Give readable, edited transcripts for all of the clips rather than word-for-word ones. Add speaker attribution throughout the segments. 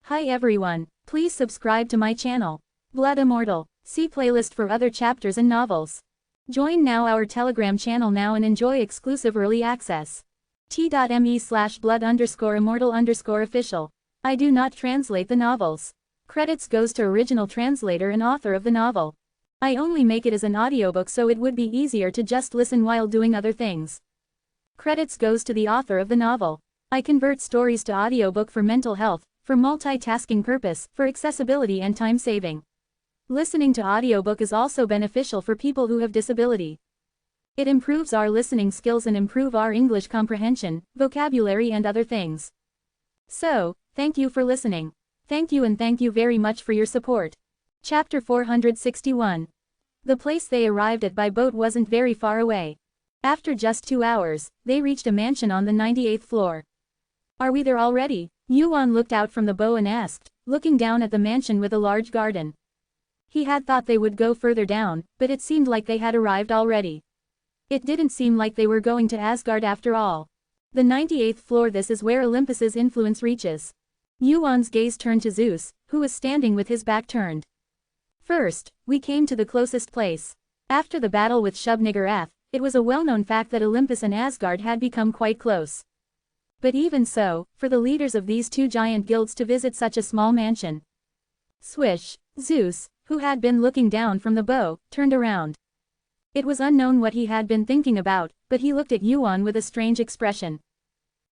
Speaker 1: Hi everyone, please subscribe to my channel. Blood Immortal. See playlist for other chapters and novels. Join now our Telegram channel now and enjoy exclusive early access. t.me/blood_immortal_official. I do not translate the novels. Credits goes to original translator and author of the novel. I only make it as an audiobook so it would be easier to just listen while doing other things. Credits goes to the author of the novel. I convert stories to audiobook for mental health, for multitasking purpose, for accessibility and time saving. Listening to audiobook is also beneficial for people who have disability. It improves our listening skills and improve our English comprehension, vocabulary and other things. So, thank you for listening. Thank you and thank you very much for your support. Chapter 461. The place they arrived at by boat wasn't very far away. After just 2 hours, they reached a mansion on the 98th floor. Are we there already? Yuan looked out from the bow and asked, looking down at the mansion with a large garden. He had thought they would go further down, but it seemed like they had arrived already. It didn't seem like they were going to Asgard after all. The 98th floor. This is where Olympus's influence reaches. Yuan's gaze turned to Zeus, who was standing with his back turned. First, we came to the closest place. After the battle with Shub-Niggurath, it was a well-known fact that Olympus and Asgard had become quite close. But even so, for the leaders of these two giant guilds to visit such a small mansion. Swish, Zeus, who had been looking down from the bow, turned around. It was unknown what he had been thinking about, but he looked at Yuan with a strange expression.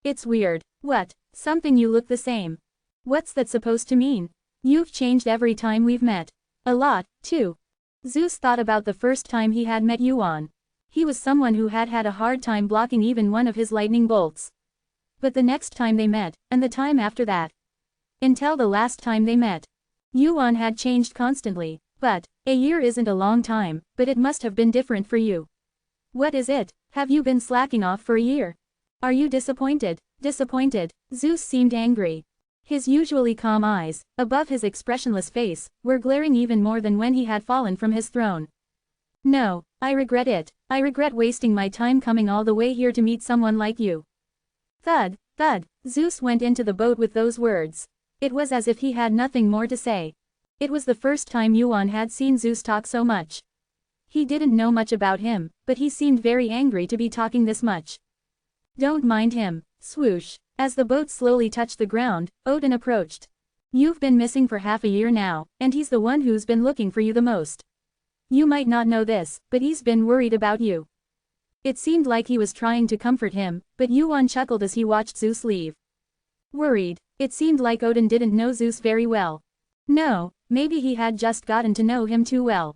Speaker 1: It's weird. What? Something you look the same. What's that supposed to mean? You've changed every time we've met. A lot, too. Zeus thought about the first time he had met Yuan. He was someone who had had a hard time blocking even one of his lightning bolts. But the next time they met, and the time after that. Until the last time they met. Yuan had changed constantly, but, a year isn't a long time, but it must have been different for you. What is it? Have you been slacking off for a year? Are you disappointed? Disappointed? Zeus seemed angry. His usually calm eyes, above his expressionless face, were glaring even more than when he had fallen from his throne. No, I regret it. I regret wasting my time coming all the way here to meet someone like you. Thud, thud, Zeus went into the boat with those words. It was as if he had nothing more to say. It was the first time Yuan had seen Zeus talk so much. He didn't know much about him, but he seemed very angry to be talking this much. Don't mind him. Swoosh. As the boat slowly touched the ground, Odin approached. You've been missing for half a year now, and he's the one who's been looking for you the most. You might not know this, but he's been worried about you. It seemed like he was trying to comfort him, but Yuan chuckled as he watched Zeus leave. Worried. It seemed like Odin didn't know Zeus very well. No, maybe he had just gotten to know him too well.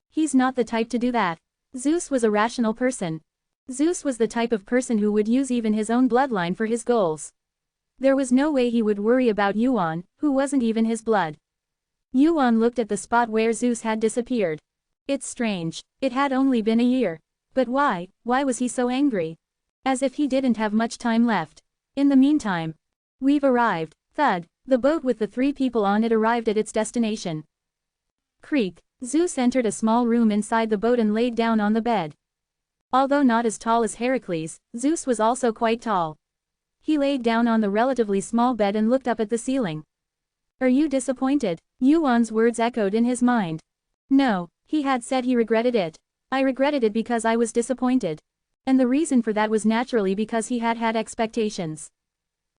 Speaker 1: He's not the type to do that. Zeus was a rational person. Zeus was the type of person who would use even his own bloodline for his goals. There was no way he would worry about Yuan, who wasn't even his blood. Yuan looked at the spot where Zeus had disappeared. It's strange. It had only been a year. But why was he so angry? As if he didn't have much time left. In the meantime. We've arrived. Thud. The boat with the 3 people on it arrived at its destination. Creak. Zeus entered a small room inside the boat and laid down on the bed. Although not as tall as Heracles, Zeus was also quite tall. He laid down on the relatively small bed and looked up at the ceiling. Are you disappointed? Yuan's words echoed in his mind. No, he had said he regretted it. I regretted it because I was disappointed. And the reason for that was naturally because he had had expectations.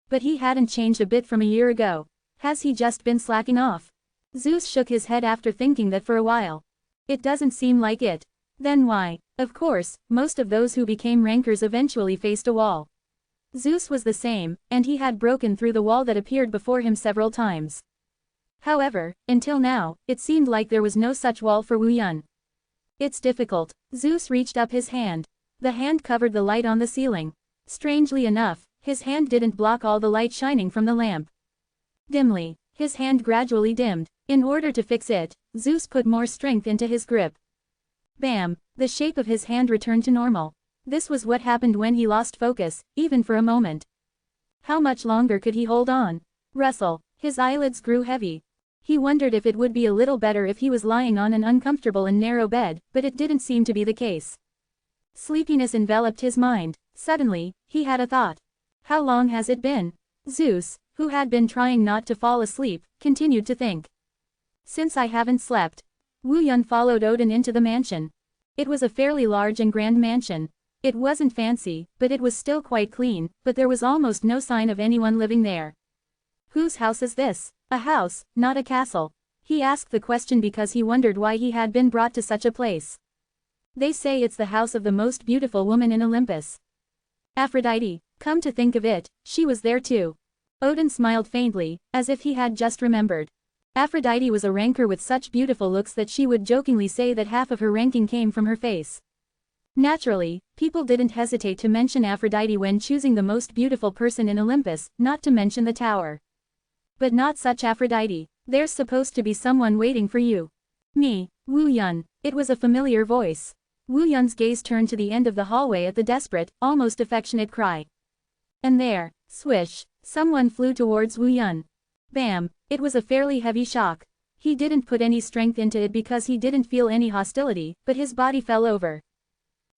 Speaker 1: But he hadn't changed a bit from a year ago. Has he just been slacking off? Zeus shook his head after thinking that for a while. It doesn't seem like it. Then why? Of course, most of those who became rankers eventually faced a wall. Zeus was the same, and he had broken through the wall that appeared before him several times. However, until now, it seemed like there was no such wall for Wu Yun. It's difficult. Zeus reached up his hand. The hand covered the light on the ceiling. Strangely enough, his hand didn't block all the light shining from the lamp. Dimly, his hand gradually dimmed. In order to fix it, Zeus put more strength into his grip. Bam! The shape of his hand returned to normal. This was what happened when he lost focus, even for a moment. How much longer could he hold on? Rustle. His eyelids grew heavy. He wondered if it would be a little better if he was lying on an uncomfortable and narrow bed, but it didn't seem to be the case. Sleepiness enveloped his mind. Suddenly, he had a thought. How long has it been? Zeus, who had been trying not to fall asleep, continued to think. Since I haven't slept. Wu Yun followed Odin into the mansion. It was a fairly large and grand mansion. It wasn't fancy, but it was still quite clean, but there was almost no sign of anyone living there. Whose house is this? A house, not a castle. He asked the question because he wondered why he had been brought to such a place. They say it's the house of the most beautiful woman in Olympus. Aphrodite, come to think of it, she was there too. Odin smiled faintly, as if he had just remembered. Aphrodite was a ranker with such beautiful looks that she would jokingly say that half of her ranking came from her face. Naturally, people didn't hesitate to mention Aphrodite when choosing the most beautiful person in Olympus, not to mention the tower. But not such Aphrodite. There's supposed to be someone waiting for you. Me, Wu Yun. It was a familiar voice. Wu Yun's gaze turned to the end of the hallway at the desperate, almost affectionate cry. And there, swish, someone flew towards Wu Yun. Bam, it was a fairly heavy shock. He didn't put any strength into it because he didn't feel any hostility, but his body fell over.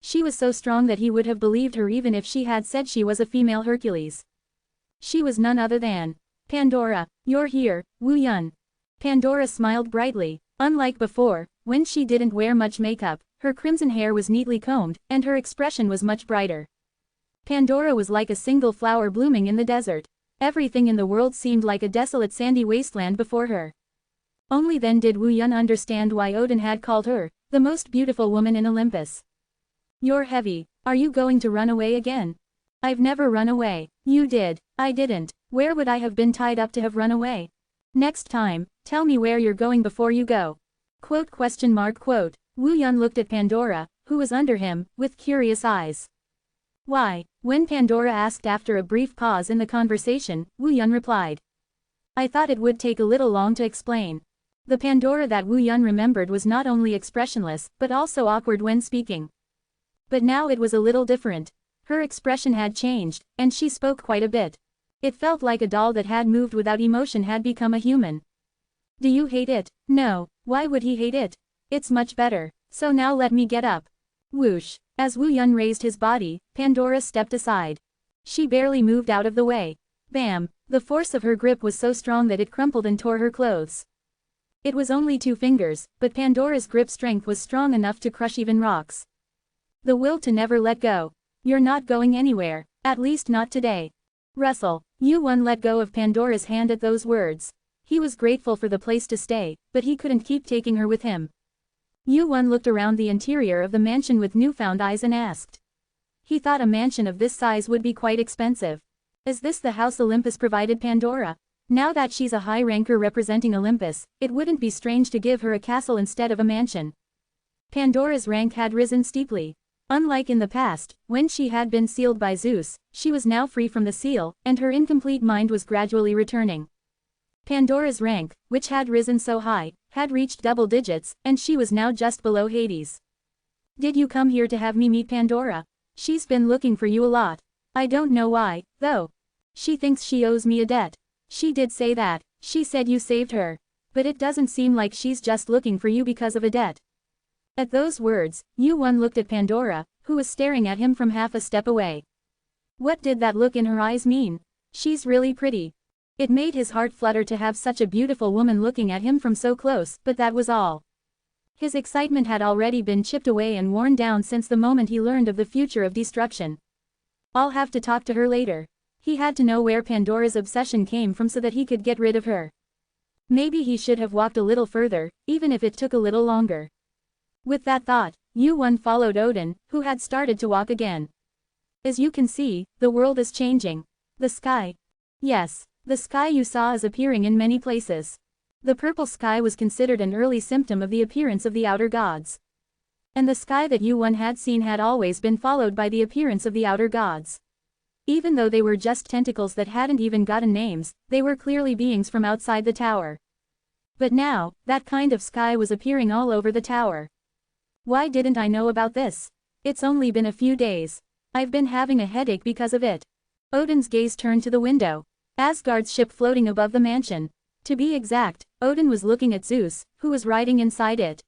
Speaker 1: She was so strong that he would have believed her even if she had said she was a female Hercules. She was none other than Pandora. You're here, Wu Yun. Pandora smiled brightly. Unlike before, when she didn't wear much makeup, her crimson hair was neatly combed, and her expression was much brighter. Pandora was like a single flower blooming in the desert. Everything in the world seemed like a desolate sandy wasteland before her. Only then did Wu Yun understand why Odin had called her the most beautiful woman in Olympus. You're heavy. Are you going to run away again? I've never run away. You did. I didn't. Where would I have been tied up to have run away? Next time, tell me where you're going before you go. Quote. Wu Yun looked at Pandora, who was under him, with curious eyes. Why? When Pandora asked after a brief pause in the conversation, Wu Yun replied. I thought it would take a little long to explain. The Pandora that Wu Yun remembered was not only expressionless, but also awkward when speaking. But now it was a little different. Her expression had changed, and she spoke quite a bit. It felt like a doll that had moved without emotion had become a human. Do you hate it? No, why would he hate it? It's much better. So now let me get up. Whoosh. As Wu Yun raised his body, Pandora stepped aside. She barely moved out of the way. Bam! The force of her grip was so strong that it crumpled and tore her clothes. It was only 2 fingers, but Pandora's grip strength was strong enough to crush even rocks. The will to never let go. You're not going anywhere, at least not today. Russell. Wu Yun let go of Pandora's hand at those words. He was grateful for the place to stay, but he couldn't keep taking her with him. Wu Yun looked around the interior of the mansion with newfound eyes and asked. He thought a mansion of this size would be quite expensive. Is this the house Olympus provided Pandora? Now that she's a high ranker representing Olympus, it wouldn't be strange to give her a castle instead of a mansion. Pandora's rank had risen steeply. Unlike in the past, when she had been sealed by Zeus, she was now free from the seal, and her incomplete mind was gradually returning. Pandora's rank, which had risen so high, had reached double digits, and she was now just below Hades. Did you come here to have me meet Pandora? She's been looking for you a lot. I don't know why, though. She thinks she owes me a debt. She did say that. She said you saved her. But it doesn't seem like she's just looking for you because of a debt. At those words, Wu Yun looked at Pandora, who was staring at him from half a step away. What did that look in her eyes mean? She's really pretty. It made his heart flutter to have such a beautiful woman looking at him from so close, but that was all. His excitement had already been chipped away and worn down since the moment he learned of the future of destruction. I'll have to talk to her later. He had to know where Pandora's obsession came from so that he could get rid of her. Maybe he should have walked a little further, even if it took a little longer. With that thought, Wu Yun followed Odin, who had started to walk again. As you can see, the world is changing. The sky. Yes, the sky you saw is appearing in many places. The purple sky was considered an early symptom of the appearance of the outer gods. And the sky that Wu Yun had seen had always been followed by the appearance of the outer gods. Even though they were just tentacles that hadn't even gotten names, they were clearly beings from outside the tower. But now, that kind of sky was appearing all over the tower. Why didn't I know about this? It's only been a few days. I've been having a headache because of it. Odin's gaze turned to the window. Asgard's ship floating above the mansion. To be exact, Odin was looking at Zeus, who was riding inside it.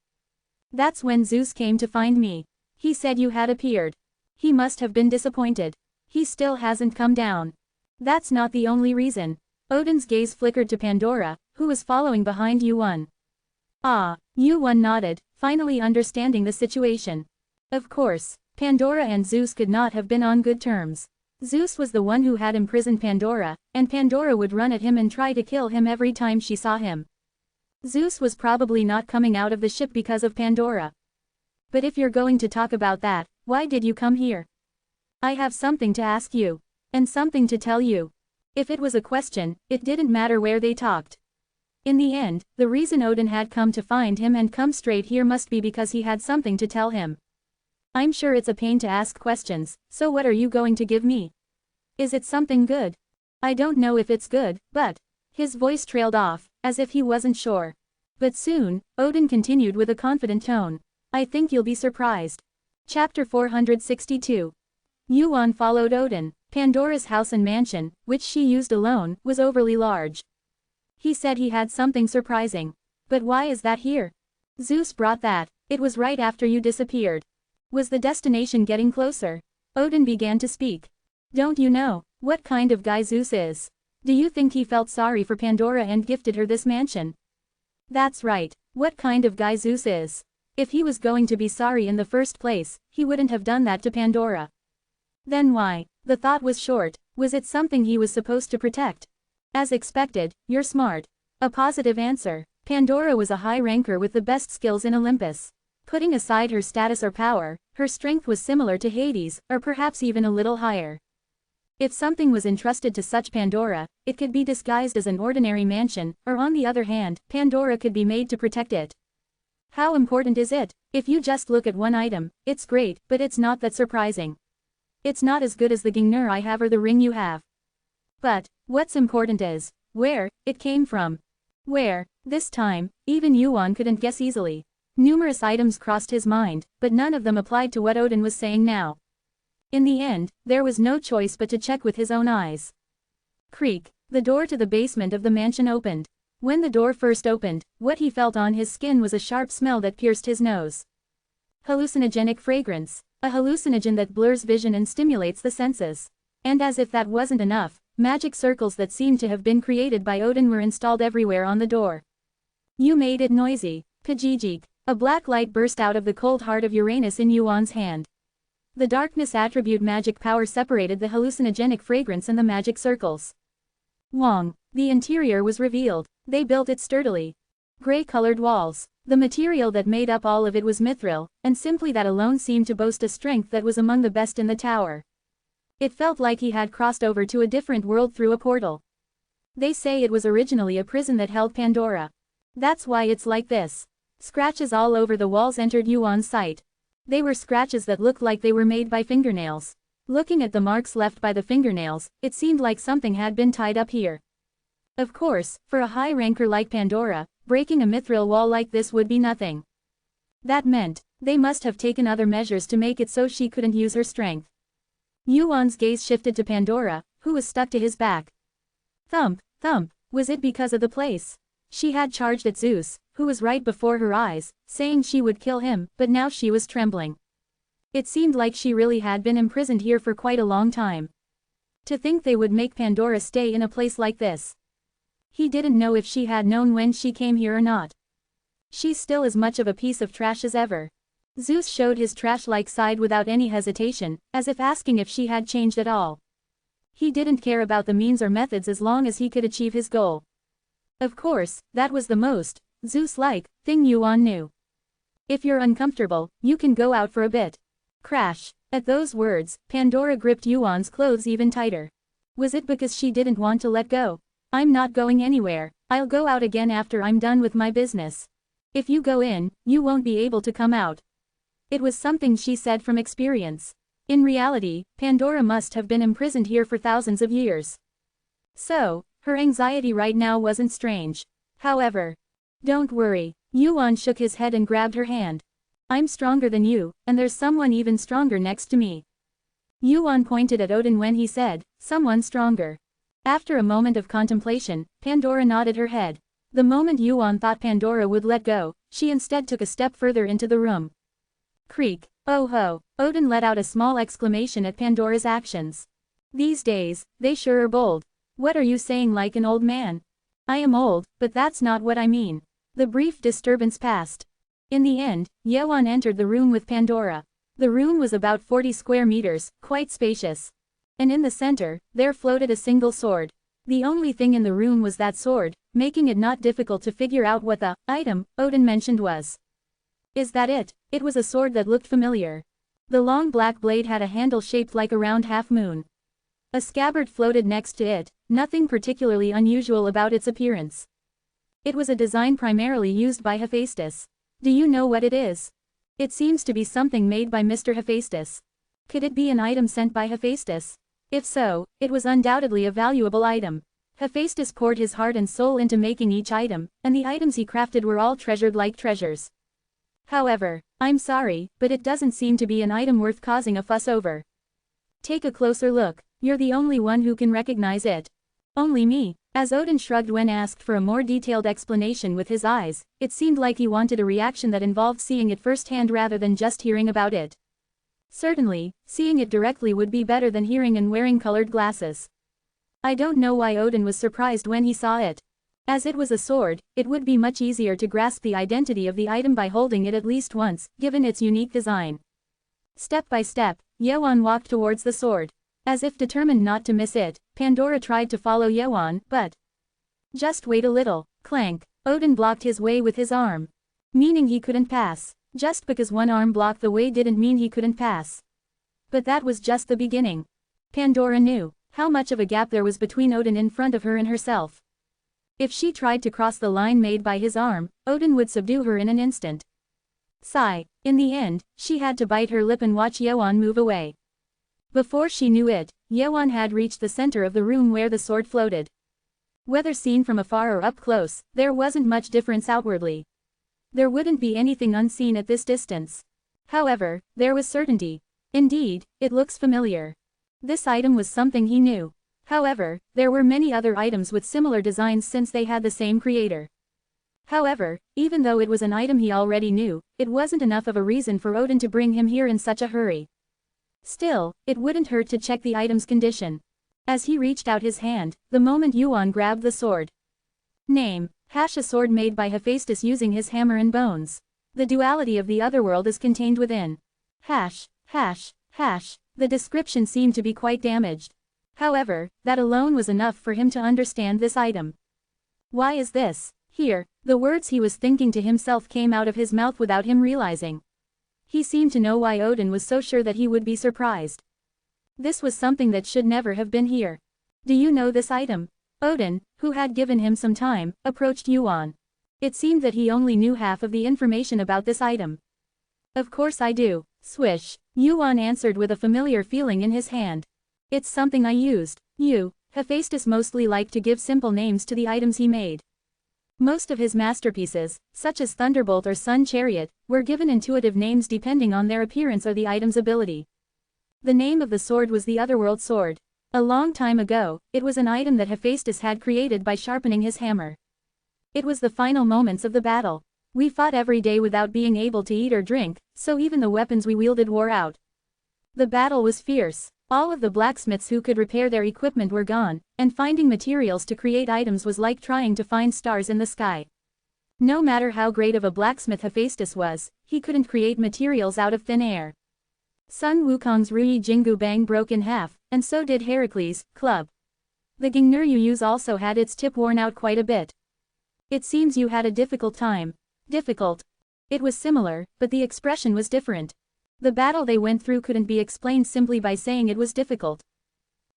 Speaker 1: That's when Zeus came to find me. He said you had appeared. He must have been disappointed. He still hasn't come down. That's not the only reason. Odin's gaze flickered to Pandora, who was following behind Yuan. Ah, Yuan nodded, finally understanding the situation. Of course, Pandora and Zeus could not have been on good terms. Zeus was the one who had imprisoned Pandora, and Pandora would run at him and try to kill him every time she saw him. Zeus was probably not coming out of the ship because of Pandora. But if you're going to talk about that, why did you come here? I have something to ask you. And something to tell you. If it was a question, it didn't matter where they talked. In the end, the reason Odin had come to find him and come straight here must be because he had something to tell him. I'm sure it's a pain to ask questions, so what are you going to give me? Is it something good? I don't know if it's good, but... His voice trailed off, as if he wasn't sure. But soon, Odin continued with a confident tone. I think you'll be surprised. Chapter 462. Yuan followed Odin. Pandora's house and mansion, which she used alone, was overly large. He said he had something surprising. But why is that here? Zeus brought that. It was right after you disappeared. Was the destination getting closer? Odin began to speak. Don't you know what kind of guy Zeus is? Do you think he felt sorry for Pandora and gifted her this mansion? That's right. What kind of guy Zeus is? If he was going to be sorry in the first place, he wouldn't have done that to Pandora. Then why? The thought was short. Was it something he was supposed to protect? As expected, you're smart. A positive answer. Pandora was a high ranker with the best skills in Olympus. Putting aside her status or power, her strength was similar to Hades, or perhaps even a little higher. If something was entrusted to such Pandora, it could be disguised as an ordinary mansion, or on the other hand, Pandora could be made to protect it. How important is it? If you just look at one item, it's great, but it's not that surprising. It's not as good as the Gingnur I have or the ring you have. But, what's important is, where it came from. Where? This time, even Yuan couldn't guess easily. Numerous items crossed his mind, but none of them applied to what Odin was saying now. In the end, there was no choice but to check with his own eyes. Creak. The door to the basement of the mansion opened. When the door first opened, what he felt on his skin was a sharp smell that pierced his nose. Hallucinogenic fragrance. A hallucinogen that blurs vision and stimulates the senses. And as if that wasn't enough, magic circles that seemed to have been created by Odin were installed everywhere on the door. You made it noisy. Pajijik. A black light burst out of the cold heart of Uranus in Yuan's hand. The darkness attribute magic power separated the hallucinogenic fragrance and the magic circles. Wong. The interior was revealed. They built it sturdily. Gray-colored walls. The material that made up all of it was mithril, and simply that alone seemed to boast a strength that was among the best in the tower. It felt like he had crossed over to a different world through a portal. They say it was originally a prison that held Pandora. That's why it's like this. Scratches all over the walls entered Yuan's sight. They were scratches that looked like they were made by fingernails. Looking at the marks left by the fingernails, it seemed like something had been tied up here. Of course, for a high ranker like Pandora, breaking a mithril wall like this would be nothing. That meant, they must have taken other measures to make it so she couldn't use her strength. Yuan's gaze shifted to Pandora, who was stuck to his back. Thump, thump, was it because of the place? She had charged at Zeus, who was right before her eyes, saying she would kill him, but now she was trembling. It seemed like she really had been imprisoned here for quite a long time. To think they would make Pandora stay in a place like this. He didn't know if she had known when she came here or not. She's still as much of a piece of trash as ever. Zeus showed his trash-like side without any hesitation, as if asking if she had changed at all. He didn't care about the means or methods as long as he could achieve his goal. Of course, that was the most Zeus-like thing Yuan knew. If you're uncomfortable, you can go out for a bit. Crash. At those words, Pandora gripped Yuan's clothes even tighter. Was it because she didn't want to let go? I'm not going anywhere. I'll go out again after I'm done with my business. If you go in, you won't be able to come out. It was something she said from experience. In reality, Pandora must have been imprisoned here for thousands of years. So, her anxiety right now wasn't strange. However, don't worry. Yuan shook his head and grabbed her hand. I'm stronger than you, and there's someone even stronger next to me. Yuan pointed at Odin when he said, someone stronger. After a moment of contemplation, Pandora nodded her head. The moment Yuan thought Pandora would let go, she instead took a step further into the room. Creak. Oh ho. Odin let out a small exclamation at Pandora's actions. These days, they sure are bold. What are you saying like an old man? I am old, but that's not what I mean. The brief disturbance passed. In the end, Yeon entered the room with Pandora. The room was about 40 square meters, quite spacious. And in the center, there floated a single sword. The only thing in the room was that sword, making it not difficult to figure out what the item Odin mentioned was. Is that it? It was a sword that looked familiar. The long black blade had a handle shaped like a round half-moon. A scabbard floated next to it, nothing particularly unusual about its appearance. It was a design primarily used by Hephaestus. Do you know what it is? It seems to be something made by Mr. Hephaestus. Could it be an item sent by Hephaestus? If so, it was undoubtedly a valuable item. Hephaestus poured his heart and soul into making each item, and the items he crafted were all treasured like treasures. However, I'm sorry, but it doesn't seem to be an item worth causing a fuss over. Take a closer look. You're the only one who can recognize it. Only me. As Odin shrugged when asked for a more detailed explanation with his eyes, it seemed like he wanted a reaction that involved seeing it firsthand rather than just hearing about it. Certainly, seeing it directly would be better than hearing and wearing colored glasses. I don't know why Odin was surprised when he saw it. As it was a sword, it would be much easier to grasp the identity of the item by holding it at least once, given its unique design. Step by step, Yeon walked towards the sword. As if determined not to miss it, Pandora tried to follow Yeon, but... Just wait a little. Clank. Odin blocked his way with his arm. Meaning he couldn't pass. Just because one arm blocked the way didn't mean he couldn't pass. But that was just the beginning. Pandora knew how much of a gap there was between Odin in front of her and herself. If she tried to cross the line made by his arm, Odin would subdue her in an instant. Sigh. In the end, she had to bite her lip and watch Yeon move away. Before she knew it, Yeon had reached the center of the room where the sword floated. Whether seen from afar or up close, there wasn't much difference outwardly. There wouldn't be anything unseen at this distance. However, there was certainty. Indeed, it looks familiar. This item was something he knew. However, there were many other items with similar designs since they had the same creator. However, even though it was an item he already knew, it wasn't enough of a reason for Odin to bring him here in such a hurry. Still, it wouldn't hurt to check the item's condition. As he reached out his hand, the moment Yeon grabbed the sword. Name: a sword made by Hephaestus using his hammer and bones. The duality of the otherworld is contained within. The description seemed to be quite damaged. However, that alone was enough for him to understand this item. Why is this here? The words he was thinking to himself came out of his mouth without him realizing. He seemed to know why Odin was so sure that he would be surprised. This was something that should never have been here. Do you know this item? Odin, who had given him some time, approached Yeon. It seemed that he only knew half of the information about this item. Of course I do. Swish. Yeon answered with a familiar feeling in his hand. It's something I used. Hephaestus mostly liked to give simple names to the items he made. Most of his masterpieces, such as Thunderbolt or Sun Chariot, were given intuitive names depending on their appearance or the item's ability. The name of the sword was the Otherworld Sword. A long time ago, it was an item that Hephaestus had created by sharpening his hammer. It was the final moments of the battle. We fought every day without being able to eat or drink, so even the weapons we wielded wore out. The battle was fierce. All of the blacksmiths who could repair their equipment were gone, and finding materials to create items was like trying to find stars in the sky. No matter how great of a blacksmith Hephaestus was, he couldn't create materials out of thin air. Sun Wukong's Ruyi Jingu Bang broke in half, and so did Heracles' club. The Gingnur you use also had its tip worn out quite a bit. It seems you had a difficult time. Difficult. It was similar, but the expression was different. The battle they went through couldn't be explained simply by saying it was difficult.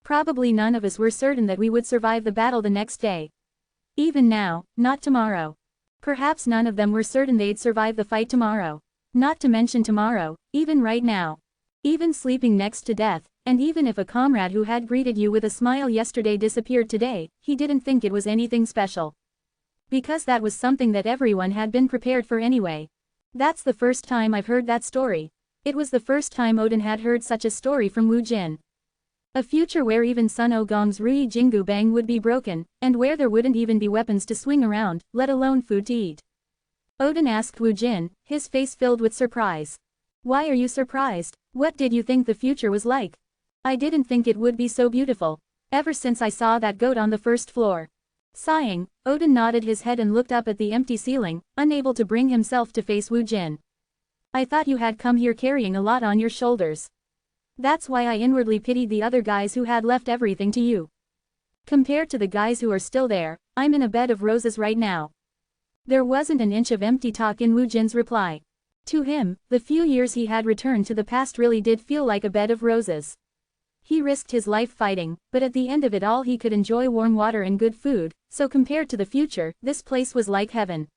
Speaker 1: Probably none of us were certain that we would survive the battle the next day. Even now, not tomorrow. Perhaps none of them were certain they'd survive the fight tomorrow. Not to mention tomorrow, even right now. Even sleeping next to death, and even if a comrade who had greeted you with a smile yesterday disappeared today, he didn't think it was anything special. Because that was something that everyone had been prepared for anyway. That's the first time I've heard that story. It was the first time Odin had heard such a story from Wu Jin. A future where even Sun Ogong's Ruyi Jingu Bang would be broken, and where there wouldn't even be weapons to swing around, let alone food to eat. Odin asked Wu Jin, his face filled with surprise. Why are you surprised? What did you think the future was like? I didn't think it would be so beautiful. Ever since I saw that goat on the first floor. Sighing, Odin nodded his head and looked up at the empty ceiling, unable to bring himself to face Wu Jin. I thought you had come here carrying a lot on your shoulders. That's why I inwardly pitied the other guys who had left everything to you. Compared to the guys who are still there, I'm in a bed of roses right now. There wasn't an inch of empty talk in Wu Jin's reply. To him, the few years he had returned to the past really did feel like a bed of roses. He risked his life fighting, but at the end of it all he could enjoy warm water and good food, so compared to the future, this place was like heaven.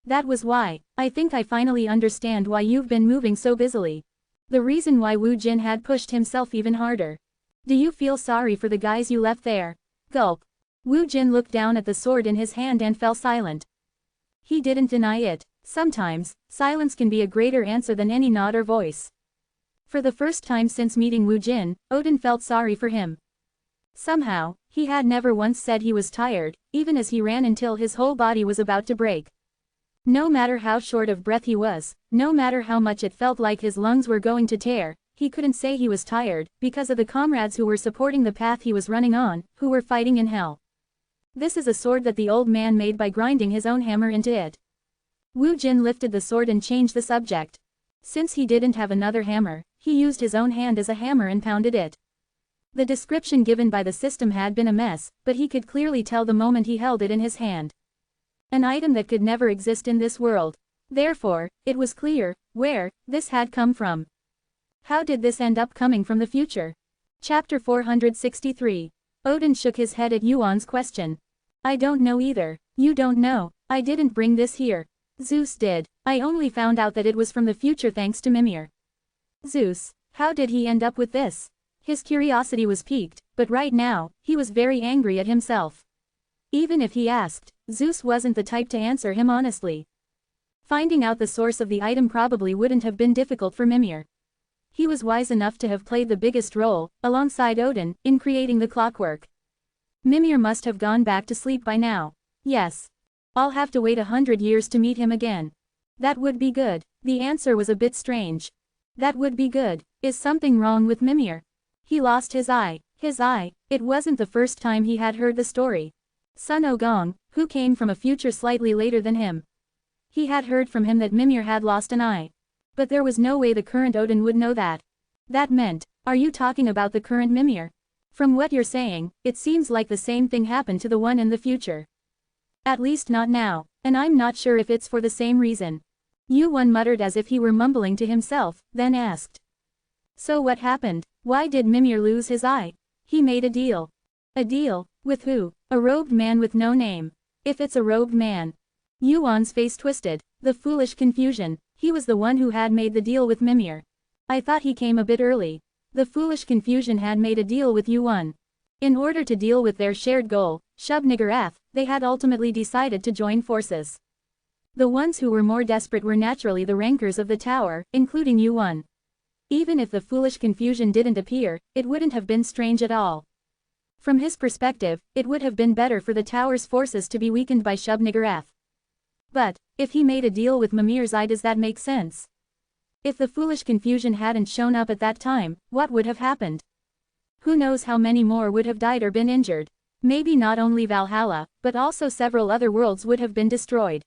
Speaker 1: That was why, I think I finally understand why you've been moving so busily. The reason why Wu Jin had pushed himself even harder. Do you feel sorry for the guys you left there? Gulp. Wu Jin looked down at the sword in his hand and fell silent. He didn't deny it. Sometimes, silence can be a greater answer than any nod or voice. For the first time since meeting Wu Jin, Odin felt sorry for him. Somehow, he had never once said he was tired, even as he ran until his whole body was about to break. No matter how short of breath he was, no matter how much it felt like his lungs were going to tear, he couldn't say he was tired, because of the comrades who were supporting the path he was running on, who were fighting in hell. This is a sword that the old man made by grinding his own hammer into it. Wu Jin lifted the sword and changed the subject. Since he didn't have another hammer, he used his own hand as a hammer and pounded it. The description given by the system had been a mess, but he could clearly tell the moment he held it in his hand. An item that could never exist in this world. Therefore, it was clear where this had come from. How did this end up coming from the future? Chapter 463. Odin shook his head at Yuan's question. I don't know either. You don't know. I didn't bring this here. Zeus did. I only found out that it was from the future thanks to Mimir. Zeus, how did he end up with this? His curiosity was piqued, but right now, he was very angry at himself. Even if he asked, Zeus wasn't the type to answer him honestly. Finding out the source of the item probably wouldn't have been difficult for Mimir. He was wise enough to have played the biggest role, alongside Odin, in creating the clockwork. Mimir must have gone back to sleep by now. Yes. I'll have to wait 100 years to meet him again. That would be good. The answer was a bit strange. That would be good. Is something wrong with Mimir? He lost his eye. His eye. It wasn't the first time he had heard the story. Sun Ogong, who came from a future slightly later than him. He had heard from him that Mimir had lost an eye. But there was no way the current Odin would know that. That meant, are you talking about the current Mimir? From what you're saying, it seems like the same thing happened to the one in the future. At least not now, and I'm not sure if it's for the same reason. Yuan muttered as if he were mumbling to himself, then asked. So what happened? Why did Mimir lose his eye? He made a deal. A deal? With who? A robed man with no name. If it's a robed man. Yuan's face twisted. The foolish confusion. He was the one who had made the deal with Mimir. I thought he came a bit early. The foolish confusion had made a deal with Yuan. In order to deal with their shared goal, Shub-Niggurath, they had ultimately decided to join forces. The ones who were more desperate were naturally the rankers of the tower, including Yuan. Even if the foolish confusion didn't appear, it wouldn't have been strange at all. From his perspective, it would have been better for the tower's forces to be weakened by Shub-Niggurath. But, if he made a deal with Mimir's eye, does that make sense? If the foolish confusion hadn't shown up at that time, what would have happened? Who knows how many more would have died or been injured? Maybe not only Valhalla, but also several other worlds would have been destroyed.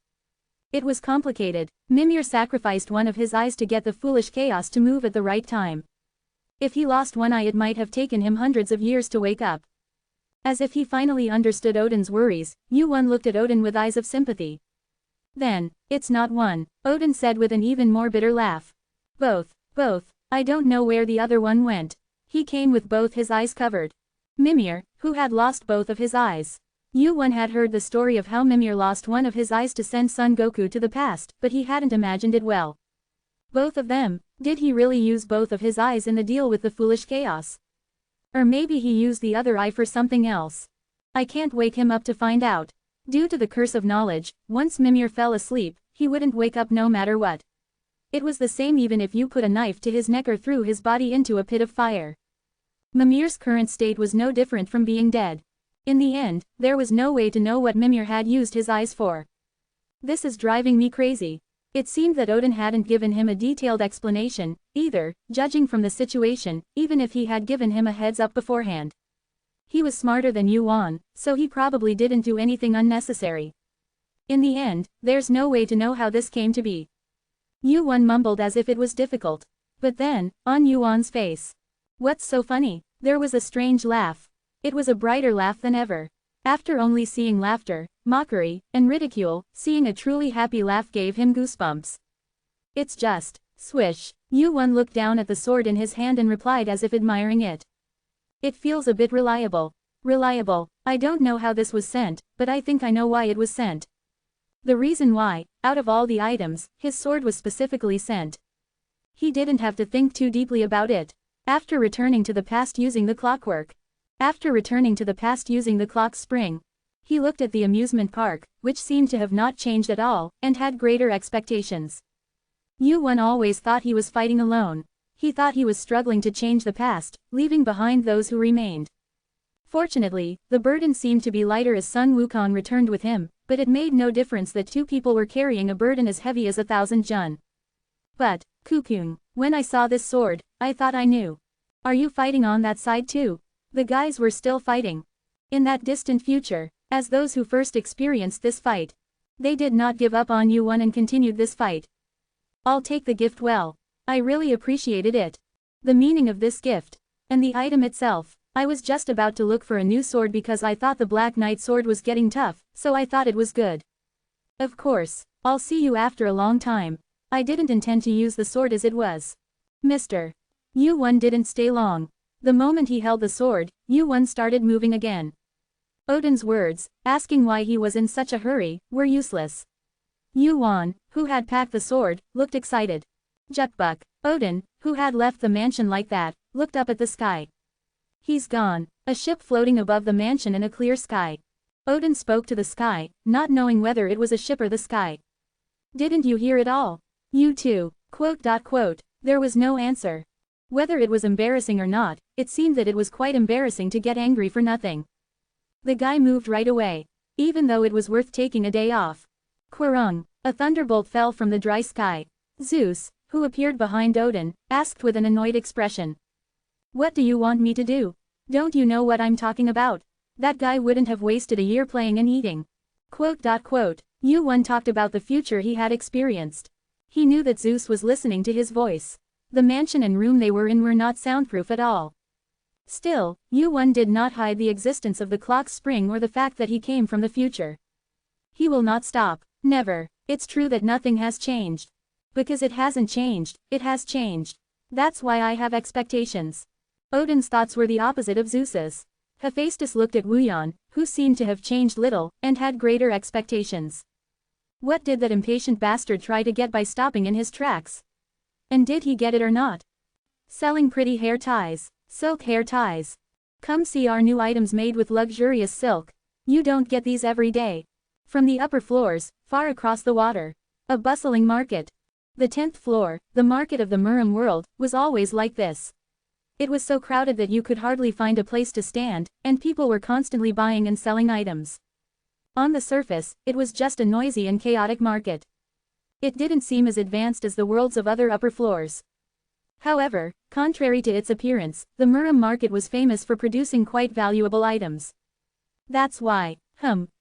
Speaker 1: It was complicated. Mimir sacrificed one of his eyes to get the foolish chaos to move at the right time. If he lost one eye, it might have taken him hundreds of years to wake up. As if he finally understood Odin's worries, Yuan looked at Odin with eyes of sympathy. Then, it's not one, Odin said with an even more bitter laugh. Both. I don't know where the other one went. He came with both his eyes covered. Mimir, who had lost both of his eyes. Yuan had heard the story of how Mimir lost one of his eyes to send Son Goku to the past, but he hadn't imagined it well. Both of them. Did he really use both of his eyes in the deal with the foolish chaos? Or maybe he used the other eye for something else. I can't wake him up to find out. Due to the curse of knowledge, once Mimir fell asleep, he wouldn't wake up no matter what. It was the same even if you put a knife to his neck or threw his body into a pit of fire. Mimir's current state was no different from being dead. In the end, there was no way to know what Mimir had used his eyes for. This is driving me crazy. It seemed that Odin hadn't given him a detailed explanation, either, judging from the situation, even if he had given him a heads up beforehand. He was smarter than Yuan, so he probably didn't do anything unnecessary. In the end, there's no way to know how this came to be. Yuan mumbled as if it was difficult. But then, on Yuan's face. What's so funny? There was a strange laugh. It was a brighter laugh than ever. After only seeing laughter, mockery, and ridicule, seeing a truly happy laugh gave him goosebumps. It's just, swish. Yuan looked down at the sword in his hand and replied as if admiring it. It feels a bit reliable. Reliable. I don't know how this was sent, but I think I know why it was sent. The reason why, out of all the items, his sword was specifically sent. He didn't have to think too deeply about it. After returning to the past using the clockwork. After returning to the past using the clock spring. He looked at the amusement park, which seemed to have not changed at all, and had greater expectations. Yuan always thought he was fighting alone. He thought he was struggling to change the past, leaving behind those who remained. Fortunately, the burden seemed to be lighter as Sun Wukong returned with him, but it made no difference that two people were carrying a burden as heavy as 1,000 jun. But, Kukung, when I saw this sword, I thought I knew. Are you fighting on that side too? The guys were still fighting. In that distant future, as those who first experienced this fight. They did not give up on Yuan and continued this fight. I'll take the gift well. I really appreciated it. The meaning of this gift. And the item itself. I was just about to look for a new sword because I thought the Black Knight sword was getting tough, so I thought it was good. Of course, I'll see you after a long time. I didn't intend to use the sword as it was. Mr. Yuan didn't stay long. The moment he held the sword, Yuan started moving again. Odin's words, asking why he was in such a hurry, were useless. Yuan, who had packed the sword, looked excited. Jutbuck, Odin, who had left the mansion like that, looked up at the sky. He's gone. A ship floating above the mansion in a clear sky. Odin spoke to the sky, not knowing whether it was a ship or the sky. Didn't you hear it all? You too. ... There was no answer. Whether it was embarrassing or not, it seemed that it was quite embarrassing to get angry for nothing. The guy moved right away. Even though it was worth taking a day off. Quirung, a thunderbolt fell from the dry sky. Zeus, who appeared behind Odin, asked with an annoyed expression. What do you want me to do? Don't you know what I'm talking about? That guy wouldn't have wasted a year playing and eating. ... Yuan talked about the future he had experienced. He knew that Zeus was listening to his voice. The mansion and room they were in were not soundproof at all. Still, Yuan did not hide the existence of the clock spring or the fact that he came from the future. He will not stop. Never. It's true that nothing has changed. Because it hasn't changed, it has changed. That's why I have expectations. Odin's thoughts were the opposite of Zeus's. Hephaestus looked at Wuyan, who seemed to have changed little, and had greater expectations. What did that impatient bastard try to get by stopping in his tracks? And did he get it or not? Selling pretty hair ties. Silk hair ties. Come see our new items made with luxurious silk. You don't get these every day. From the upper floors, far across the water. A bustling market. The 10th floor, the market of the Muram world, was always like this. It was so crowded that you could hardly find a place to stand, and people were constantly buying and selling items. On the surface, it was just a noisy and chaotic market. It didn't seem as advanced as the worlds of other upper floors. However, contrary to its appearance, the Muram market was famous for producing quite valuable items. That's why,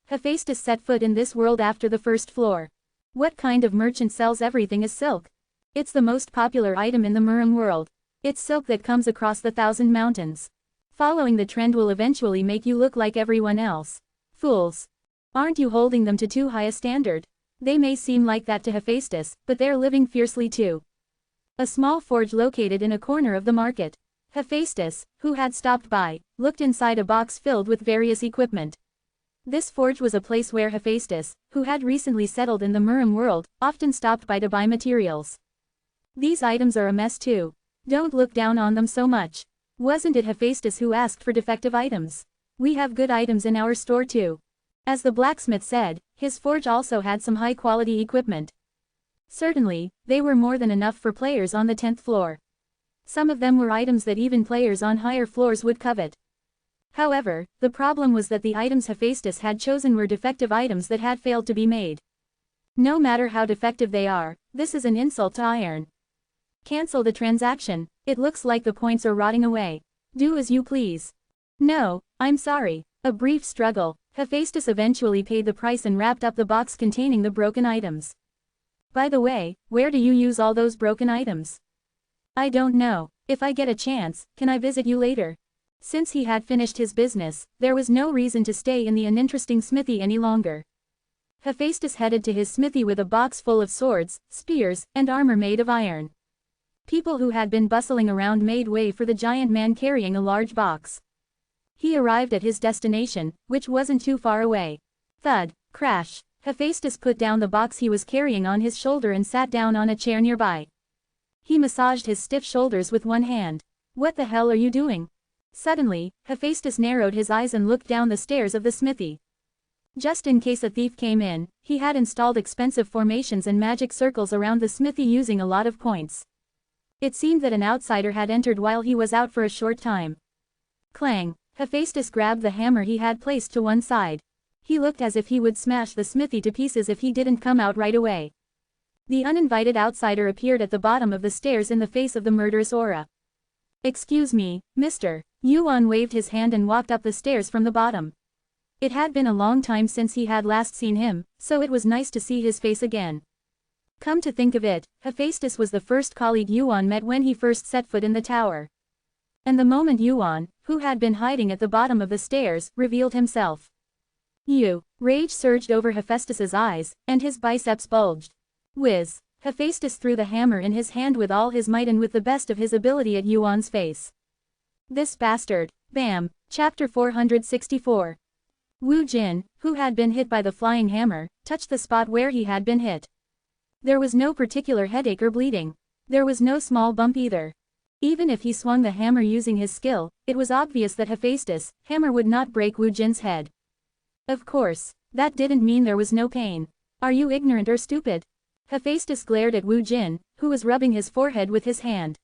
Speaker 1: Hephaestus set foot in this world after the first floor. What kind of merchant sells everything as silk? It's the most popular item in the Muram world. It's silk that comes across the 1,000 mountains. Following the trend will eventually make you look like everyone else. Fools. Aren't you holding them to too high a standard? They may seem like that to Hephaestus, but they're living fiercely too. A small forge located in a corner of the market. Hephaestus, who had stopped by, looked inside a box filled with various equipment. This forge was a place where Hephaestus, who had recently settled in the Muram world, often stopped by to buy materials. These items are a mess too. Don't look down on them so much. Wasn't it Hephaestus who asked for defective items? We have good items in our store too. As the blacksmith said, his forge also had some high-quality equipment. Certainly, they were more than enough for players on the 10th floor. Some of them were items that even players on higher floors would covet. However, the problem was that the items Hephaestus had chosen were defective items that had failed to be made. No matter how defective they are, this is an insult to iron. Cancel the transaction. It looks like the points are rotting away. Do as you please. No, I'm sorry. A brief struggle. Hephaestus eventually paid the price and wrapped up the box containing the broken items. By the way, where do you use all those broken items? I don't know. If I get a chance, can I visit you later? Since he had finished his business, there was no reason to stay in the uninteresting smithy any longer. Hephaestus headed to his smithy with a box full of swords, spears, and armor made of iron. People who had been bustling around made way for the giant man carrying a large box. He arrived at his destination, which wasn't too far away. Thud, crash. Hephaestus put down the box he was carrying on his shoulder and sat down on a chair nearby. He massaged his stiff shoulders with one hand. What the hell are you doing? Suddenly, Hephaestus narrowed his eyes and looked down the stairs of the smithy. Just in case a thief came in, he had installed expensive formations and magic circles around the smithy using a lot of points. It seemed that an outsider had entered while he was out for a short time. Clang! Hephaestus grabbed the hammer he had placed to one side. He looked as if he would smash the smithy to pieces if he didn't come out right away. The uninvited outsider appeared at the bottom of the stairs in the face of the murderous aura. Excuse me, mister. Yuan waved his hand and walked up the stairs from the bottom. It had been a long time since he had last seen him, so it was nice to see his face again. Come to think of it, Hephaestus was the first colleague Yuan met when he first set foot in the tower. And the moment Yuan, who had been hiding at the bottom of the stairs, revealed himself. Rage surged over Hephaestus's eyes, and his biceps bulged. Whiz! Hephaestus threw the hammer in his hand with all his might and with the best of his ability at Yuan's face. This bastard! Bam! Chapter 464. Wu Jin, who had been hit by the flying hammer, touched the spot where he had been hit. There was no particular headache or bleeding. There was no small bump either. Even if he swung the hammer using his skill, it was obvious that Hephaestus' hammer would not break Wu Jin's head. Of course, that didn't mean there was no pain. Are you ignorant or stupid? Hephaestus glared at Wu Jin, who was rubbing his forehead with his hand.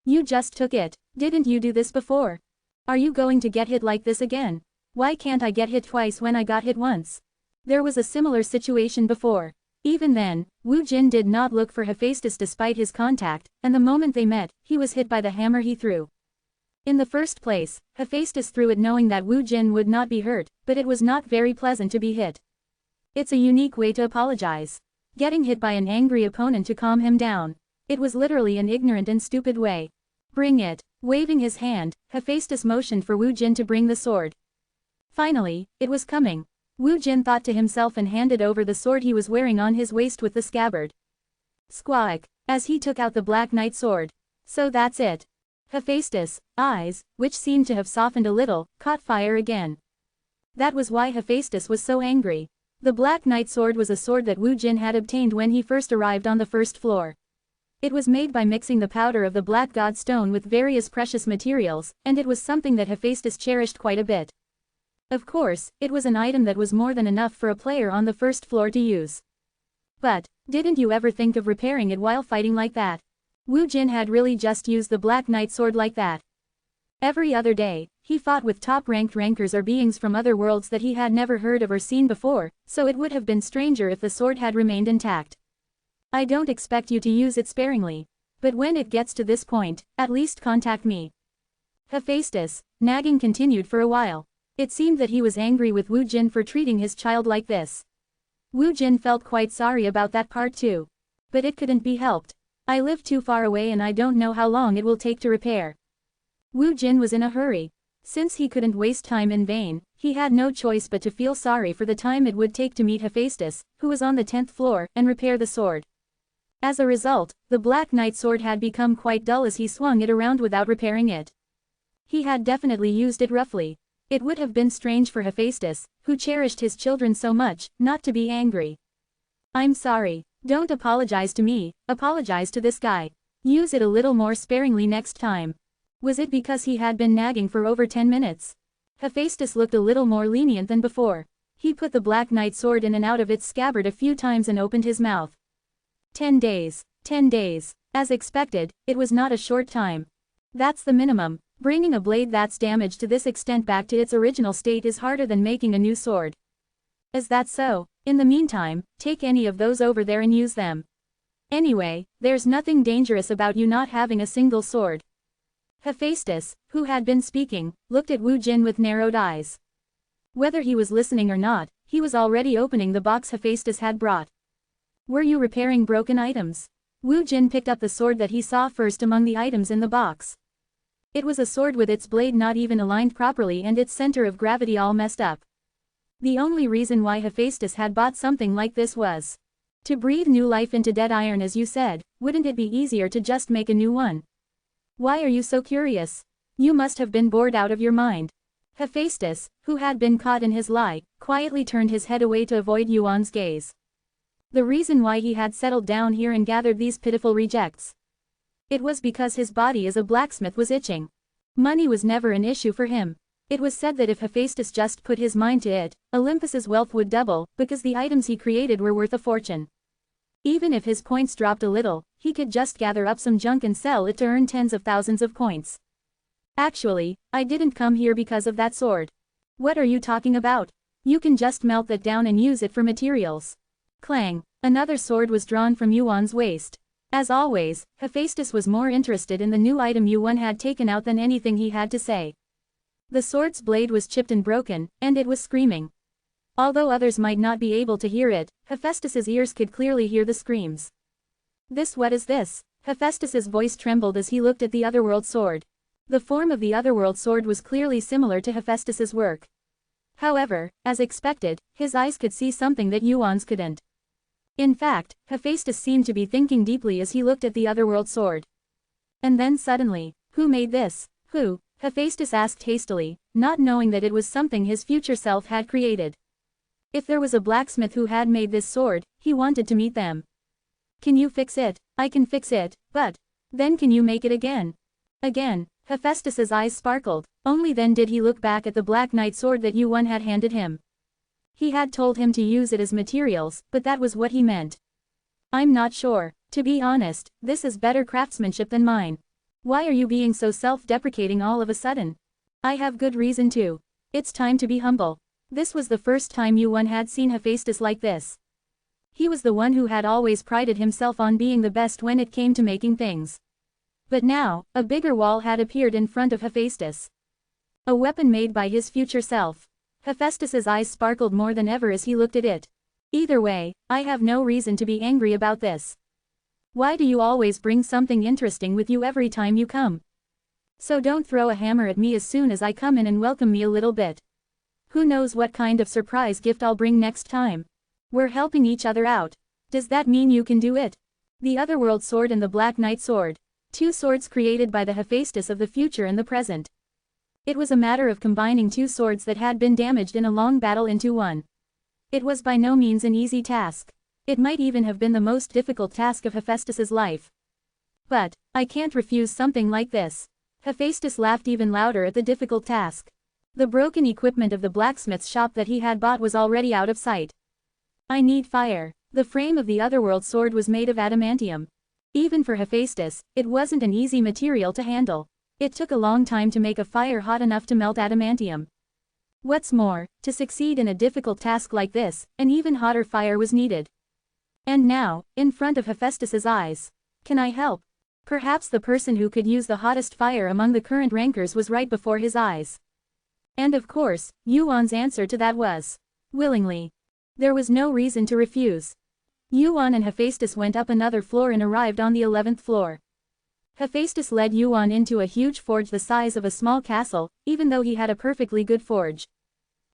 Speaker 1: You just took it. Didn't you do this before? Are you going to get hit like this again? Why can't I get hit twice when I got hit once? There was a similar situation before. Even then, Wu Jin did not look for Hephaestus despite his contact, and the moment they met, he was hit by the hammer he threw. In the first place, Hephaestus threw it knowing that Wu Jin would not be hurt, but it was not very pleasant to be hit. It's a unique way to apologize. Getting hit by an angry opponent to calm him down. It was literally an ignorant and stupid way. Bring it. Waving his hand, Hephaestus motioned for Wu Jin to bring the sword. Finally, it was coming. Wu Jin thought to himself and handed over the sword he was wearing on his waist with the scabbard. Squawk! As he took out the Black Knight sword. So that's it. Hephaestus' eyes, which seemed to have softened a little, caught fire again. That was why Hephaestus was so angry. The Black Knight sword was a sword that Wu Jin had obtained when he first arrived on the first floor. It was made by mixing the powder of the Black God Stone with various precious materials, and it was something that Hephaestus cherished quite a bit. Of course, it was an item that was more than enough for a player on the first floor to use. But, didn't you ever think of repairing it while fighting like that? Wu Jin had really just used the Black Knight sword like that. Every other day, he fought with top-ranked rankers or beings from other worlds that he had never heard of or seen before, so it would have been stranger if the sword had remained intact. I don't expect you to use it sparingly. But when it gets to this point, at least contact me. Hephaestus' nagging continued for a while. It seemed that he was angry with Wu Jin for treating his child like this. Wu Jin felt quite sorry about that part too. But it couldn't be helped. I live too far away and I don't know how long it will take to repair. Wu Jin was in a hurry. Since he couldn't waste time in vain, he had no choice but to feel sorry for the time it would take to meet Hephaestus, who was on the 10th floor, and repair the sword. As a result, the Black Knight sword had become quite dull as he swung it around without repairing it. He had definitely used it roughly. It would have been strange for Hephaestus, who cherished his children so much, not to be angry. I'm sorry. Don't apologize to me, apologize to this guy. Use it a little more sparingly next time. Was it because he had been nagging for over 10 minutes? Hephaestus looked a little more lenient than before. He put the Black Knight sword in and out of its scabbard a few times and opened his mouth. 10 days. 10 days. As expected, it was not a short time. That's the minimum. Bringing a blade that's damaged to this extent back to its original state is harder than making a new sword. Is that so? In the meantime, take any of those over there and use them. Anyway, there's nothing dangerous about you not having a single sword. Hephaestus, who had been speaking, looked at Wu Jin with narrowed eyes. Whether he was listening or not, he was already opening the box Hephaestus had brought. Were you repairing broken items? Wu Jin picked up the sword that he saw first among the items in the box. It was a sword with its blade not even aligned properly and its center of gravity all messed up. The only reason why Hephaestus had bought something like this was to breathe new life into dead iron, as you said. Wouldn't it be easier to just make a new one? Why are you so curious? You must have been bored out of your mind. Hephaestus, who had been caught in his lie, quietly turned his head away to avoid Yuan's gaze. The reason why he had settled down here and gathered these pitiful rejects. It was because his body as a blacksmith was itching. Money was never an issue for him. It was said that if Hephaestus just put his mind to it, Olympus's wealth would double, because the items he created were worth a fortune. Even if his points dropped a little, he could just gather up some junk and sell it to earn tens of thousands of points. Actually, I didn't come here because of that sword. What are you talking about? You can just melt that down and use it for materials. Clang, another sword was drawn from Yuan's waist. As always, Hephaestus was more interested in the new item Yuan had taken out than anything he had to say. The sword's blade was chipped and broken, and it was screaming. Although others might not be able to hear it, Hephaestus's ears could clearly hear the screams. What is this? Hephaestus's voice trembled as he looked at the otherworld sword. The form of the otherworld sword was clearly similar to Hephaestus's work. However, as expected, his eyes could see something that Yuan's couldn't. In fact, Hephaestus seemed to be thinking deeply as he looked at the otherworld sword. And then suddenly, who made this? Who? Hephaestus asked hastily, not knowing that it was something his future self had created. If there was a blacksmith who had made this sword, he wanted to meet them. Can you fix it? I can fix it, but then can you make it again? Again, Hephaestus's eyes sparkled. Only then did he look back at the Black Knight sword that Yuan had handed him. He had told him to use it as materials, but that was what he meant. I'm not sure. To be honest, this is better craftsmanship than mine. Why are you being so self-deprecating all of a sudden? I have good reason to. It's time to be humble. This was the first time Yuan had seen Hephaestus like this. He was the one who had always prided himself on being the best when it came to making things. But now, a bigger wall had appeared in front of Hephaestus. A weapon made by his future self. Hephaestus's eyes sparkled more than ever as he looked at it. Either way, I have no reason to be angry about this. Why do you always bring something interesting with you every time you come? So don't throw a hammer at me as soon as I come in and welcome me a little bit. Who knows what kind of surprise gift I'll bring next time? We're helping each other out. Does that mean you can do it? The Otherworld sword and the Black Knight sword. Two swords created by the Hephaestus of the future and the present. It was a matter of combining two swords that had been damaged in a long battle into one. It was by no means an easy task. It might even have been the most difficult task of Hephaestus's life. But, I can't refuse something like this. Hephaestus laughed even louder at the difficult task. The broken equipment of the blacksmith's shop that he had bought was already out of sight. I need fire. The frame of the Otherworld sword was made of adamantium. Even for Hephaestus, it wasn't an easy material to handle. It took a long time to make a fire hot enough to melt adamantium. What's more, to succeed in a difficult task like this, an even hotter fire was needed. And now, in front of Hephaestus's eyes. Can I help? Perhaps the person who could use the hottest fire among the current rankers was right before his eyes. And of course, Yuan's answer to that was willingly. There was no reason to refuse. Yuan and Hephaestus went up another floor and arrived on the 11th floor. Hephaestus led Yuan into a huge forge the size of a small castle, even though he had a perfectly good forge.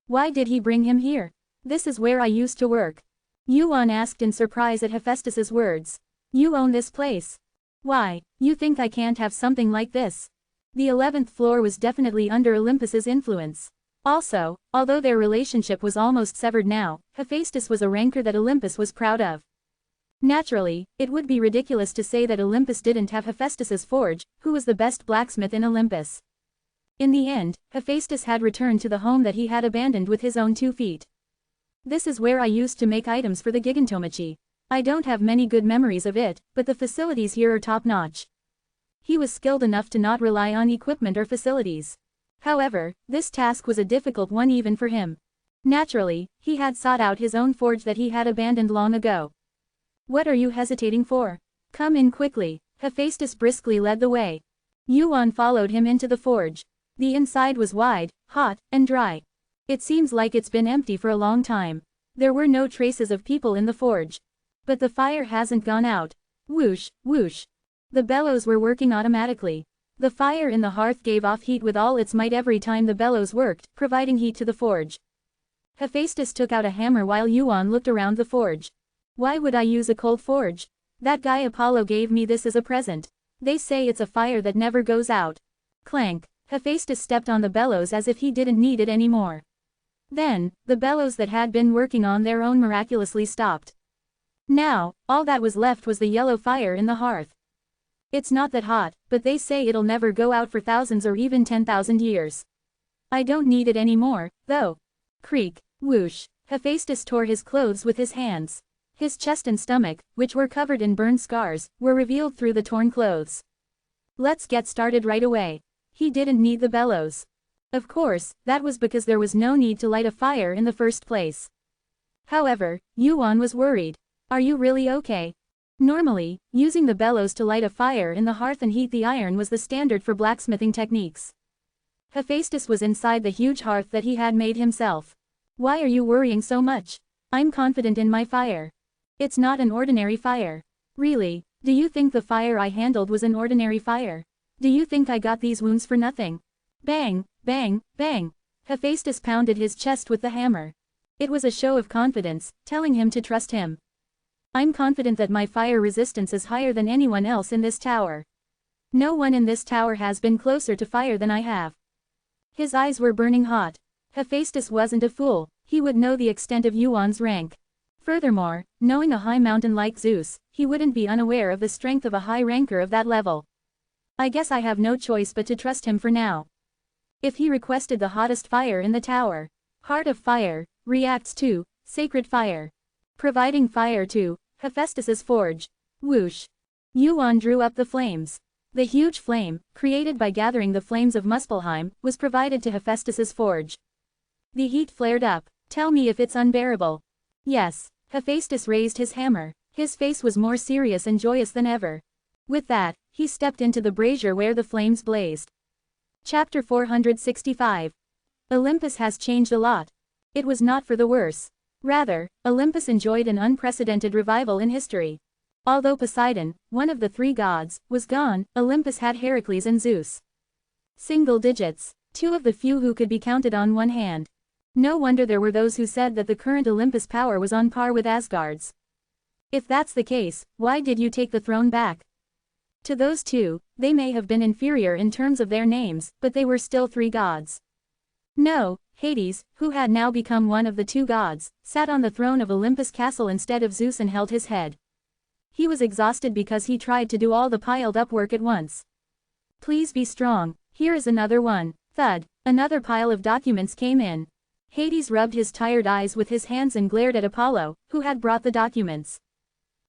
Speaker 1: Why did he bring him here? This is where I used to work. Yuan asked in surprise at Hephaestus's words. You own this place? Why, you think I can't have something like this? The 11th floor was definitely under Olympus's influence. Also, although their relationship was almost severed now, Hephaestus was a ranker that Olympus was proud of. Naturally, it would be ridiculous to say that Olympus didn't have Hephaestus's forge, who was the best blacksmith in Olympus. In the end, Hephaestus had returned to the home that he had abandoned with his own 2 feet. This is where I used to make items for the Gigantomachi. I don't have many good memories of it, but the facilities here are top-notch. He was skilled enough to not rely on equipment or facilities. However, this task was a difficult one even for him. Naturally, he had sought out his own forge that he had abandoned long ago. What are you hesitating for? Come in quickly. Hephaestus briskly led the way. Yuan followed him into the forge. The inside was wide, hot, and dry. It seems like it's been empty for a long time. There were no traces of people in the forge. But the fire hasn't gone out. Whoosh, whoosh. The bellows were working automatically. The fire in the hearth gave off heat with all its might every time the bellows worked, providing heat to the forge. Hephaestus took out a hammer while Yuan looked around the forge. Why would I use a coal forge? That guy Apollo gave me this as a present. They say it's a fire that never goes out. Clank. Hephaestus stepped on the bellows as if he didn't need it anymore. Then, the bellows that had been working on their own miraculously stopped. Now, all that was left was the yellow fire in the hearth. It's not that hot, but they say it'll never go out for thousands or even 10,000 years. I don't need it anymore, though. Creak, whoosh. Hephaestus tore his clothes with his hands. His chest and stomach, which were covered in burn scars, were revealed through the torn clothes. Let's get started right away. He didn't need the bellows. Of course, that was because there was no need to light a fire in the first place. However, Yuan was worried. Are you really okay? Normally, using the bellows to light a fire in the hearth and heat the iron was the standard for blacksmithing techniques. Hephaestus was inside the huge hearth that he had made himself. Why are you worrying so much? I'm confident in my fire. It's not an ordinary fire. Really, do you think the fire I handled was an ordinary fire? Do you think I got these wounds for nothing? Bang, bang, bang. Hephaestus pounded his chest with the hammer. It was a show of confidence, telling him to trust him. I'm confident that my fire resistance is higher than anyone else in this tower. No one in this tower has been closer to fire than I have. His eyes were burning hot. Hephaestus wasn't a fool, he would know the extent of Yuan's rank. Furthermore, knowing a high mountain like Zeus, he wouldn't be unaware of the strength of a high ranker of that level. I guess I have no choice but to trust him for now. If he requested the hottest fire in the tower, Heart of Fire, reacts to, Sacred Fire. Providing fire to, Hephaestus's forge. Whoosh. Yuan drew up the flames. The huge flame, created by gathering the flames of Muspelheim, was provided to Hephaestus's forge. The heat flared up. Tell me if it's unbearable. Yes. Hephaestus raised his hammer. His face was more serious and joyous than ever. With that, he stepped into the brazier where the flames blazed. Chapter 465. Olympus has changed a lot. It was not for the worse. Rather, Olympus enjoyed an unprecedented revival in history. Although Poseidon, one of the three gods, was gone, Olympus had Heracles and Zeus. Single digits. Two of the few who could be counted on one hand. No wonder there were those who said that the current Olympus power was on par with Asgard's. If that's the case, why did you take the throne back? To those two, they may have been inferior in terms of their names, but they were still three gods. No, Hades, who had now become one of the two gods, sat on the throne of Olympus Castle instead of Zeus and held his head. He was exhausted because he tried to do all the piled-up work at once. Please be strong, here is another one. Thud, another pile of documents came in. Hades rubbed his tired eyes with his hands and glared at Apollo, who had brought the documents.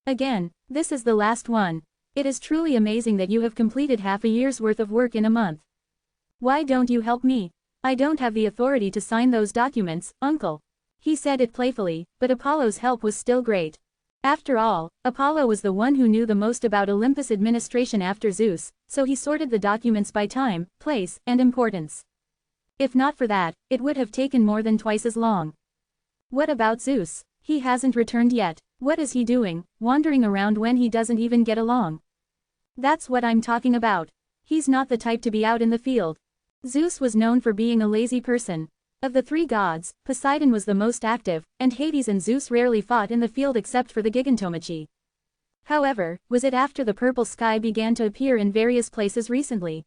Speaker 1: Again, this is the last one. It is truly amazing that you have completed half a year's worth of work in a month. Why don't you help me? I don't have the authority to sign those documents, uncle. He said it playfully, but Apollo's help was still great. After all, Apollo was the one who knew the most about Olympus administration after Zeus, so he sorted the documents by time, place, and importance. If not for that, it would have taken more than twice as long. What about Zeus? He hasn't returned yet. What is he doing, wandering around when he doesn't even get along? That's what I'm talking about. He's not the type to be out in the field. Zeus was known for being a lazy person. Of the three gods, Poseidon was the most active, and Hades and Zeus rarely fought in the field except for the gigantomachy. However, was it after the purple sky began to appear in various places recently?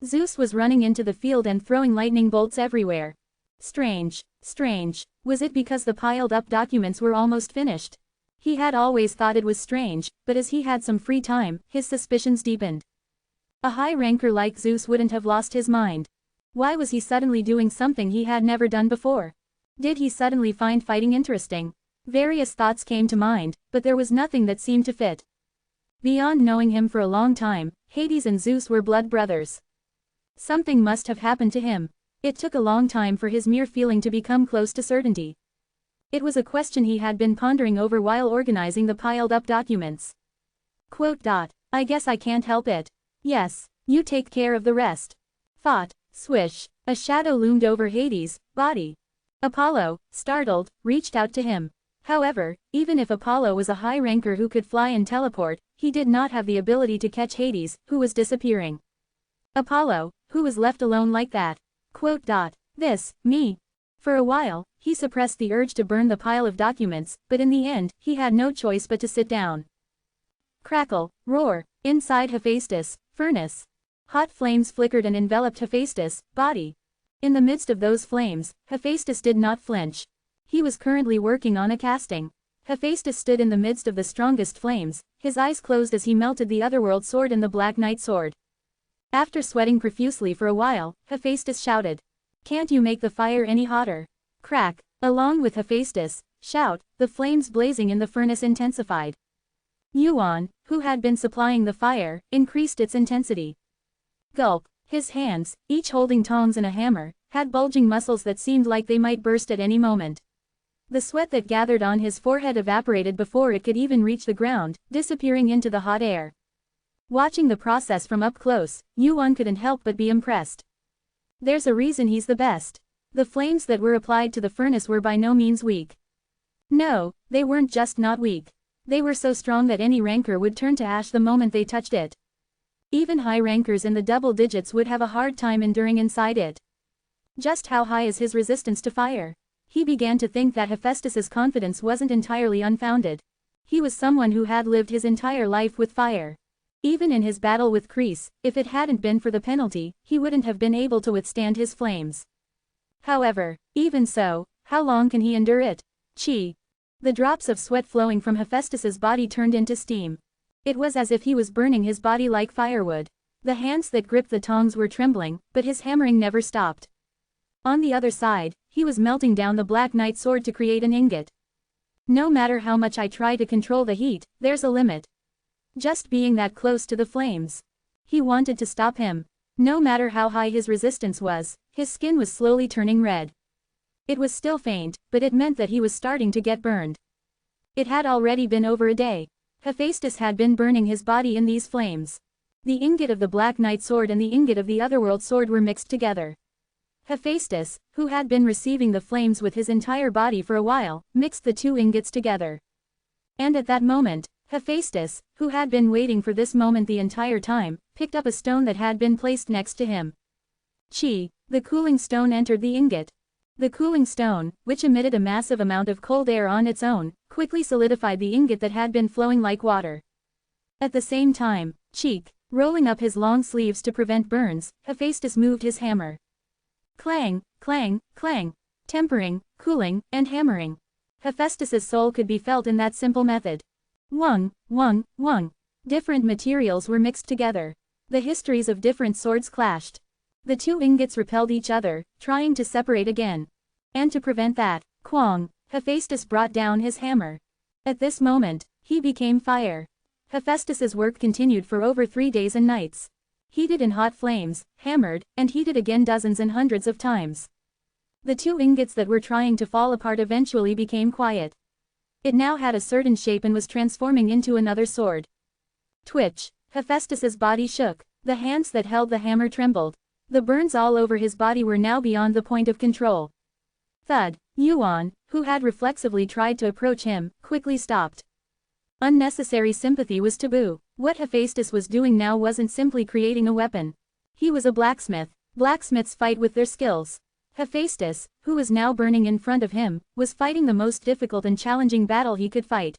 Speaker 1: Zeus was running into the field and throwing lightning bolts everywhere. Strange, strange. Was it because the piled-up documents were almost finished? He had always thought it was strange, but as he had some free time, his suspicions deepened. A high ranker like Zeus wouldn't have lost his mind. Why was he suddenly doing something he had never done before? Did he suddenly find fighting interesting? Various thoughts came to mind, but there was nothing that seemed to fit. Beyond knowing him for a long time, Hades and Zeus were blood brothers. Something must have happened to him. It took a long time for his mere feeling to become close to certainty. It was a question he had been pondering over while organizing the piled-up documents. Quote. I guess I can't help it. Yes, You take care of the rest. Thought, swish, a shadow loomed over Hades' body. Apollo, startled, reached out to him. However, even if Apollo was a high ranker who could fly and teleport, he did not have the ability to catch Hades, who was disappearing. Apollo, who was left alone like that. This, me. For a while, he suppressed the urge to burn the pile of documents, but in the end, he had no choice but to sit down. Crackle, roar, inside Hephaestus' furnace. Hot flames flickered and enveloped Hephaestus' body. In the midst of those flames, Hephaestus did not flinch. He was currently working on a casting. Hephaestus stood in the midst of the strongest flames, his eyes closed as he melted the otherworld sword in the Black Knight sword. After sweating profusely for a while, Hephaestus shouted. Can't you make the fire any hotter? Crack, along with Hephaestus' shout, the flames blazing in the furnace intensified. Yuan, who had been supplying the fire, increased its intensity. Gulp, his hands, each holding tongs and a hammer, had bulging muscles that seemed like they might burst at any moment. The sweat that gathered on his forehead evaporated before it could even reach the ground, disappearing into the hot air. Watching the process from up close, Yuan couldn't help but be impressed. There's a reason he's the best. The flames that were applied to the furnace were by no means weak. No, they weren't just not weak. They were so strong that any ranker would turn to ash the moment they touched it. Even high rankers in the double digits would have a hard time enduring inside it. Just how high is his resistance to fire? He began to think that Hephaestus's confidence wasn't entirely unfounded. He was someone who had lived his entire life with fire. Even in his battle with Kreese, if it hadn't been for the penalty, he wouldn't have been able to withstand his flames. However, even so, how long can he endure it? Chi. The drops of sweat flowing from Hephaestus's body turned into steam. It was as if he was burning his body like firewood. The hands that gripped the tongs were trembling, but his hammering never stopped. On the other side, he was melting down the Black Knight sword to create an ingot. No matter how much I try to control the heat, there's a limit. Just being that close to the flames. He wanted to stop him. No matter how high his resistance was, his skin was slowly turning red. It was still faint, but it meant that he was starting to get burned. It had already been over a day. Hephaestus had been burning his body in these flames. The ingot of the Black Knight sword and the ingot of the Otherworld sword were mixed together. Hephaestus, who had been receiving the flames with his entire body for a while, mixed the two ingots together. And at that moment, Hephaestus, who had been waiting for this moment the entire time, picked up a stone that had been placed next to him. Chi, the cooling stone entered the ingot. The cooling stone, which emitted a massive amount of cold air on its own, quickly solidified the ingot that had been flowing like water. At the same time, Cheek, rolling up his long sleeves to prevent burns, Hephaestus moved his hammer. Clang, clang, clang. Tempering, cooling, and hammering. Hephaestus's soul could be felt in that simple method. Wung, wung, wung. Different materials were mixed together. The histories of different swords clashed. The two ingots repelled each other, trying to separate again. And to prevent that, Kwang, Hephaestus brought down his hammer. At this moment, he became fire. Hephaestus's work continued for over 3 days and nights. Heated in hot flames, hammered, and heated again dozens and hundreds of times. The two ingots that were trying to fall apart eventually became quiet. It now had a certain shape and was transforming into another sword. Twitch. Hephaestus's body shook. The hands that held the hammer trembled. The burns all over his body were now beyond the point of control. Thud. Yuan, who had reflexively tried to approach him, quickly stopped. Unnecessary sympathy was taboo. What Hephaestus was doing now wasn't simply creating a weapon. He was a blacksmith. Blacksmiths fight with their skills. Hephaestus, who was now burning in front of him, was fighting the most difficult and challenging battle he could fight.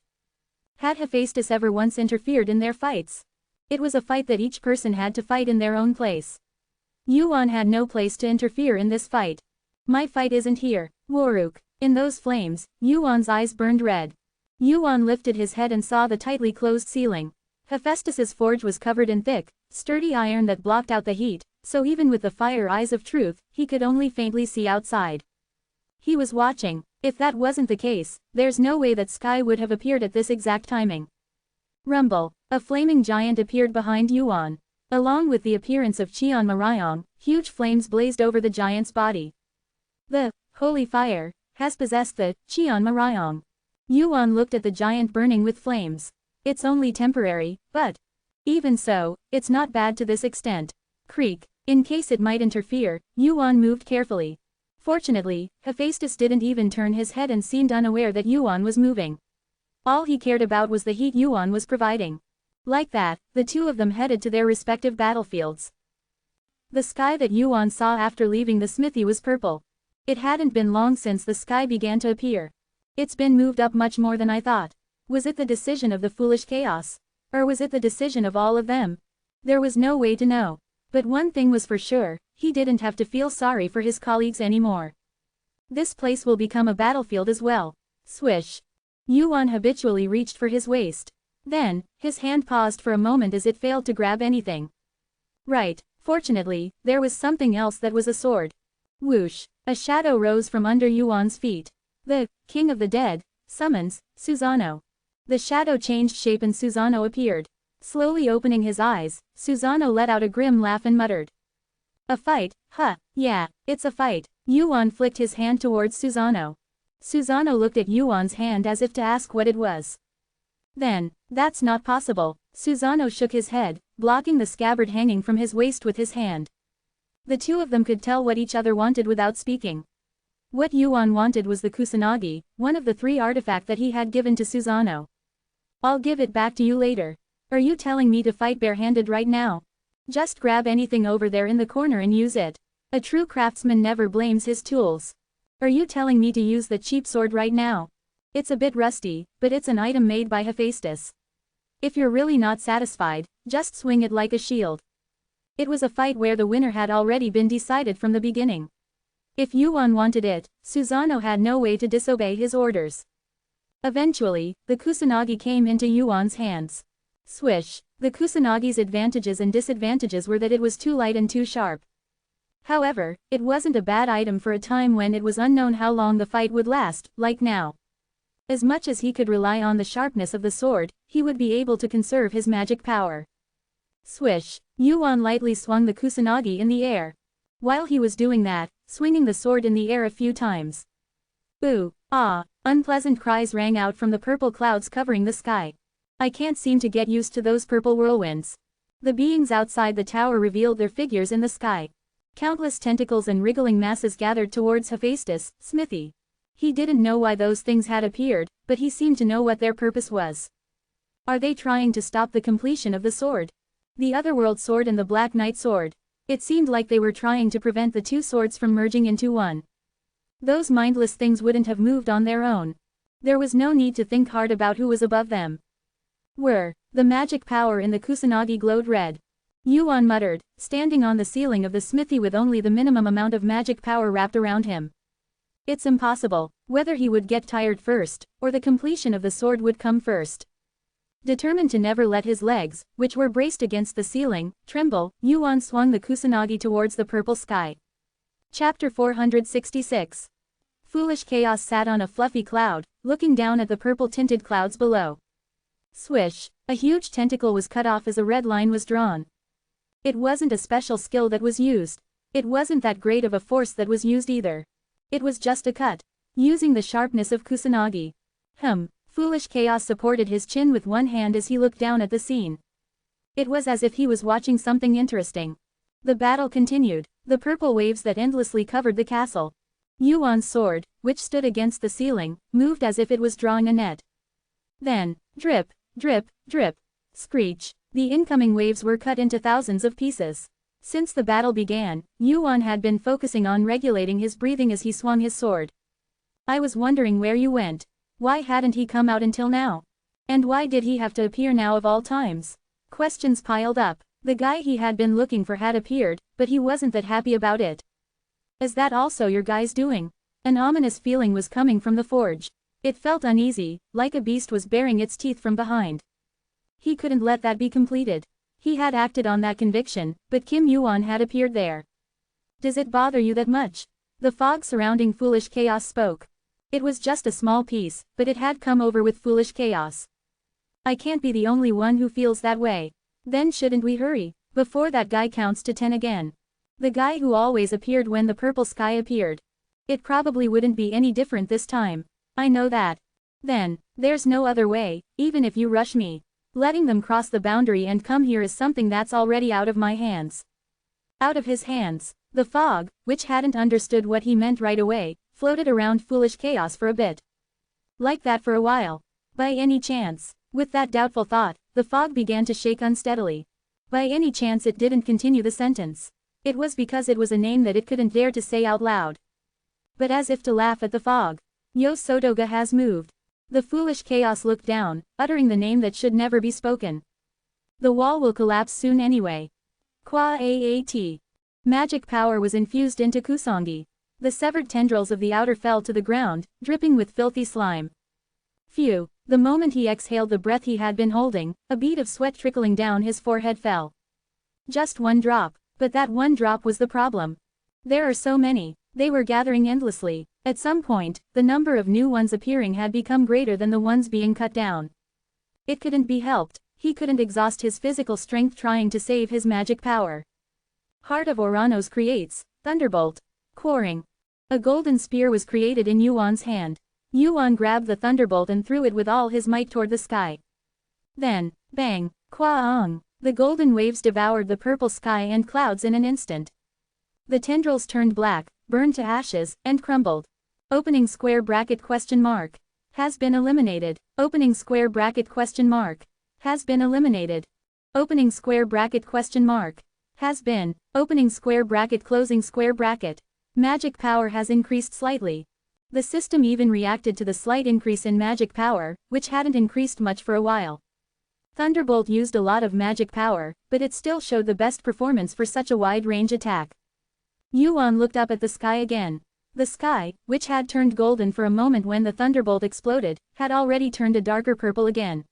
Speaker 1: Had Hephaestus ever once interfered in their fights? It was a fight that each person had to fight in their own place. Yuan had no place to interfere in this fight. My fight isn't here, Waruk. In those flames, Yuan's eyes burned red. Yuan lifted his head and saw the tightly closed ceiling. Hephaestus's forge was covered in thick, sturdy iron that blocked out the heat, so even with the fire eyes of truth, he could only faintly see outside. He was watching. If that wasn't the case, there's no way that Sky would have appeared at this exact timing. Rumble. A flaming giant appeared behind Yuan. Along with the appearance of Cheon Mariong, huge flames blazed over the giant's body. The holy fire has possessed the Cheon Mariong. Yuan looked at the giant burning with flames. It's only temporary, but Even so, it's not bad to this extent. Creak. In case it might interfere, Yuan moved carefully. Fortunately, Hephaestus didn't even turn his head and seemed unaware that Yuan was moving. All he cared about was the heat Yuan was providing. Like that, the two of them headed to their respective battlefields. The sky that Yuan saw after leaving the smithy was purple. It hadn't been long since the sky began to appear. It's been moved up much more than I thought. Was it the decision of the foolish chaos? Or was it the decision of all of them? There was no way to know. But one thing was for sure, he didn't have to feel sorry for his colleagues anymore. This place will become a battlefield as well. Swish. Yuan habitually reached for his waist. Then, his hand paused for a moment as it failed to grab anything. Right, fortunately, there was something else that was a sword. Whoosh, a shadow rose from under Yuan's feet. The King of the Dead summons Susano. The shadow changed shape and Susano appeared. Slowly opening his eyes, Susano let out a grim laugh and muttered. A fight, huh, yeah, it's a fight. Yuan flicked his hand towards Susano. Susano looked at Yuan's hand as if to ask what it was. Then, that's not possible. Susano shook his head, blocking the scabbard hanging from his waist with his hand. The two of them could tell what each other wanted without speaking. What Yuan wanted was the Kusanagi, one of the 3 artifacts that he had given to Susano. I'll give it back to you later. Are you telling me to fight barehanded right now? Just grab anything over there in the corner and use it. A true craftsman never blames his tools. Are you telling me to use the cheap sword right now? It's a bit rusty, but it's an item made by Hephaestus. If you're really not satisfied, just swing it like a shield. It was a fight where the winner had already been decided from the beginning. If Yuan wanted it, Susano had no way to disobey his orders. Eventually, the Kusanagi came into Yuan's hands. Swish. The Kusanagi's advantages and disadvantages were that it was too light and too sharp. However, it wasn't a bad item for a time when it was unknown how long the fight would last, like now. As much as he could rely on the sharpness of the sword, he would be able to conserve his magic power. Swish. Yuan lightly swung the Kusanagi in the air. While he was doing that, swinging the sword in the air a few times. Ooh, ah, unpleasant cries rang out from the purple clouds covering the sky. I can't seem to get used to those purple whirlwinds. The beings outside the tower revealed their figures in the sky. Countless tentacles and wriggling masses gathered towards Hephaestus' smithy. He didn't know why those things had appeared, but he seemed to know what their purpose was. Are they trying to stop the completion of the sword? The Otherworld sword and the Black Knight sword. It seemed like they were trying to prevent the 2 swords from merging into one. Those mindless things wouldn't have moved on their own. There was no need to think hard about who was above them. The magic power in the Kusanagi glowed red. Yuan muttered, standing on the ceiling of the smithy with only the minimum amount of magic power wrapped around him. It's impossible. Whether he would get tired first, or the completion of the sword would come first. Determined to never let his legs, which were braced against the ceiling, tremble, Yuan swung the Kusanagi towards the purple sky. Chapter 466. Foolish Chaos sat on a fluffy cloud, looking down at the purple-tinted clouds below. Swish. A huge tentacle was cut off as a red line was drawn. It wasn't a special skill that was used. It wasn't that great of a force that was used either. It was just a cut. Using the sharpness of Kusanagi. Foolish Chaos supported his chin with one hand as he looked down at the scene. It was as if he was watching something interesting. The battle continued. The purple waves that endlessly covered the castle. Yuan's sword, which stood against the ceiling, moved as if it was drawing a net. Then, drip, drip, drip. Screech. The incoming waves were cut into thousands of pieces. Since the battle began, Yuan had been focusing on regulating his breathing as he swung his sword. I was wondering where you went. Why hadn't he come out until now? And why did he have to appear now of all times? Questions piled up. The guy he had been looking for had appeared, but he wasn't that happy about it. Is that also your guys doing? An ominous feeling was coming from the forge. It felt uneasy, like a beast was baring its teeth from behind. He couldn't let that be completed. He had acted on that conviction, but Kim Yuan had appeared there. Does it bother you that much? The fog surrounding Foolish Chaos spoke. It was just a small piece, but it had come over with Foolish Chaos. I can't be the only one who feels that way. Then shouldn't we hurry, before that guy counts to 10 again? The guy who always appeared when the purple sky appeared. It probably wouldn't be any different this time. I know that. Then, there's no other way, even if you rush me. Letting them cross the boundary and come here is something that's already out of my hands. Out of his hands. The fog, which hadn't understood what he meant right away, floated around foolish chaos for a bit. Like that for a while. By any chance. With that doubtful thought, the fog began to shake unsteadily. By any chance it didn't continue the sentence. It was because it was a name that it couldn't dare to say out loud. But as if to laugh at the fog. Yo Sotoga has moved. The foolish chaos looked down, uttering the name that should never be spoken. The wall will collapse soon anyway. Kwa Aat. Magic power was infused into Kusangi. The severed tendrils of the outer fell to the ground, dripping with filthy slime. Phew, the moment he exhaled the breath he had been holding, a bead of sweat trickling down his forehead fell. Just one drop, but that one drop was the problem. There are so many, they were gathering endlessly. At some point, the number of new ones appearing had become greater than the ones being cut down. It couldn't be helped, he couldn't exhaust his physical strength trying to save his magic power. Heart of Oranos creates, thunderbolt. Quarring. A golden spear was created in Yuan's hand. Yuan grabbed the thunderbolt and threw it with all his might toward the sky. Then, bang, kwaang, the golden waves devoured the purple sky and clouds in an instant. The tendrils turned black, burned to ashes, and crumbled. Opening square bracket question mark. Has been eliminated. Opening square bracket question mark. Has been eliminated. Opening square bracket question mark. Has been. Opening square bracket closing square bracket. Magic power has increased slightly. The system even reacted to the slight increase in magic power, which hadn't increased much for a while. Thunderbolt used a lot of magic power, but it still showed the best performance for such a wide-range attack. Yuan looked up at the sky again. The sky, which had turned golden for a moment when the thunderbolt exploded, had already turned a darker purple again.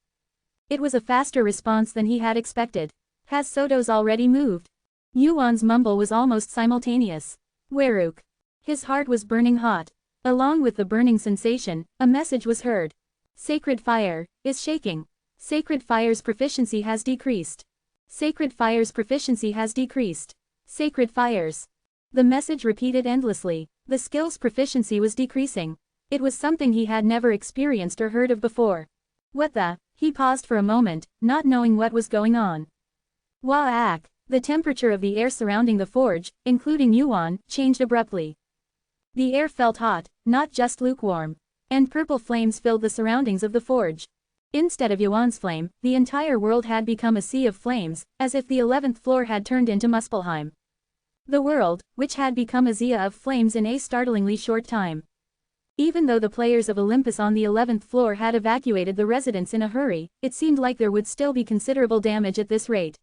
Speaker 1: It was a faster response than he had expected. Has Soto's already moved? Yuan's mumble was almost simultaneous. Weruk. His heart was burning hot. Along with the burning sensation, a message was heard. Sacred fire is shaking. Sacred fire's proficiency has decreased. Sacred fire's proficiency has decreased. Sacred fires. The message repeated endlessly. The skill's proficiency was decreasing. It was something he had never experienced or heard of before. What the? He paused for a moment, not knowing what was going on. Wah-ak. The temperature of the air surrounding the forge, including Yuan, changed abruptly. The air felt hot, not just lukewarm. And purple flames filled the surroundings of the forge. Instead of Yuan's flame, the entire world had become a sea of flames, as if the 11th floor had turned into Muspelheim. The world, which had become a sea of flames in a startlingly short time. Even though the players of Olympus on the 11th floor had evacuated the residence in a hurry, it seemed like there would still be considerable damage at this rate.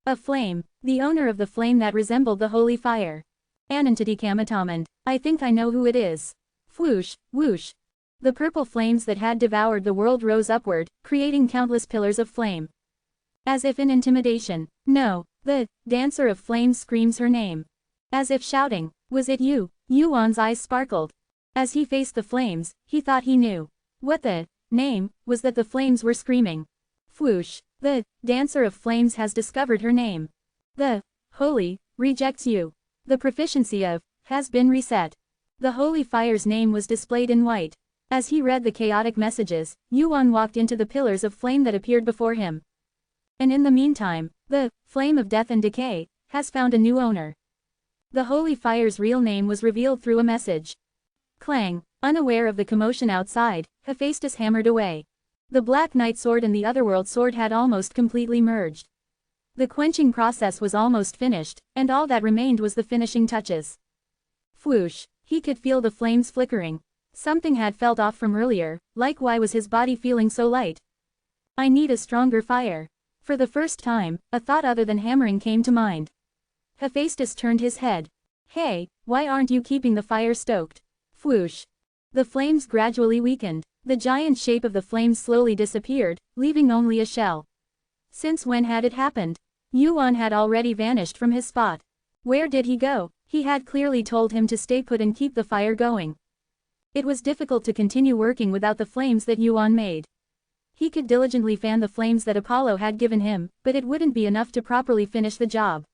Speaker 1: A flame, the owner of the flame that resembled the holy fire. Anantati Kamatamand, I think I know who it is. Whoosh, whoosh. The purple flames that had devoured the world rose upward, creating countless pillars of flame. As if in intimidation. No, the dancer of flames screams her name. As if shouting, was it you? Yuan's eyes sparkled. As he faced the flames, he thought he knew. What the name was that the flames were screaming. Whoosh. The dancer of flames has discovered her name. The holy rejects you. The proficiency of has been reset. The holy fire's name was displayed in white. As he read the chaotic messages, Yuan walked into the pillars of flame that appeared before him. And in the meantime, the flame of death and decay has found a new owner. The holy fire's real name was revealed through a message. Clang. Unaware of the commotion outside, Hephaestus hammered away. The Black Knight sword and the Otherworld sword had almost completely merged. The quenching process was almost finished, and all that remained was the finishing touches. Whoosh. He could feel the flames flickering. Something had felt off from earlier, like why was his body feeling so light? I need a stronger fire. For the first time, a thought other than hammering came to mind. Hephaestus turned his head. Hey, why aren't you keeping the fire stoked? Whoosh. The flames gradually weakened. The giant shape of the flames slowly disappeared, leaving only a shell. Since when had it happened? Yuan had already vanished from his spot. Where did he go? He had clearly told him to stay put and keep the fire going. It was difficult to continue working without the flames that Yuan made. He could diligently fan the flames that Apollo had given him, but it wouldn't be enough to properly finish the job.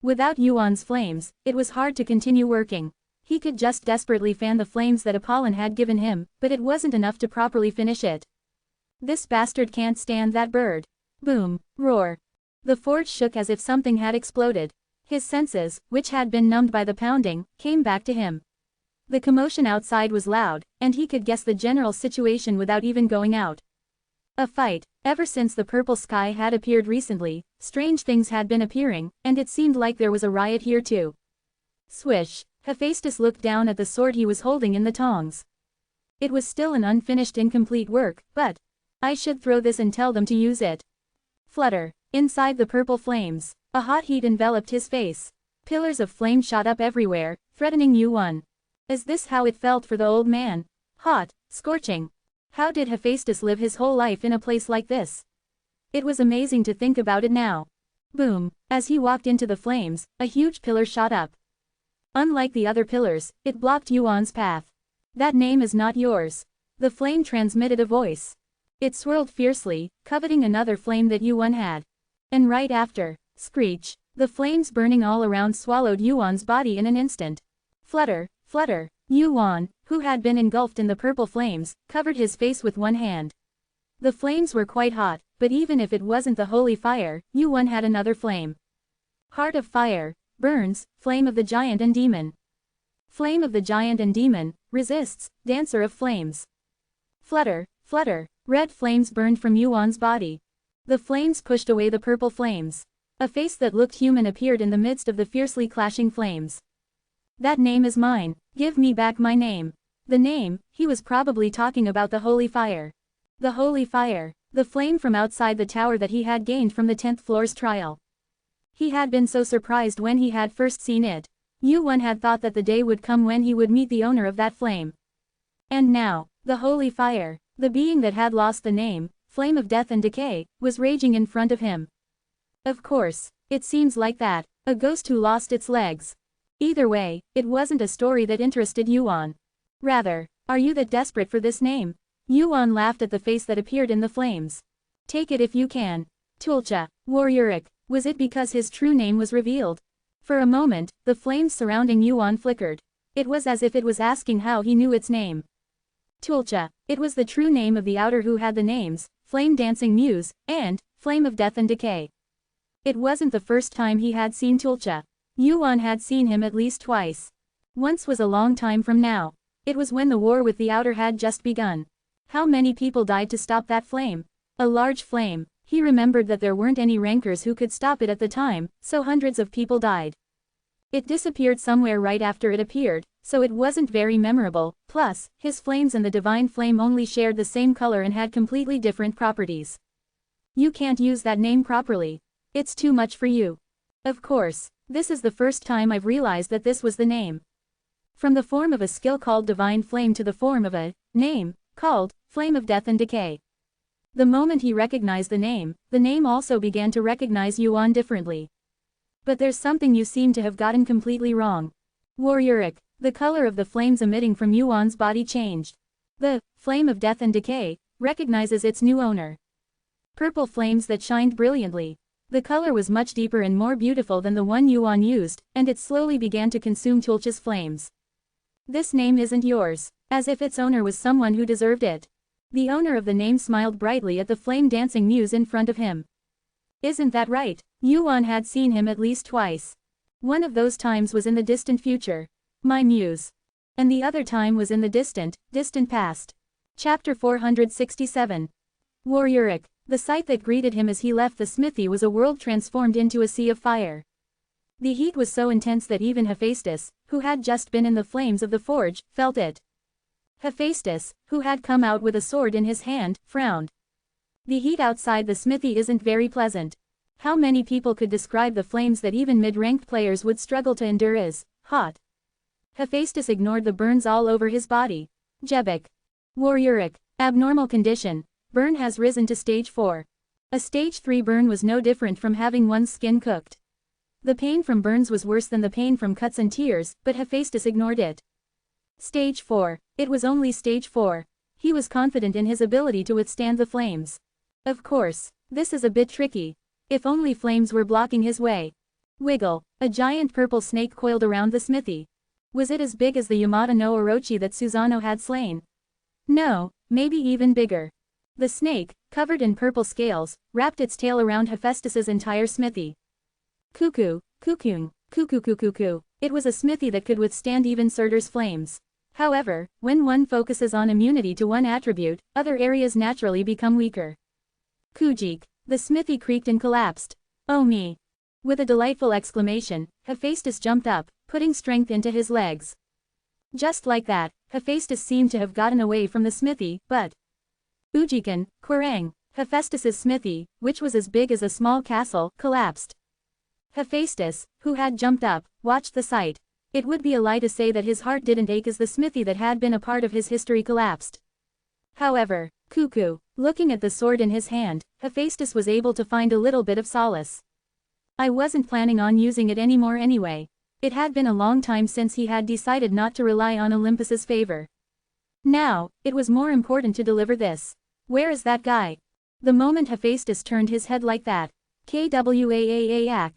Speaker 1: Without Yuan's flames, it was hard to continue working. He could just desperately fan the flames that Apollon had given him, but it wasn't enough to properly finish it. This bastard can't stand that bird. Boom, roar. The forge shook as if something had exploded. His senses, which had been numbed by the pounding, came back to him. The commotion outside was loud, and he could guess the general situation without even going out. A fight. Ever since the purple sky had appeared recently, strange things had been appearing, and it seemed like there was a riot here too. Swish. Hephaestus looked down at the sword he was holding in the tongs. It was still an unfinished incomplete work, but I should throw this and tell them to use it. Flutter. Inside the purple flames, a hot heat enveloped his face. Pillars of flame shot up everywhere, threatening Yuan. Is this how it felt for the old man? Hot, scorching. How did Hephaestus live his whole life in a place like this? It was amazing to think about it now. Boom. As he walked into the flames, a huge pillar shot up. Unlike the other pillars, it blocked Yuan's path. That name is not yours. The flame transmitted a voice. It swirled fiercely, coveting another flame that Yuan had. And right after, screech, the flames burning all around swallowed Yuan's body in an instant. Flutter, flutter. Yuan, who had been engulfed in the purple flames, covered his face with one hand. The flames were quite hot, but even if it wasn't the holy fire, Yuan had another flame. Heart of fire, burns, flame of the giant and demon. Flame of the giant and demon, resists, dancer of flames. Flutter, flutter, red flames burned from Yuan's body. The flames pushed away the purple flames. A face that looked human appeared in the midst of the fiercely clashing flames. That name is mine. Give me back my name. The name, he was probably talking about the holy fire. The holy fire, the flame from outside the tower that he had gained from the 10th floor's trial. He had been so surprised when he had first seen it. Yuan had thought that the day would come when he would meet the owner of that flame. And now, the holy fire, the being that had lost the name, flame of death and decay, was raging in front of him. Of course, it seems like that, a ghost who lost its legs. Either way, it wasn't a story that interested Yuan. Rather, are you that desperate for this name? Yuan laughed at the face that appeared in the flames. Take it if you can. Tulcha, Waruric, was it because his true name was revealed? For a moment, the flames surrounding Yuan flickered. It was as if it was asking how he knew its name. Tulcha, it was the true name of the outer who had the names, Flame Dancing Muse, and Flame of Death and Decay. It wasn't the first time he had seen Tulcha. Yuan had seen him at least twice. Once was a long time from now. It was when the war with the outer had just begun. How many people died to stop that flame? A large flame. He remembered that there weren't any rankers who could stop it at the time, so hundreds of people died. It disappeared somewhere right after it appeared, so it wasn't very memorable, plus, his flames and the divine flame only shared the same color and had completely different properties. You can't use that name properly. It's too much for you. Of course, this is the first time I've realized that this was the name. From the form of a skill called divine flame to the form of a name called Flame of Death and Decay. The moment he recognized the name also began to recognize Yuan differently. But there's something you seem to have gotten completely wrong. Waruric, the color of the flames emitting from Yuan's body changed. The Flame of Death and Decay recognizes its new owner. Purple flames that shined brilliantly. The color was much deeper and more beautiful than the one Yuan used, and it slowly began to consume Tulcha's flames. This name isn't yours, as if its owner was someone who deserved it. The owner of the name smiled brightly at the flame-dancing muse in front of him. Isn't that right? Yuan had seen him at least twice. One of those times was in the distant future. My muse. And the other time was in the distant past. Chapter 467. Waruric. The sight that greeted him as he left the smithy was a world transformed into a sea of fire. The heat was so intense that even Hephaestus, who had just been in the flames of the forge, felt it. Hephaestus, who had come out with a sword in his hand, frowned. The heat outside the smithy isn't very pleasant. How many people could describe the flames that even mid-ranked players would struggle to endure as hot? Hephaestus ignored the burns all over his body. Jebek. Waruric. Abnormal condition. Burn has risen to stage 4. A stage 3 burn was no different from having one's skin cooked. The pain from burns was worse than the pain from cuts and tears, but Hephaestus ignored it. Stage 4. It was only stage 4. He was confident in his ability to withstand the flames. Of course, this is a bit tricky. If only flames were blocking his way. Wiggle. A giant purple snake coiled around the smithy. Was it as big as the Yamata no Orochi that Susanoo had slain? No, maybe even bigger. The snake, covered in purple scales, wrapped its tail around Hephaestus's entire smithy. Cuckoo, cuckoo, cuckoo, cuckoo, cuckoo. It was a smithy that could withstand even Surtur's flames. However, when one focuses on immunity to one attribute, other areas naturally become weaker. Kujik. The smithy creaked and collapsed. Oh me! With a delightful exclamation, Hephaestus jumped up, putting strength into his legs. Just like that, Hephaestus seemed to have gotten away from the smithy, but Ujikan, Quirang, Hephaestus's smithy, which was as big as a small castle, collapsed. Hephaestus, who had jumped up, watched the sight. It would be a lie to say that his heart didn't ache as the smithy that had been a part of his history collapsed. However, Cuckoo, looking at the sword in his hand, Hephaestus was able to find a little bit of solace. I wasn't planning on using it anymore anyway. It had been a long time since he had decided not to rely on Olympus's favor. Now, it was more important to deliver this. Where is that guy? The moment Hephaestus turned his head like that, kwaaak.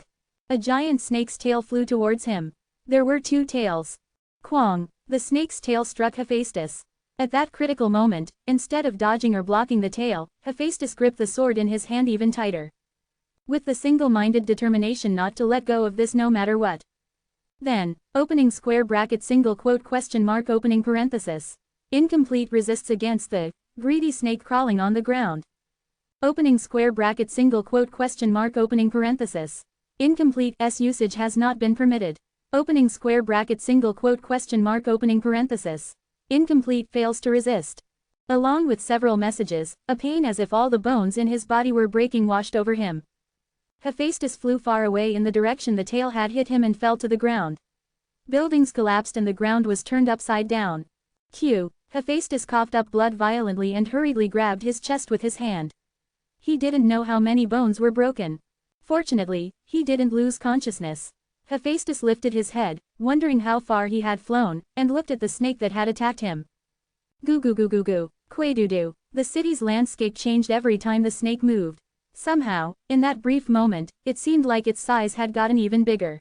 Speaker 1: A giant snake's tail flew towards him. There were two tails. Kwang, the snake's tail struck Hephaestus. At that critical moment, instead of dodging or blocking the tail, Hephaestus gripped the sword in his hand even tighter. With the single-minded determination not to let go of this no matter what. Then, opening square bracket single quote question mark opening parenthesis. Incomplete resists against the greedy snake crawling on the ground. Opening square bracket single quote question mark opening parenthesis. Incomplete S usage has not been permitted. Opening square bracket single quote question mark opening parenthesis. Incomplete fails to resist. Along with several messages, a pain as if all the bones in his body were breaking washed over him. Hephaestus flew far away in the direction the tail had hit him and fell to the ground. Buildings collapsed and the ground was turned upside down. Hephaestus coughed up blood violently and hurriedly grabbed his chest with his hand. He didn't know how many bones were broken. Fortunately, he didn't lose consciousness. Hephaestus lifted his head, wondering how far he had flown, and looked at the snake that had attacked him. Goo goo goo goo goo, quay-doo-doo. The city's landscape changed every time the snake moved. Somehow, in that brief moment, it seemed like its size had gotten even bigger.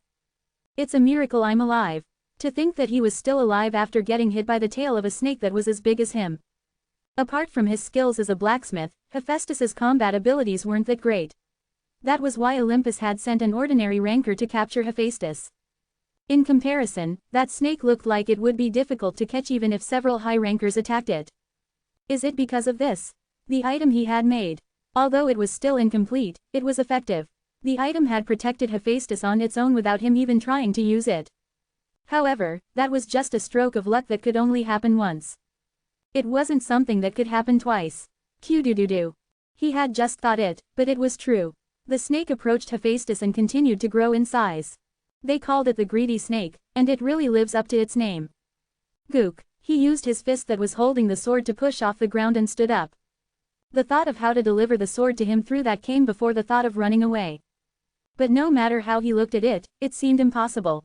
Speaker 1: It's a miracle I'm alive. To think that he was still alive after getting hit by the tail of a snake that was as big as him. Apart from his skills as a blacksmith, Hephaestus's combat abilities weren't that great. That was why Olympus had sent an ordinary ranker to capture Hephaestus. In comparison, that snake looked like it would be difficult to catch even if several high rankers attacked it. Is it because of this? The item he had made. Although it was still incomplete, it was effective. The item had protected Hephaestus on its own without him even trying to use it. However, that was just a stroke of luck that could only happen once. It wasn't something that could happen twice. Q-doo-doo-doo. He had just thought it, but it was true. The snake approached Hephaestus and continued to grow in size. They called it the greedy snake, and it really lives up to its name. Gook. He used his fist that was holding the sword to push off the ground and stood up. The thought of how to deliver the sword to him through that came before the thought of running away. But no matter how he looked at it, it seemed impossible.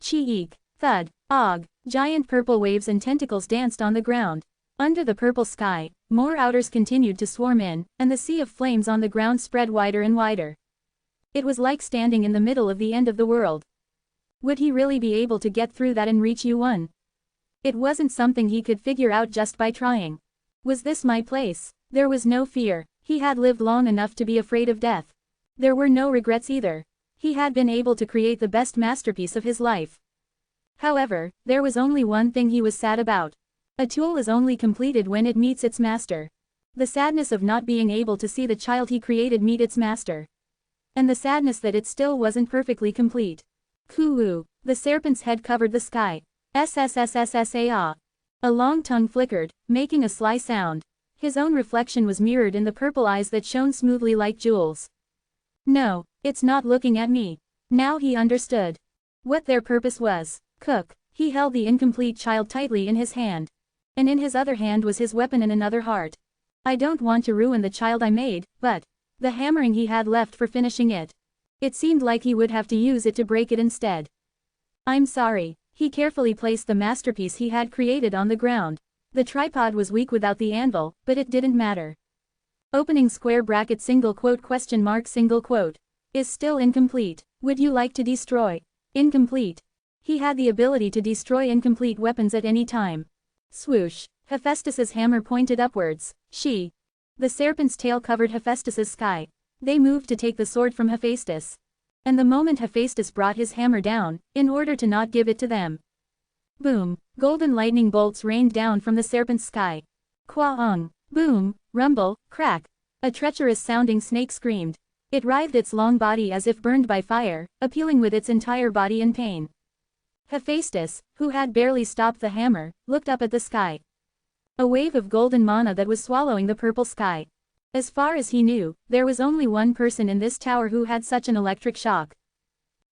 Speaker 1: Cheek, thud, og, giant purple waves and tentacles danced on the ground. Under the purple sky, more outers continued to swarm in, and the sea of flames on the ground spread wider and wider. It was like standing in the middle of the end of the world. Would he really be able to get through that and reach U1? It wasn't something he could figure out just by trying. Was this my place? There was no fear. He had lived long enough to be afraid of death. There were no regrets either. He had been able to create the best masterpiece of his life. However, there was only one thing he was sad about. A tool is only completed when it meets its master. The sadness of not being able to see the child he created meet its master. And the sadness that it still wasn't perfectly complete. Kuu. The serpent's head covered the sky. SSSSSA. A long tongue flickered, making a sly sound. His own reflection was mirrored in the purple eyes that shone smoothly like jewels. No, it's not looking at me. Now he understood what their purpose was. Cook. He held the incomplete child tightly in his hand. And in his other hand was his weapon and another heart. I don't want to ruin the child I made, but the hammering he had left for finishing it. It seemed like he would have to use it to break it instead. I'm sorry. He carefully placed the masterpiece he had created on the ground. The tripod was weak without the anvil, but it didn't matter. Opening square bracket single quote question mark single quote. Is still incomplete. Would you like to destroy? Incomplete. He had the ability to destroy incomplete weapons at any time. Swoosh. Hephaestus's hammer pointed upwards. She The serpent's tail covered Hephaestus's sky. They moved to take the sword from Hephaestus. And the moment Hephaestus brought his hammer down, in order to not give it to them. Boom, golden lightning bolts rained down from the serpent's sky. Kwaong, boom, rumble, crack. A treacherous-sounding snake screamed. It writhed its long body as if burned by fire, appealing with its entire body in pain. Hephaestus, who had barely stopped the hammer, looked up at the sky. A wave of golden mana that was swallowing the purple sky. As far as he knew, there was only one person in this tower who had such an electric shock.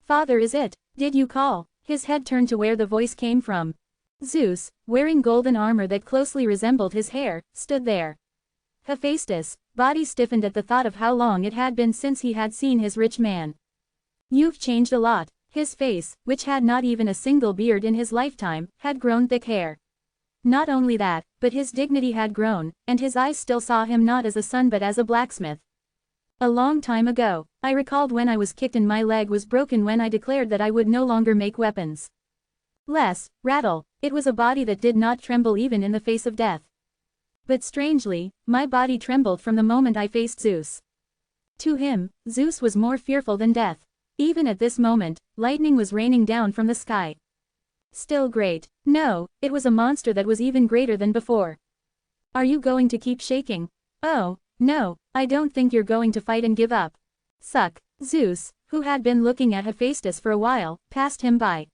Speaker 1: Father, is it? Did you call? His head turned to where the voice came from. Zeus, wearing golden armor that closely resembled his hair, stood there. Hephaestus' body stiffened at the thought of how long it had been since he had seen his rich man. You've changed a lot. His face, which had not even a single beard in his lifetime, had grown thick hair. Not only that, but his dignity had grown, and his eyes still saw him not as a son but as a blacksmith. A long time ago, I recalled when I was kicked and my leg was broken when I declared that I would no longer make weapons. Less, rattle, it was a body that did not tremble even in the face of death. But strangely, my body trembled from the moment I faced Zeus. To him, Zeus was more fearful than death. Even at this moment, lightning was raining down from the sky. Still great. No, it was a monster that was even greater than before. Are you going to keep shaking? Oh, no, I don't think you're going to fight and give up. Suck. Zeus, who had been looking at Hephaestus for a while, passed him by.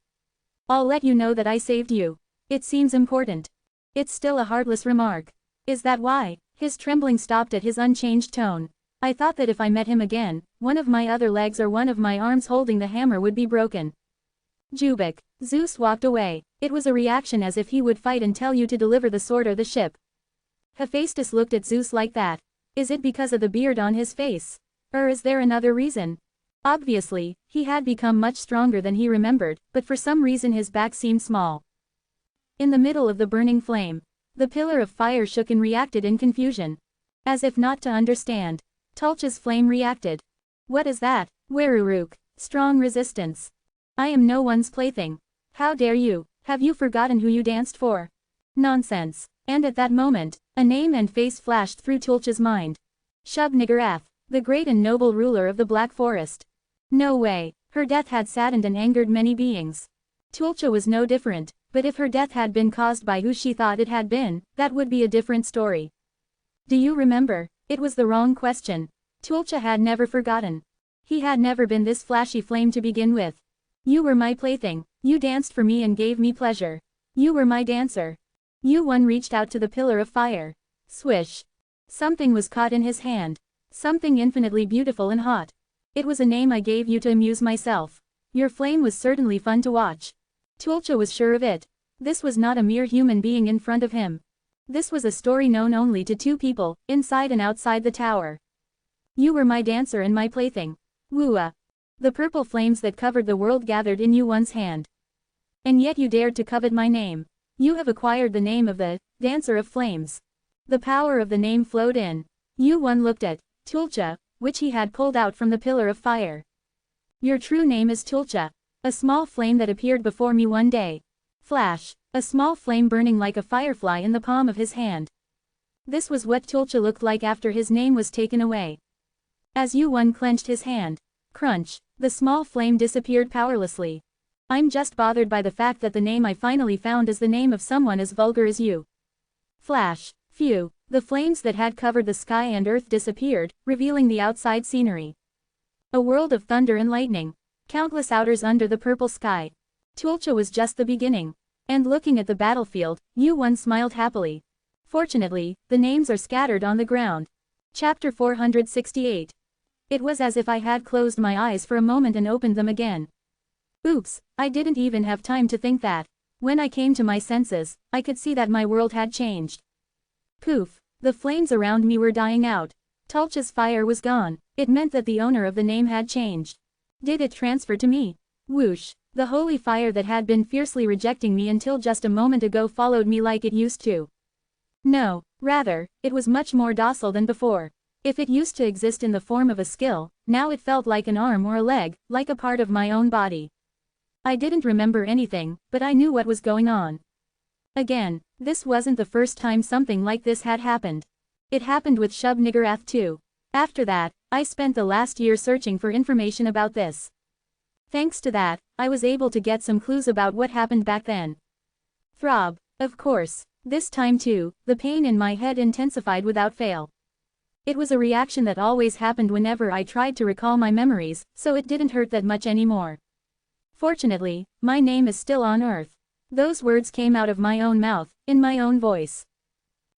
Speaker 1: I'll let you know that I saved you. It seems important. It's still a heartless remark. Is that why? His trembling stopped at his unchanged tone. I thought that if I met him again, one of my other legs or one of my arms holding the hammer would be broken. Jubik. Zeus walked away. It was a reaction as if he would fight and tell you to deliver the sword or the ship. Hephaestus looked at Zeus like that. Is it because of the beard on his face? Or is there another reason? Obviously, he had become much stronger than he remembered, but for some reason his back seemed small. In the middle of the burning flame, the pillar of fire shook and reacted in confusion. As if not to understand. Tulcha's flame reacted. What is that? Weruruk. Strong resistance. I am no one's plaything. How dare you? Have you forgotten who you danced for? Nonsense. And at that moment, a name and face flashed through Tulcha's mind. Shub-Niggurath, the great and noble ruler of the Black Forest. No way. Her death had saddened and angered many beings. Tulcha was no different, but if her death had been caused by who she thought it had been, that would be a different story. Do you remember? It was the wrong question. Tulcha had never forgotten. He had never been this flashy flame to begin with. You were my plaything. You danced for me and gave me pleasure. You were my dancer. One reached out to the pillar of fire. Swish. Something was caught in his hand. Something infinitely beautiful and hot. It was a name I gave you to amuse myself. Your flame was certainly fun to watch. Tulcha was sure of it. This was not a mere human being in front of him. This was a story known only to two people, inside and outside the tower. You were my dancer and my plaything. Wua. The purple flames that covered the world gathered in one's hand. And yet you dared to covet my name. You have acquired the name of the Dancer of Flames. The power of the name flowed in. One looked at Tulcha, which he had pulled out from the pillar of fire. Your true name is Tulcha. A small flame that appeared before me one day. Flash. A small flame burning like a firefly in the palm of his hand. This was what Tulcha looked like after his name was taken away. As one clenched his hand. Crunch. The small flame disappeared powerlessly. I'm just bothered by the fact that the name I finally found is the name of someone as vulgar as you. Flash. Phew. The flames that had covered the sky and earth disappeared, revealing the outside scenery. A world of thunder and lightning. Countless outers under the purple sky. Tulcha was just the beginning. And looking at the battlefield, one smiled happily. Fortunately, the names are scattered on the ground. Chapter 468. It was as if I had closed my eyes for a moment and opened them again. Oops, I didn't even have time to think that. When I came to my senses, I could see that my world had changed. Poof, the flames around me were dying out. Tulcha's fire was gone. It meant that the owner of the name had changed. Did it transfer to me? Whoosh, the holy fire that had been fiercely rejecting me until just a moment ago followed me like it used to. No, rather, it was much more docile than before. If it used to exist in the form of a skill, now it felt like an arm or a leg, like a part of my own body. I didn't remember anything, but I knew what was going on. Again, this wasn't the first time something like this had happened. It happened with Shub-Niggurath too. After that, I spent the last year searching for information about this. Thanks to that, I was able to get some clues about what happened back then. Throb. Of course. This time too, the pain in my head intensified without fail. It was a reaction that always happened whenever I tried to recall my memories, so it didn't hurt that much anymore. Fortunately, my name is still on Earth. Those words came out of my own mouth, in my own voice.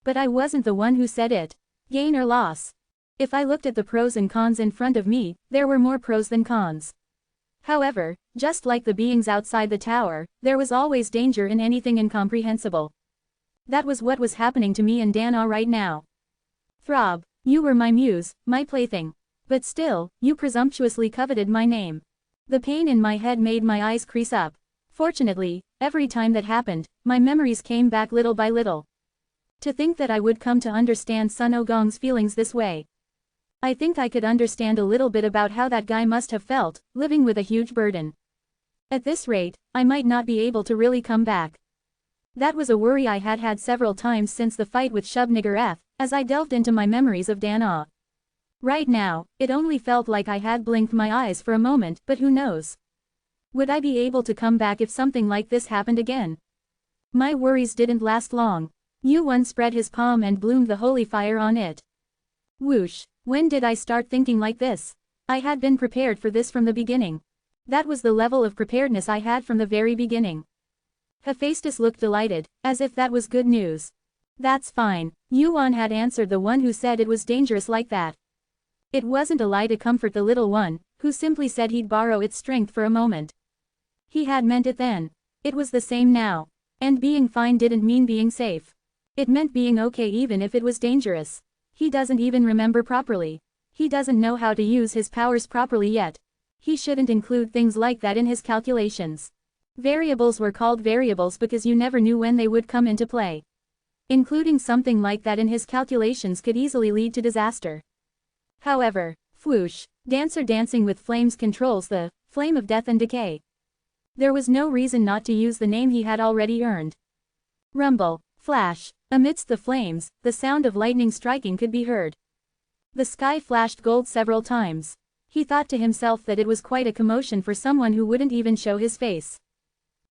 Speaker 1: But I wasn't the one who said it. Gain or loss. If I looked at the pros and cons in front of me, there were more pros than cons. However, just like the beings outside the tower, there was always danger in anything incomprehensible. That was what was happening to me and Dana right now. Throb. You were my muse, my plaything. But still, you presumptuously coveted my name. The pain in my head made my eyes crease up. Fortunately, every time that happened, my memories came back little by little. To think that I would come to understand Sun Ogong's feelings this way. I think I could understand a little bit about how that guy must have felt, living with a huge burden. At this rate, I might not be able to really come back. That was a worry I had had several times since the fight with Shub-Niggurath, as I delved into my memories of Dana. Right now, it only felt like I had blinked my eyes for a moment, but who knows? Would I be able to come back if something like this happened again? My worries didn't last long. Yuan spread his palm and bloomed the holy fire on it. Whoosh. When did I start thinking like this? I had been prepared for this from the beginning. That was the level of preparedness I had from the very beginning. Hephaestus looked delighted, as if that was good news. That's fine. Yuan had answered the one who said it was dangerous like that. It wasn't a lie to comfort the little one, who simply said he'd borrow its strength for a moment. He had meant it then. It was the same now. And being fine didn't mean being safe. It meant being okay even if it was dangerous. He doesn't even remember properly. He doesn't know how to use his powers properly yet. He shouldn't include things like that in his calculations. Variables were called variables because you never knew when they would come into play. Including something like that in his calculations could easily lead to disaster. However, Whoosh, Dancer dancing with flames controls the flame of death and decay. There was no reason not to use the name he had already earned. Rumble, flash. Amidst the flames, the sound of lightning striking could be heard. The sky flashed gold several times. He thought to himself that it was quite a commotion for someone who wouldn't even show his face.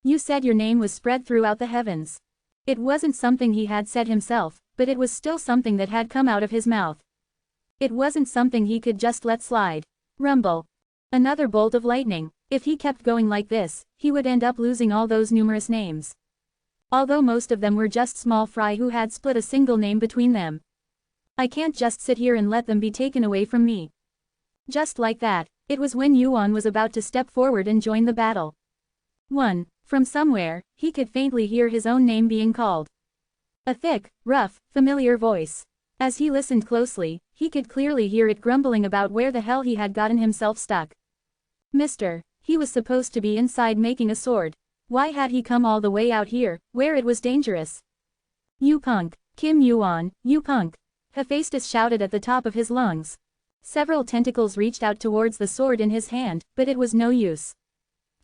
Speaker 1: You said your name was spread throughout the heavens. It wasn't something he had said himself, but it was still something that had come out of his mouth. It wasn't something he could just let slide. Rumble. Another bolt of lightning. If he kept going like this, he would end up losing all those numerous names. Although most of them were just small fry who had split a single name between them. I can't just sit here and let them be taken away from me. Just like that, it was when Yuan was about to step forward and join the battle. From somewhere, he could faintly hear his own name being called. A thick, rough, familiar voice. As he listened closely, he could clearly hear it grumbling about where the hell he had gotten himself stuck. Mister, he was supposed to be inside making a sword. Why had he come all the way out here, where it was dangerous? You punk, Kim Yuan, you punk. Hephaestus shouted at the top of his lungs. Several tentacles reached out towards the sword in his hand, but it was no use.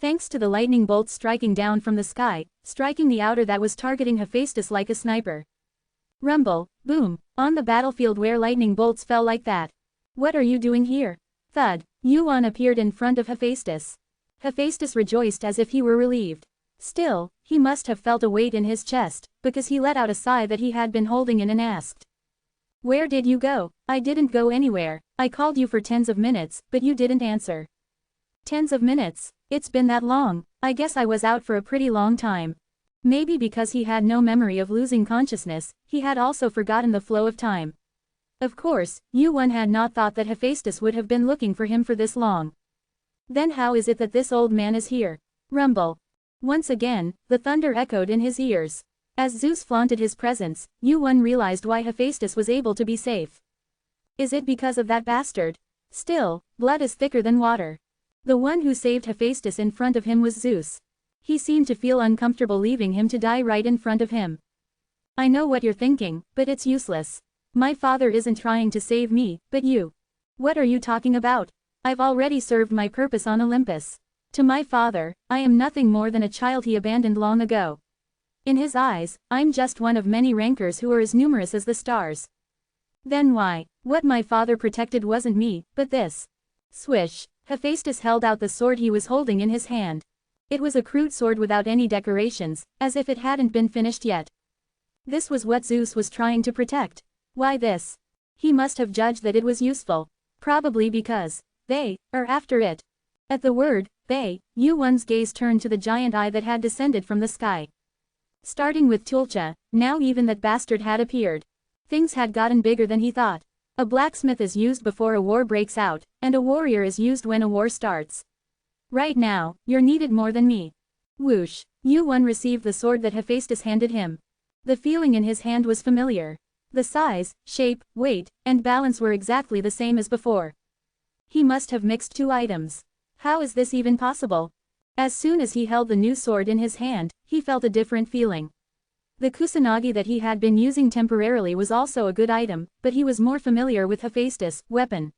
Speaker 1: Thanks to the lightning bolts striking down from the sky, striking the outer that was targeting Hephaestus like a sniper. Rumble, boom, on the battlefield where lightning bolts fell like that. What are you doing here? Thud, Yuan appeared in front of Hephaestus. Hephaestus rejoiced as if he were relieved. Still, he must have felt a weight in his chest, because he let out a sigh that he had been holding in and asked. Where did you go? I didn't go anywhere. I called you for tens of minutes, but you didn't answer. Tens of minutes? It's been that long. I guess I was out for a pretty long time. Maybe because he had no memory of losing consciousness, he had also forgotten the flow of time. Of course, Yuan had not thought that Hephaestus would have been looking for him for this long. Then how is it that this old man is here? Rumble. Once again, the thunder echoed in his ears. As Zeus flaunted his presence, Yuan realized why Hephaestus was able to be safe. Is it because of that bastard? Still, blood is thicker than water. The one who saved Hephaestus in front of him was Zeus. He seemed to feel uncomfortable leaving him to die right in front of him. I know what you're thinking, but it's useless. My father isn't trying to save me, but you. What are you talking about? I've already served my purpose on Olympus. To my father, I am nothing more than a child he abandoned long ago. In his eyes, I'm just one of many rankers who are as numerous as the stars. Then why? What my father protected wasn't me, but this. Swish. Hephaestus held out the sword he was holding in his hand. It was a crude sword without any decorations, as if it hadn't been finished yet. This was what Zeus was trying to protect. Why this? He must have judged that it was useful. Probably because they are after it. At the word, they, Yuan's gaze turned to the giant eye that had descended from the sky. Starting with Tulcha, now even that bastard had appeared. Things had gotten bigger than he thought. A blacksmith is used before a war breaks out, and a warrior is used when a war starts. Right now, you're needed more than me. Whoosh. Yuan received the sword that Hephaestus handed him. The feeling in his hand was familiar. The size, shape, weight, and balance were exactly the same as before. He must have mixed two items. How is this even possible? As soon as he held the new sword in his hand, he felt a different feeling. The kusanagi that he had been using temporarily was also a good item, but he was more familiar with Hephaestus' weapon.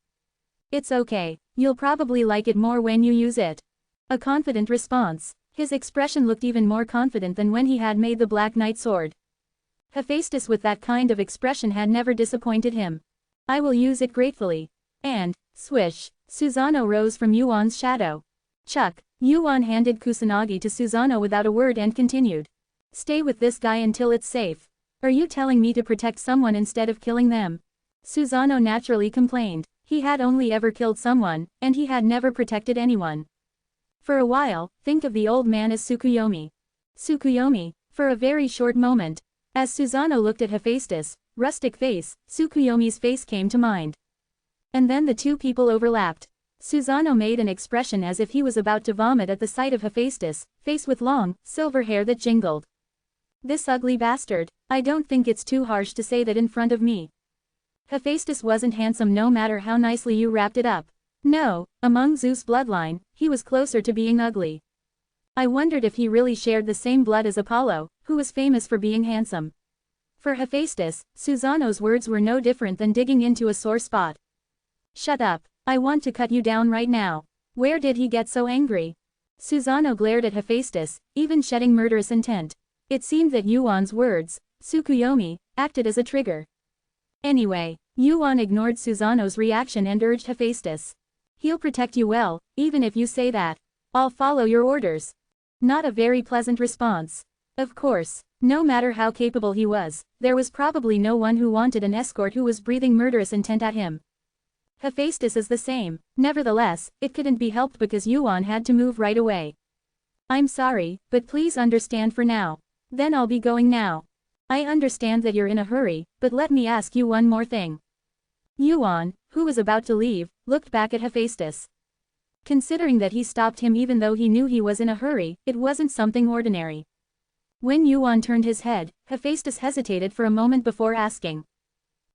Speaker 1: It's okay, you'll probably like it more when you use it. A confident response. His expression looked even more confident than when he had made the Black Knight sword. Hephaestus with that kind of expression had never disappointed him. I will use it gratefully. And, swish, Susanoo rose from Yuan's shadow. Chuck. Yuan handed kusanagi to Susanoo without a word and continued. Stay with this guy until it's safe. Are you telling me to protect someone instead of killing them? Susanoo naturally complained. He had only ever killed someone, and he had never protected anyone. For a while, think of the old man as Tsukuyomi. Tsukuyomi, for a very short moment. As Susanoo looked at Hephaestus' rustic face, Tsukuyomi's face came to mind. And then the two people overlapped. Susanoo made an expression as if he was about to vomit at the sight of Hephaestus' face with long, silver hair that jingled. This ugly bastard, I don't think it's too harsh to say that in front of me. Hephaestus wasn't handsome no matter how nicely you wrapped it up. No, among Zeus' bloodline, he was closer to being ugly. I wondered if he really shared the same blood as Apollo, who was famous for being handsome. For Hephaestus, Susanoo's words were no different than digging into a sore spot. Shut up, I want to cut you down right now. Where did he get so angry? Susanoo glared at Hephaestus, even shedding murderous intent. It seemed that Yuan's words, Tsukuyomi, acted as a trigger. Anyway, Yuan ignored Susanoo's reaction and urged Hephaestus. He'll protect you well, even if you say that. I'll follow your orders. Not a very pleasant response. Of course, no matter how capable he was, there was probably no one who wanted an escort who was breathing murderous intent at him. Hephaestus is the same. Nevertheless, it couldn't be helped because Yuan had to move right away. I'm sorry, but please understand for now. Then I'll be going now. I understand that you're in a hurry, but let me ask you one more thing. Yuan, who was about to leave, looked back at Hephaestus. Considering that he stopped him even though he knew he was in a hurry, it wasn't something ordinary. When Yuan turned his head, Hephaestus hesitated for a moment before asking.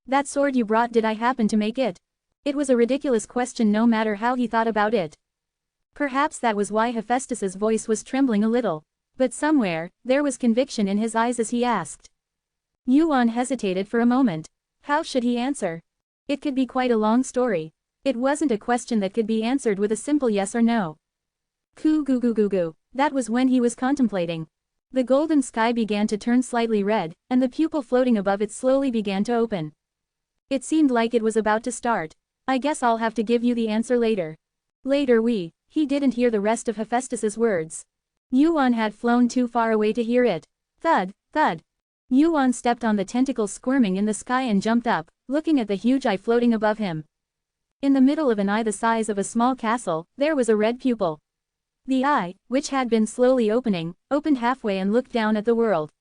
Speaker 1: That sword you brought, did I happen to make it? It was a ridiculous question no matter how he thought about it. Perhaps that was why Hephaestus's voice was trembling a little. But somewhere, there was conviction in his eyes as he asked. Yuan hesitated for a moment. How should he answer? It could be quite a long story. It wasn't a question that could be answered with a simple yes or no. Goo. That was when he was contemplating. The golden sky began to turn slightly red, and the pupil floating above it slowly began to open. It seemed like it was about to start. I guess I'll have to give you the answer later. Later he didn't hear the rest of Hephaestus's words. Yuan had flown too far away to hear it. Thud. Yuan stepped on the tentacles squirming in the sky and jumped up, looking at the huge eye floating above him. In the middle of an eye the size of a small castle, there was a red pupil. The eye, which had been slowly opening, opened halfway and looked down at the world.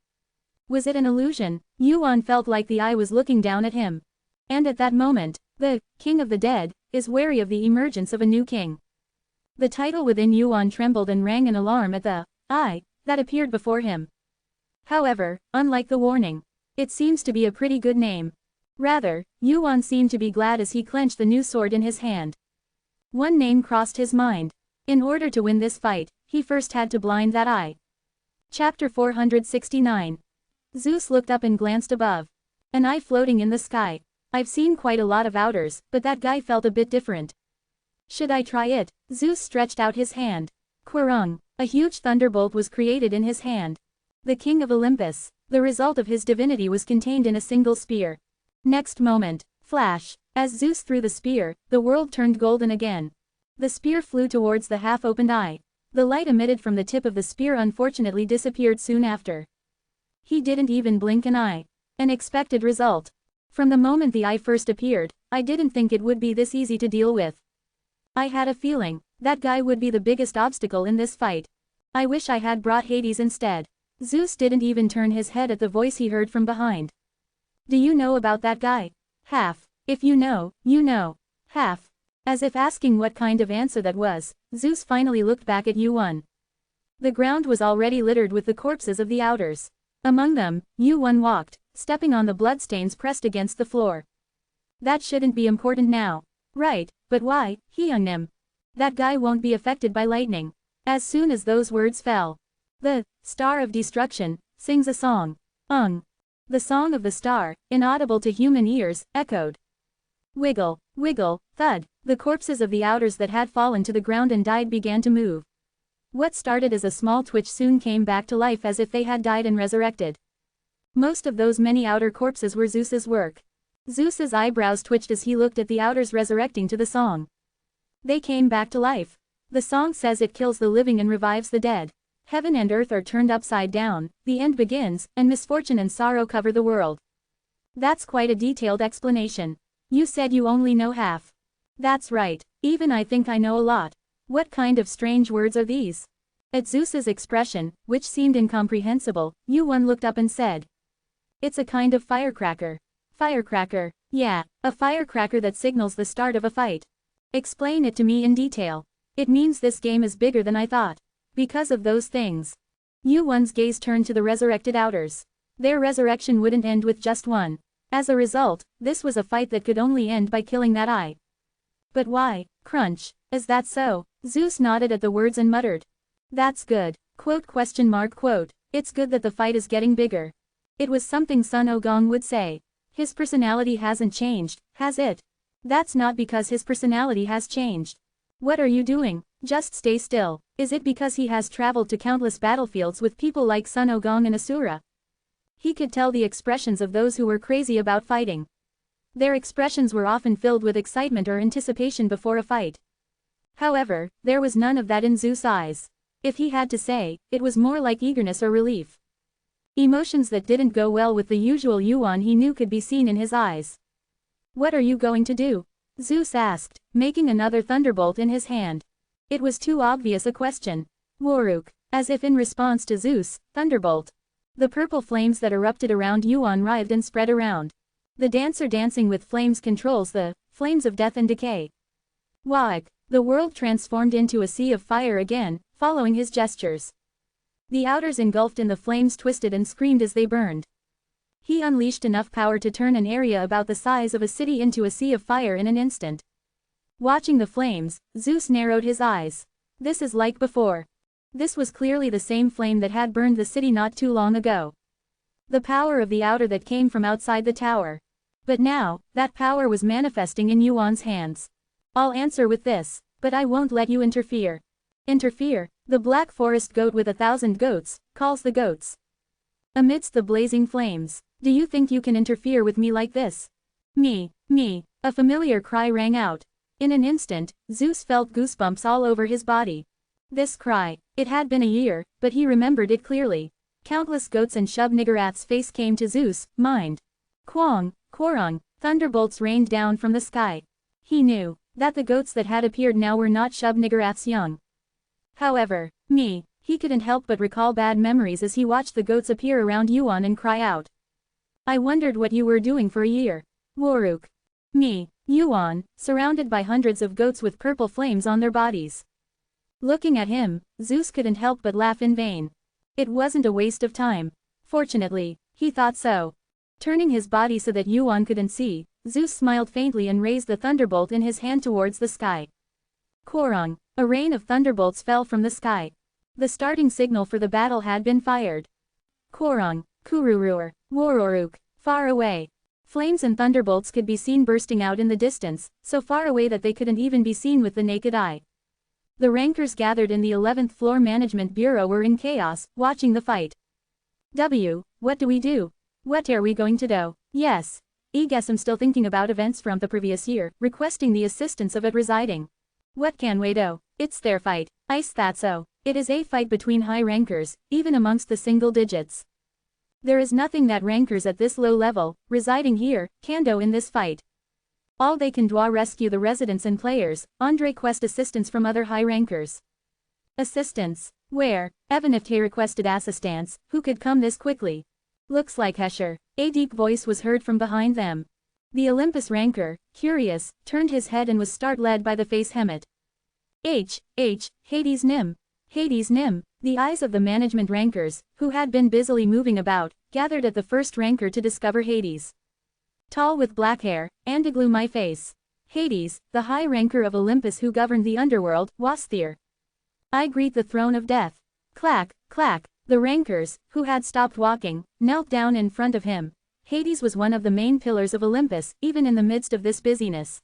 Speaker 1: Was it an illusion? Yuan felt like the eye was looking down at him. And at that moment, the king of the dead is wary of the emergence of a new king. The title within Yuan trembled and rang an alarm at the eye that appeared before him. However, unlike the warning, it seems to be a pretty good name. Rather, Yuan seemed to be glad as he clenched the new sword in his hand. One name crossed his mind. In order to win this fight, he first had to blind that eye. Chapter 469. Zeus looked up and glanced above. An eye floating in the sky. I've seen quite a lot of outers, but that guy felt a bit different. Should I try it? Zeus stretched out his hand. Quirung. A huge thunderbolt was created in his hand. The king of Olympus. The result of his divinity was contained in a single spear. Next moment, Flash. As Zeus threw the spear, the world turned golden again. The spear flew towards the half-opened eye. The light emitted from the tip of the spear unfortunately disappeared soon after. He didn't even blink an eye. An expected result. From the moment the eye first appeared, I didn't think it would be this easy to deal with. I had a feeling that guy would be the biggest obstacle in this fight. I wish I had brought Hades instead. Zeus didn't even turn his head at the voice he heard from behind. Do you know about that guy? Half. If you know, you know. Half. As if asking what kind of answer that was, Zeus finally looked back at Yuan. The ground was already littered with the corpses of the outers. Among them, Yuan walked, stepping on the bloodstains pressed against the floor. That shouldn't be important now. Right, but why, Hyungnim? That guy won't be affected by lightning. As soon as those words fell, the Star of Destruction sings a song. The song of the star, inaudible to human ears, echoed. Wiggle, wiggle, thud. The corpses of the outers that had fallen to the ground and died began to move. What started as a small twitch soon came back to life as if they had died and resurrected. Most of those many outer corpses were Zeus's work. Zeus's eyebrows twitched as he looked at the outers resurrecting to the song. They came back to life. The song says it kills the living and revives the dead. Heaven and earth are turned upside down, the end begins, and misfortune and sorrow cover the world. That's quite a detailed explanation. You said you only know half. That's right, even I think I know a lot. What kind of strange words are these? At Zeus's expression, which seemed incomprehensible, Yuan looked up and said. It's a kind of firecracker. Firecracker. Yeah, a firecracker that signals the start of a fight. Explain it to me in detail. It means this game is bigger than I thought. Because of those things. Yuan's gaze turned to the resurrected outers. Their resurrection wouldn't end with just one. As a result, this was a fight that could only end by killing that eye. But why? Crunch. Is that so? Zeus nodded at the words and muttered. That's good. Quote. It's good that the fight is getting bigger. It was something Sun Ogong would say. His personality hasn't changed, has it? That's not because his personality has changed. What are you doing? Just stay still. Is it because he has traveled to countless battlefields with people like Sun Ogong and Asura? He could tell the expressions of those who were crazy about fighting. Their expressions were often filled with excitement or anticipation before a fight. However, there was none of that in Zeus' eyes. If he had to say, it was more like eagerness or relief. Emotions that didn't go well with the usual Yuan he knew could be seen in his eyes. What are you going to do? Zeus asked, making another thunderbolt in his hand. It was too obvious a question. Waruk, as if in response to Zeus, thunderbolt. The purple flames that erupted around Yuan writhed and spread around. The dancer dancing with flames controls the flames of death and decay. Waak, the world transformed into a sea of fire again, following his gestures. The outers engulfed in the flames twisted and screamed as they burned. He unleashed enough power to turn an area about the size of a city into a sea of fire in an instant. Watching the flames, Zeus narrowed his eyes. This is like before. This was clearly the same flame that had burned the city not too long ago. The power of the outer that came from outside the tower. But now, that power was manifesting in Yuan's hands. I'll answer with this, but I won't let you interfere. Interfere? The black forest goat with 1,000 goats, calls the goats. Amidst the blazing flames, do you think you can interfere with me like this? Me. A familiar cry rang out. In an instant, Zeus felt goosebumps all over his body. This cry, it had been a year, but he remembered it clearly. Countless goats and Shub-Niggurath's face came to Zeus' mind. Kwang, Korong, thunderbolts rained down from the sky. He knew that the goats that had appeared now were not Shub-Niggurath's young. However, he couldn't help but recall bad memories as he watched the goats appear around Yuan and cry out. I wondered what you were doing for a year. Waruk. Yuan, surrounded by hundreds of goats with purple flames on their bodies. Looking at him, Zeus couldn't help but laugh in vain. It wasn't a waste of time. Fortunately, he thought so. Turning his body so that Yuan couldn't see, Zeus smiled faintly and raised the thunderbolt in his hand towards the sky. Korong, a rain of thunderbolts fell from the sky. The starting signal for the battle had been fired. Korong, Kururur, Waroruk, far away. Flames and thunderbolts could be seen bursting out in the distance, so far away that they couldn't even be seen with the naked eye. The rankers gathered in the 11th Floor Management Bureau were in chaos, watching the fight. What do we do? What are we going to do? Yes. I guess I'm still thinking about events from the previous year, requesting the assistance of it residing. What can we do? It's their fight. Ice that so. It is a fight between high rankers, even amongst the single digits. There is nothing that rankers at this low level, residing here, can do in this fight. All they can do are rescue the residents and players, Andre quest assistance from other high rankers. Assistance? Where? Even if they requested assistance, who could come this quickly? Looks like Hesher. A deep voice was heard from behind them. The Olympus ranker, curious, turned his head and was startled by the face Hemet. Hades Nim. Hades Nim. The eyes of the management rankers, who had been busily moving about, gathered at the first ranker to discover Hades. Tall with black hair, and glue my face. Hades, the high ranker of Olympus who governed the underworld, was there. I greet the throne of death. Clack, clack. The rankers, who had stopped walking, knelt down in front of him. Hades was one of the main pillars of Olympus, even in the midst of this busyness.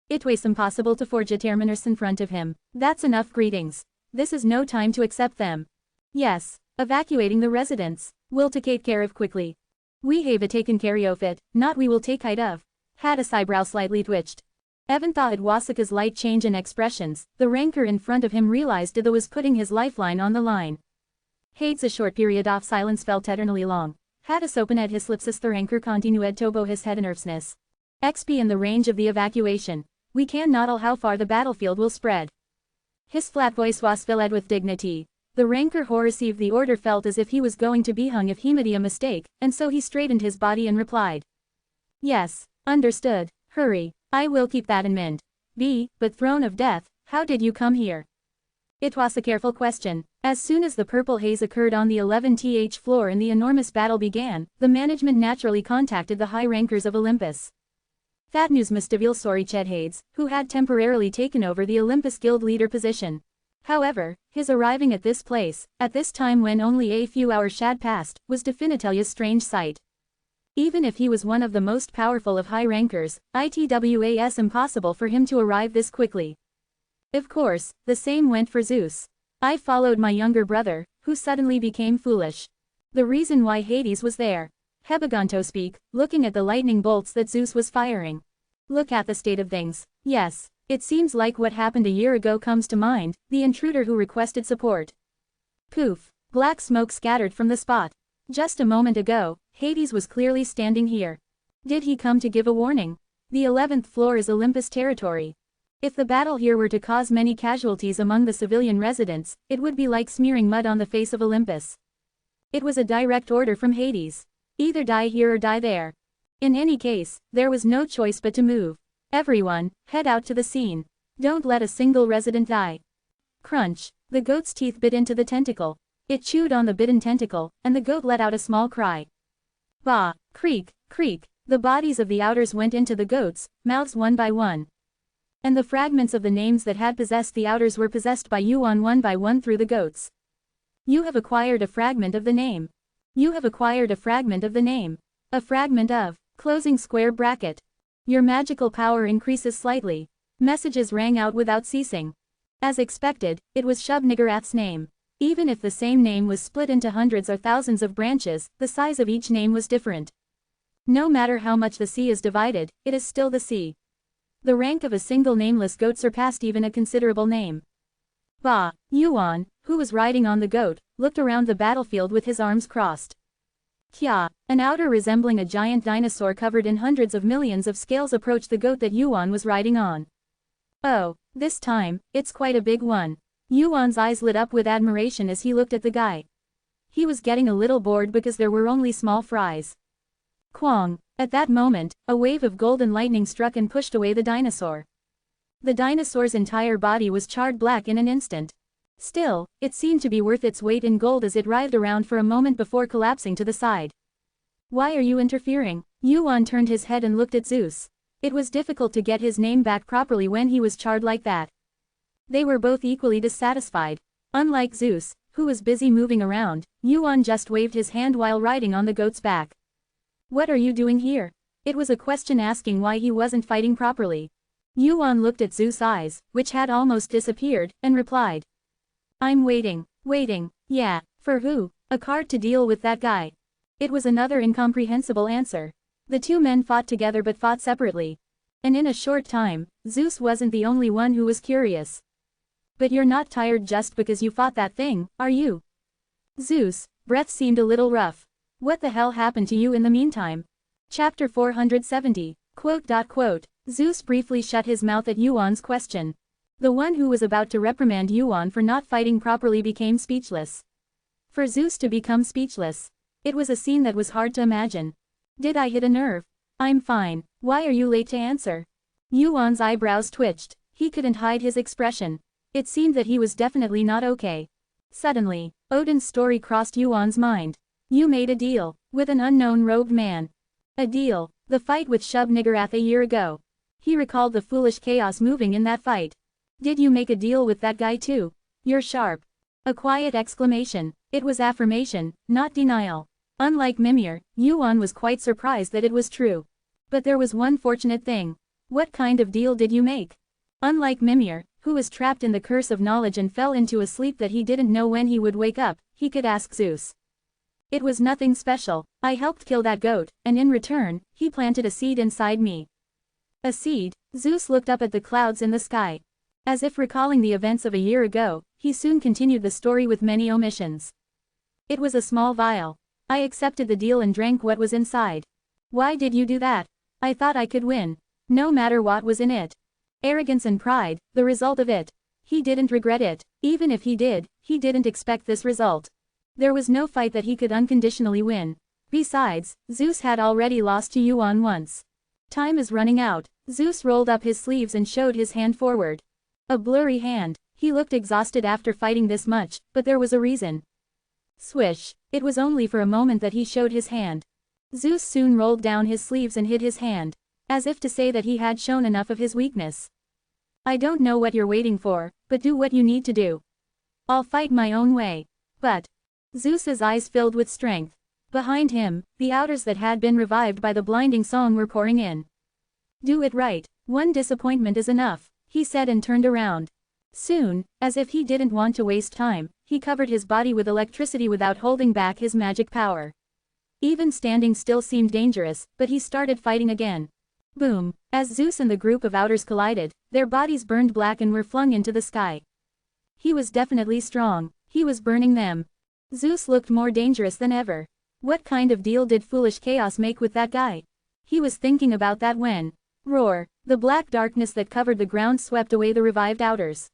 Speaker 1: It was impossible to forge a terminus in front of him. That's enough greetings. This is no time to accept them. Yes, evacuating the residents. We'll take care of quickly. We have taken care of it, not we will take height of. Hadis' eyebrow slightly twitched. Evan thought Wasika's light change in expressions. The ranker in front of him realized that was putting his lifeline on the line. Hades a short period of silence felt eternally long. Hadis open at his lips as the ranker continued to bow his head in nervousness. XP in the range of the evacuation. We can not tell how far the battlefield will spread. His flat voice was filled with dignity. The ranker who received the order felt as if he was going to be hung if he made a mistake, and so he straightened his body and replied. Yes, understood. Hurry. I will keep that in mind. But throne of death, how did you come here? It was a careful question. As soon as the purple haze occurred on the 11th floor and the enormous battle began, the management naturally contacted the high rankers of Olympus. That news must reveal sorry Chet Hades, who had temporarily taken over the Olympus Guild leader position. However, his arriving at this place, at this time when only a few hours had passed, was definitely a strange sight. Even if he was one of the most powerful of high rankers, it was impossible for him to arrive this quickly. Of course, the same went for Zeus. I followed my younger brother, who suddenly became foolish. The reason why Hades was there. Hebagonto speak, looking at the lightning bolts that Zeus was firing. Look at the state of things. Yes, it seems like what happened a year ago comes to mind, the intruder who requested support. Poof, black smoke scattered from the spot. Just a moment ago, Hades was clearly standing here. Did he come to give a warning? The 11th floor is Olympus territory. If the battle here were to cause many casualties among the civilian residents, it would be like smearing mud on the face of Olympus. It was a direct order from Hades. Either die here or die there. In any case, there was no choice but to move. Everyone, head out to the scene. Don't let a single resident die. Crunch. The goat's teeth bit into the tentacle. It chewed on the bitten tentacle, and the goat let out a small cry. Bah! Creak, creak. The bodies of the outers went into the goats' mouths one by one. And the fragments of the names that had possessed the outers were possessed by Yuan one by one through the goats. You have acquired a fragment of the name. You have acquired a fragment of the name. A fragment of, closing square bracket. Your magical power increases slightly. Messages rang out without ceasing. As expected, it was Shub-Niggurath's name. Even if the same name was split into hundreds or thousands of branches, the size of each name was different. No matter how much the sea is divided, it is still the sea. The rank of a single nameless goat surpassed even a considerable name. Bah! Yuan, who was riding on the goat, looked around the battlefield with his arms crossed. Kya, an outer resembling a giant dinosaur covered in hundreds of millions of scales approached the goat that Yuan was riding on. Oh, this time, it's quite a big one. Yuan's eyes lit up with admiration as he looked at the guy. He was getting a little bored because there were only small fries. Kwang! At that moment, a wave of golden lightning struck and pushed away the dinosaur. The dinosaur's entire body was charred black in an instant. Still, it seemed to be worth its weight in gold as it writhed around for a moment before collapsing to the side. Why are you interfering? Yuan turned his head and looked at Zeus. It was difficult to get his name back properly when he was charred like that. They were both equally dissatisfied. Unlike Zeus, who was busy moving around, Yuan just waved his hand while riding on the goat's back. What are you doing here? It was a question asking why he wasn't fighting properly. Yuan looked at Zeus' eyes, which had almost disappeared, and replied. I'm waiting. Yeah, for who? A card to deal with that guy. It was another incomprehensible answer. The two men fought together but fought separately. And in a short time, Zeus wasn't the only one who was curious. But you're not tired just because you fought that thing, are you? Zeus' breath seemed a little rough. What the hell happened to you in the meantime? Chapter 470. Zeus briefly shut his mouth at Yuan's question. The one who was about to reprimand Yuan for not fighting properly became speechless. For Zeus to become speechless. It was a scene that was hard to imagine. Did I hit a nerve? I'm fine. Why are you late to answer? Yuan's eyebrows twitched. He couldn't hide his expression. It seemed that he was definitely not okay. Suddenly, Odin's story crossed Yuan's mind. You made a deal with an unknown robed man. A deal. The fight with Shub-Niggurath a year ago. He recalled the foolish chaos moving in that fight. Did you make a deal with that guy too? You're sharp. A quiet exclamation. It was affirmation, not denial. Unlike Mimir, Yuan was quite surprised that it was true. But there was one fortunate thing. What kind of deal did you make? Unlike Mimir, who was trapped in the curse of knowledge and fell into a sleep that he didn't know when he would wake up, he could ask Zeus. It was nothing special. I helped kill that goat, and in return, he planted a seed inside me. A seed? Zeus looked up at the clouds in the sky. As if recalling the events of a year ago, he soon continued the story with many omissions. It was a small vial. I accepted the deal and drank what was inside. Why did you do that? I thought I could win. No matter what was in it. Arrogance and pride, the result of it. He didn't regret it. Even if he did, he didn't expect this result. There was no fight that he could unconditionally win. Besides, Zeus had already lost to Yuan once. Time is running out. Zeus rolled up his sleeves and showed his hand forward. A blurry hand. He looked exhausted after fighting this much, but there was a reason. Swish. It was only for a moment that he showed his hand. Zeus soon rolled down his sleeves and hid his hand, as if to say that he had shown enough of his weakness. I don't know what you're waiting for, but do what you need to do. I'll fight my own way. But. Zeus's eyes filled with strength. Behind him, the outers that had been revived by the blinding song were pouring in. Do it right. One disappointment is enough, he said and turned around. Soon, as if he didn't want to waste time, he covered his body with electricity without holding back his magic power. Even standing still seemed dangerous, but he started fighting again. Boom! As Zeus and the group of outers collided, their bodies burned black and were flung into the sky. He was definitely strong. He was burning them. Zeus looked more dangerous than ever. What kind of deal did foolish chaos make with that guy? He was thinking about that when. Roar! The black darkness that covered the ground swept away the revived outers.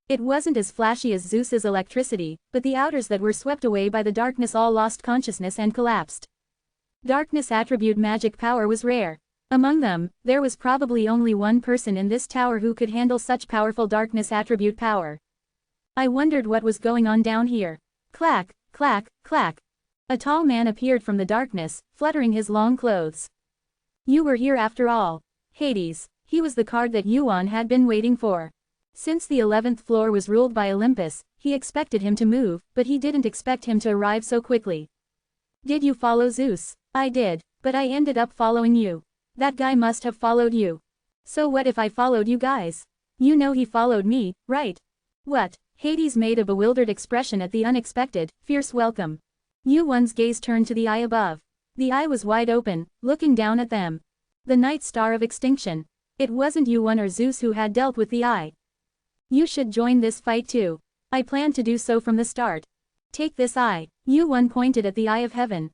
Speaker 1: It wasn't as flashy as Zeus's electricity, but the outers that were swept away by the darkness all lost consciousness and collapsed. Darkness attribute magic power was rare. Among them, there was probably only one person in this tower who could handle such powerful darkness attribute power. I wondered what was going on down here. Clack, clack, clack. A tall man appeared from the darkness, fluttering his long clothes. You were here after all. Hades. He was the card that Yuan had been waiting for. Since the 11th floor was ruled by Olympus, he expected him to move, but he didn't expect him to arrive so quickly. Did you follow Zeus? I did, but I ended up following you. That guy must have followed you. So what if I followed you guys? You know he followed me, right? What? Hades made a bewildered expression at the unexpected, fierce welcome. Yuan's gaze turned to the eye above. The eye was wide open, looking down at them. The night star of extinction. It wasn't Yuan or Zeus who had dealt with the eye. You should join this fight too. I planned to do so from the start. Take this eye. Yuan pointed at the eye of heaven.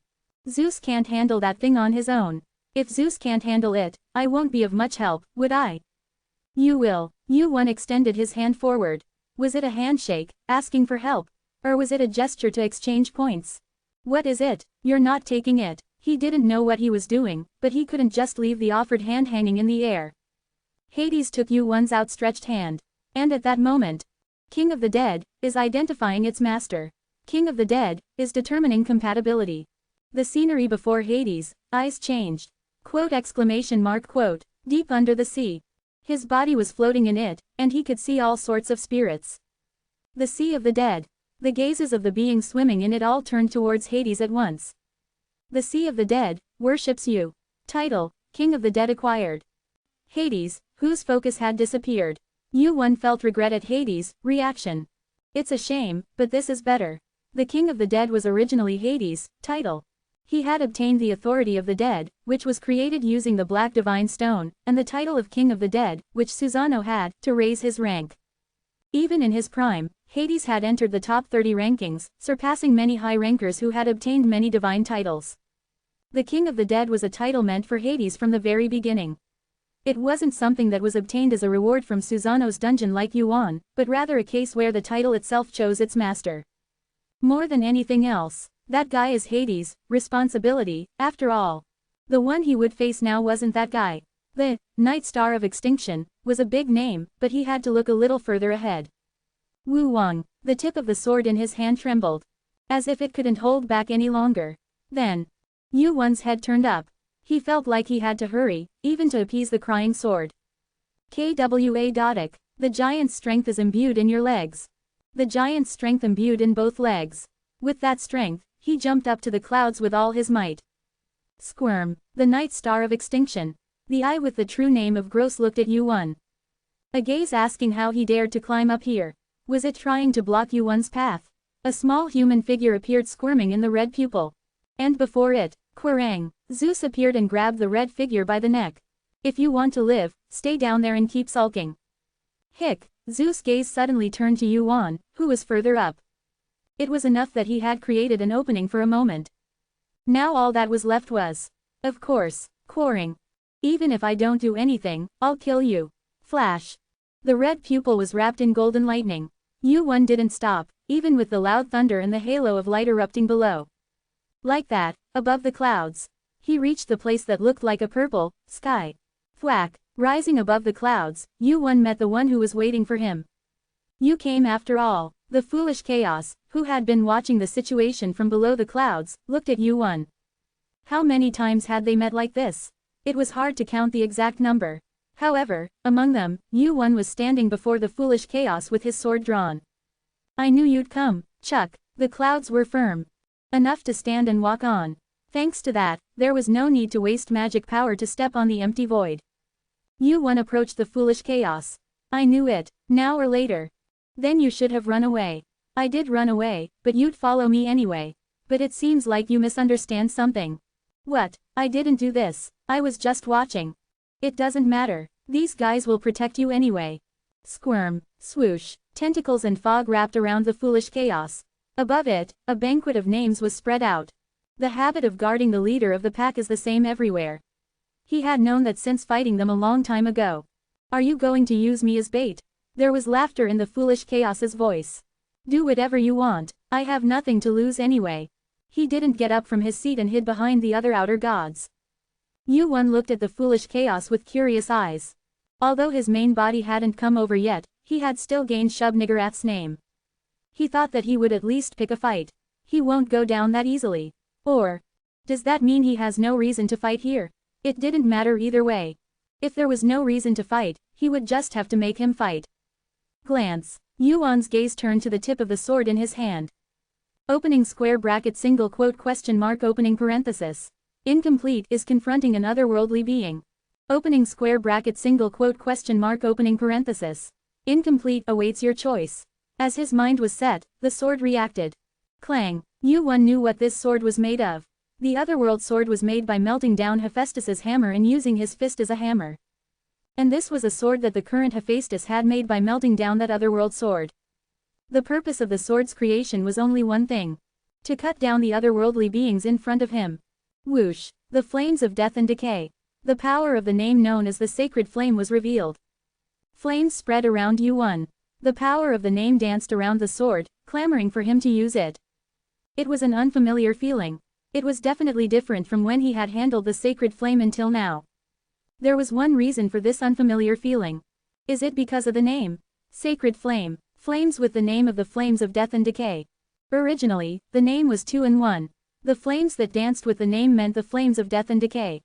Speaker 1: Zeus can't handle that thing on his own. If Zeus can't handle it, I won't be of much help, would I? You will. Yuan extended his hand forward. Was it a handshake, asking for help? Or was it a gesture to exchange points? What is it? You're not taking it. He didn't know what he was doing, but he couldn't just leave the offered hand hanging in the air. Hades took Yuan's outstretched hand. And at that moment, King of the Dead is identifying its master. King of the Dead is determining compatibility. The scenery before Hades' eyes changed. Quote exclamation mark quote. Deep under the sea. His body was floating in it, and he could see all sorts of spirits. The Sea of the Dead. The gazes of the beings swimming in it all turned towards Hades at once. The Sea of the Dead worships you. Title, King of the Dead acquired. Hades, whose focus had disappeared. Yuan felt regret at Hades' reaction. It's a shame, but this is better. The King of the Dead was originally Hades' title. He had obtained the authority of the dead, which was created using the Black Divine Stone, and the title of King of the Dead, which Susanoo had, to raise his rank. Even in his prime, Hades had entered the top 30 rankings, surpassing many high rankers who had obtained many divine titles. The King of the Dead was a title meant for Hades from the very beginning. It wasn't something that was obtained as a reward from Susanoo's dungeon like Yuan, but rather a case where the title itself chose its master. More than anything else, that guy is Hades' responsibility, after all. The one he would face now wasn't that guy. The Night Star of Extinction was a big name, but he had to look a little further ahead. Wu Wang, the tip of the sword in his hand trembled, as if it couldn't hold back any longer. Then, Yuan's head turned up. He felt like he had to hurry, even to appease the crying sword. Kwa Dodik, the giant's strength is imbued in your legs. The giant's strength imbued in both legs. With that strength, he jumped up to the clouds with all his might. Squirm, the Night Star of Extinction. The eye with the true name of Gross looked at Yuan. A gaze asking how he dared to climb up here. Was it trying to block Yuan's path? A small human figure appeared squirming in the red pupil. And before it, Quirang, Zeus appeared and grabbed the red figure by the neck. If you want to live, stay down there and keep sulking. Hick, Zeus' gaze suddenly turned to Yuan, who was further up. It was enough that he had created an opening for a moment. Now all that was left was, of course, Quirang. Even if I don't do anything, I'll kill you. Flash. The red pupil was wrapped in golden lightning. Yuan didn't stop, even with the loud thunder and the halo of light erupting below. Like that, above the clouds, he reached the place that looked like a purple sky. Thwack, rising above the clouds, Yuan met the one who was waiting for him. You came after all. The foolish chaos, who had been watching the situation from below the clouds, looked at Yuan. How many times had they met like this? It was hard to count the exact number. However, among them, Yuan was standing before the foolish chaos with his sword drawn. I knew you'd come, Chuck. The clouds were firm enough to stand and walk on. Thanks to that, there was no need to waste magic power to step on the empty void. Yuan approached the foolish chaos. I knew it, now or later. Then you should have run away. I did run away, but you'd follow me anyway. But it seems like you misunderstand something. What? I didn't do this. I was just watching. It doesn't matter. These guys will protect you anyway. Squirm, swoosh, tentacles and fog wrapped around the foolish chaos. Above it, a banquet of names was spread out. The habit of guarding the leader of the pack is the same everywhere. He had known that since fighting them a long time ago. Are you going to use me as bait? There was laughter in the foolish chaos's voice. Do whatever you want, I have nothing to lose anyway. He didn't get up from his seat and hid behind the other outer gods. Yuan looked at the foolish chaos with curious eyes. Although his main body hadn't come over yet, he had still gained Shub-Niggurath's name. He thought that he would at least pick a fight. He won't go down that easily. Or, does that mean he has no reason to fight here? It didn't matter either way. If there was no reason to fight, he would just have to make him fight. Glance. Yuan's gaze turned to the tip of the sword in his hand. Opening square bracket single quote question mark opening parenthesis. Incomplete is confronting an otherworldly being. Opening square bracket single quote question mark opening parenthesis. Incomplete awaits your choice. As his mind was set, the sword reacted. Clang. Yuan knew what this sword was made of. The otherworld sword was made by melting down Hephaestus's hammer and using his fist as a hammer. And this was a sword that the current Hephaestus had made by melting down that otherworld sword. The purpose of the sword's creation was only one thing. To cut down the otherworldly beings in front of him. Whoosh. The flames of death and decay. The power of the name known as the sacred flame was revealed. Flames spread around Yuan. The power of the name danced around the sword, clamoring for him to use it. It was an unfamiliar feeling. It was definitely different from when he had handled the sacred flame until now. There was one reason for this unfamiliar feeling. Is it because of the name? Sacred flame. Flames with the name of the flames of death and decay. Originally, the name was 2 in 1. The flames that danced with the name meant the flames of death and decay.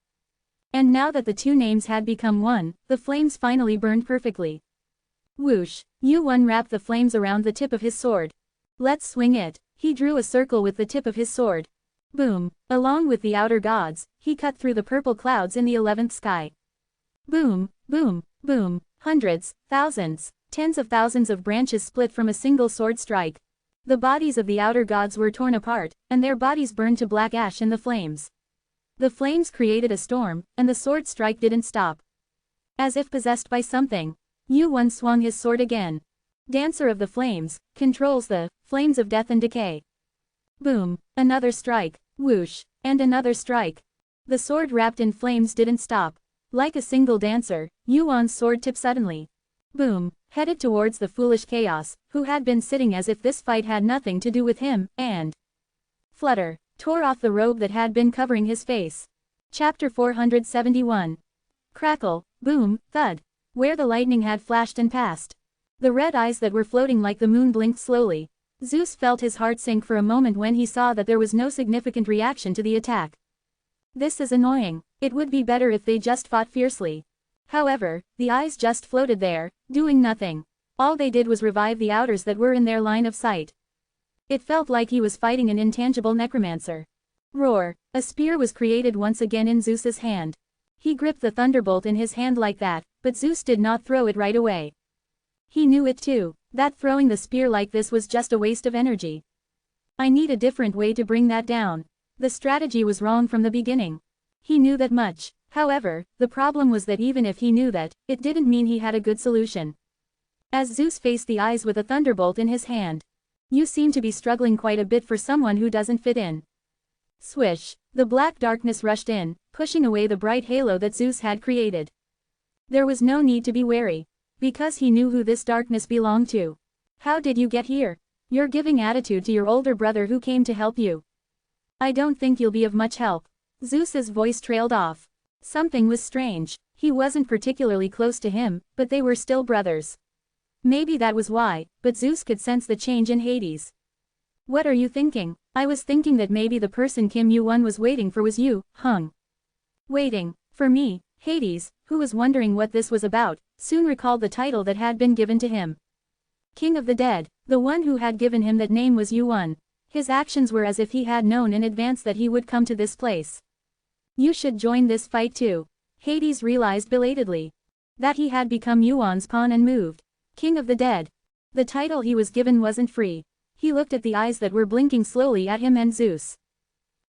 Speaker 1: And now that the two names had become one, the flames finally burned perfectly. Whoosh. Yuan wrapped the flames around the tip of his sword. Let's swing it. He drew a circle with the tip of his sword. Boom. Along with the outer gods, he cut through the purple clouds in the 11th sky. Boom, boom, boom. Hundreds, thousands, tens of thousands of branches split from a single sword strike. The bodies of the outer gods were torn apart, and their bodies burned to black ash in the flames. The flames created a storm, and the sword strike didn't stop. As if possessed by something, Yuan swung his sword again. Dancer of the flames, controls the flames of death and decay. Boom, another strike, whoosh, and another strike. The sword wrapped in flames didn't stop. Like a single dancer, Yuan's sword tipped suddenly. Boom, headed towards the foolish chaos, who had been sitting as if this fight had nothing to do with him, and flutter, tore off the robe that had been covering his face. Chapter 471. Crackle, boom, thud. Where the lightning had flashed and passed. The red eyes that were floating like the moon blinked slowly. Zeus felt his heart sink for a moment when he saw that there was no significant reaction to the attack. This is annoying. It would be better if they just fought fiercely. However, the eyes just floated there, doing nothing. All they did was revive the outers that were in their line of sight. It felt like he was fighting an intangible necromancer. Roar! A spear was created once again in Zeus's hand. He gripped the thunderbolt in his hand like that, but Zeus did not throw it right away. He knew it too, that throwing the spear like this was just a waste of energy. I need a different way to bring that down. The strategy was wrong from the beginning. He knew that much. However, the problem was that even if he knew that, it didn't mean he had a good solution. As Zeus faced the eyes with a thunderbolt in his hand. You seem to be struggling quite a bit for someone who doesn't fit in. Swish, the black darkness rushed in, pushing away the bright halo that Zeus had created. There was no need to be wary, because he knew who this darkness belonged to. How did you get here? You're giving attitude to your older brother who came to help you. I don't think you'll be of much help. Zeus's voice trailed off. Something was strange. He wasn't particularly close to him, but they were still brothers. Maybe that was why, but Zeus could sense the change in Hades. What are you thinking? I was thinking that maybe the person Kim Yuan was waiting for was you, Hung. Waiting for me. Hades, who was wondering what this was about, soon recalled the title that had been given to him. King of the Dead. The one who had given him that name was Yuan. His actions were as if he had known in advance that he would come to this place. You should join this fight too. Hades realized belatedly that he had become Yuan's pawn and moved. King of the Dead. The title he was given wasn't free. He looked at the eyes that were blinking slowly at him and Zeus.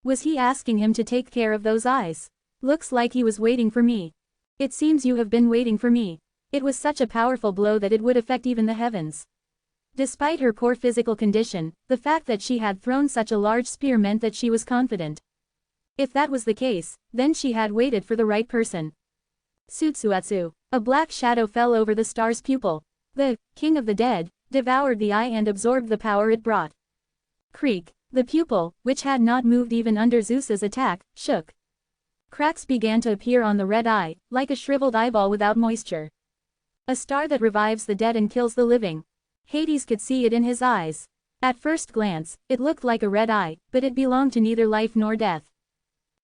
Speaker 1: Was he asking him to take care of those eyes? Looks like he was waiting for me. It seems you have been waiting for me. It was such a powerful blow that it would affect even the heavens. Despite her poor physical condition, the fact that she had thrown such a large spear meant that she was confident. If that was the case, then she had waited for the right person. Sutsuatsu. A black shadow fell over the star's pupil. The King of the Dead devoured the eye and absorbed the power it brought. Creak. The pupil, which had not moved even under Zeus's attack, shook. Cracks began to appear on the red eye, like a shriveled eyeball without moisture. A star that revives the dead and kills the living. Hades could see it in his eyes. At first glance, it looked like a red eye, but it belonged to neither life nor death.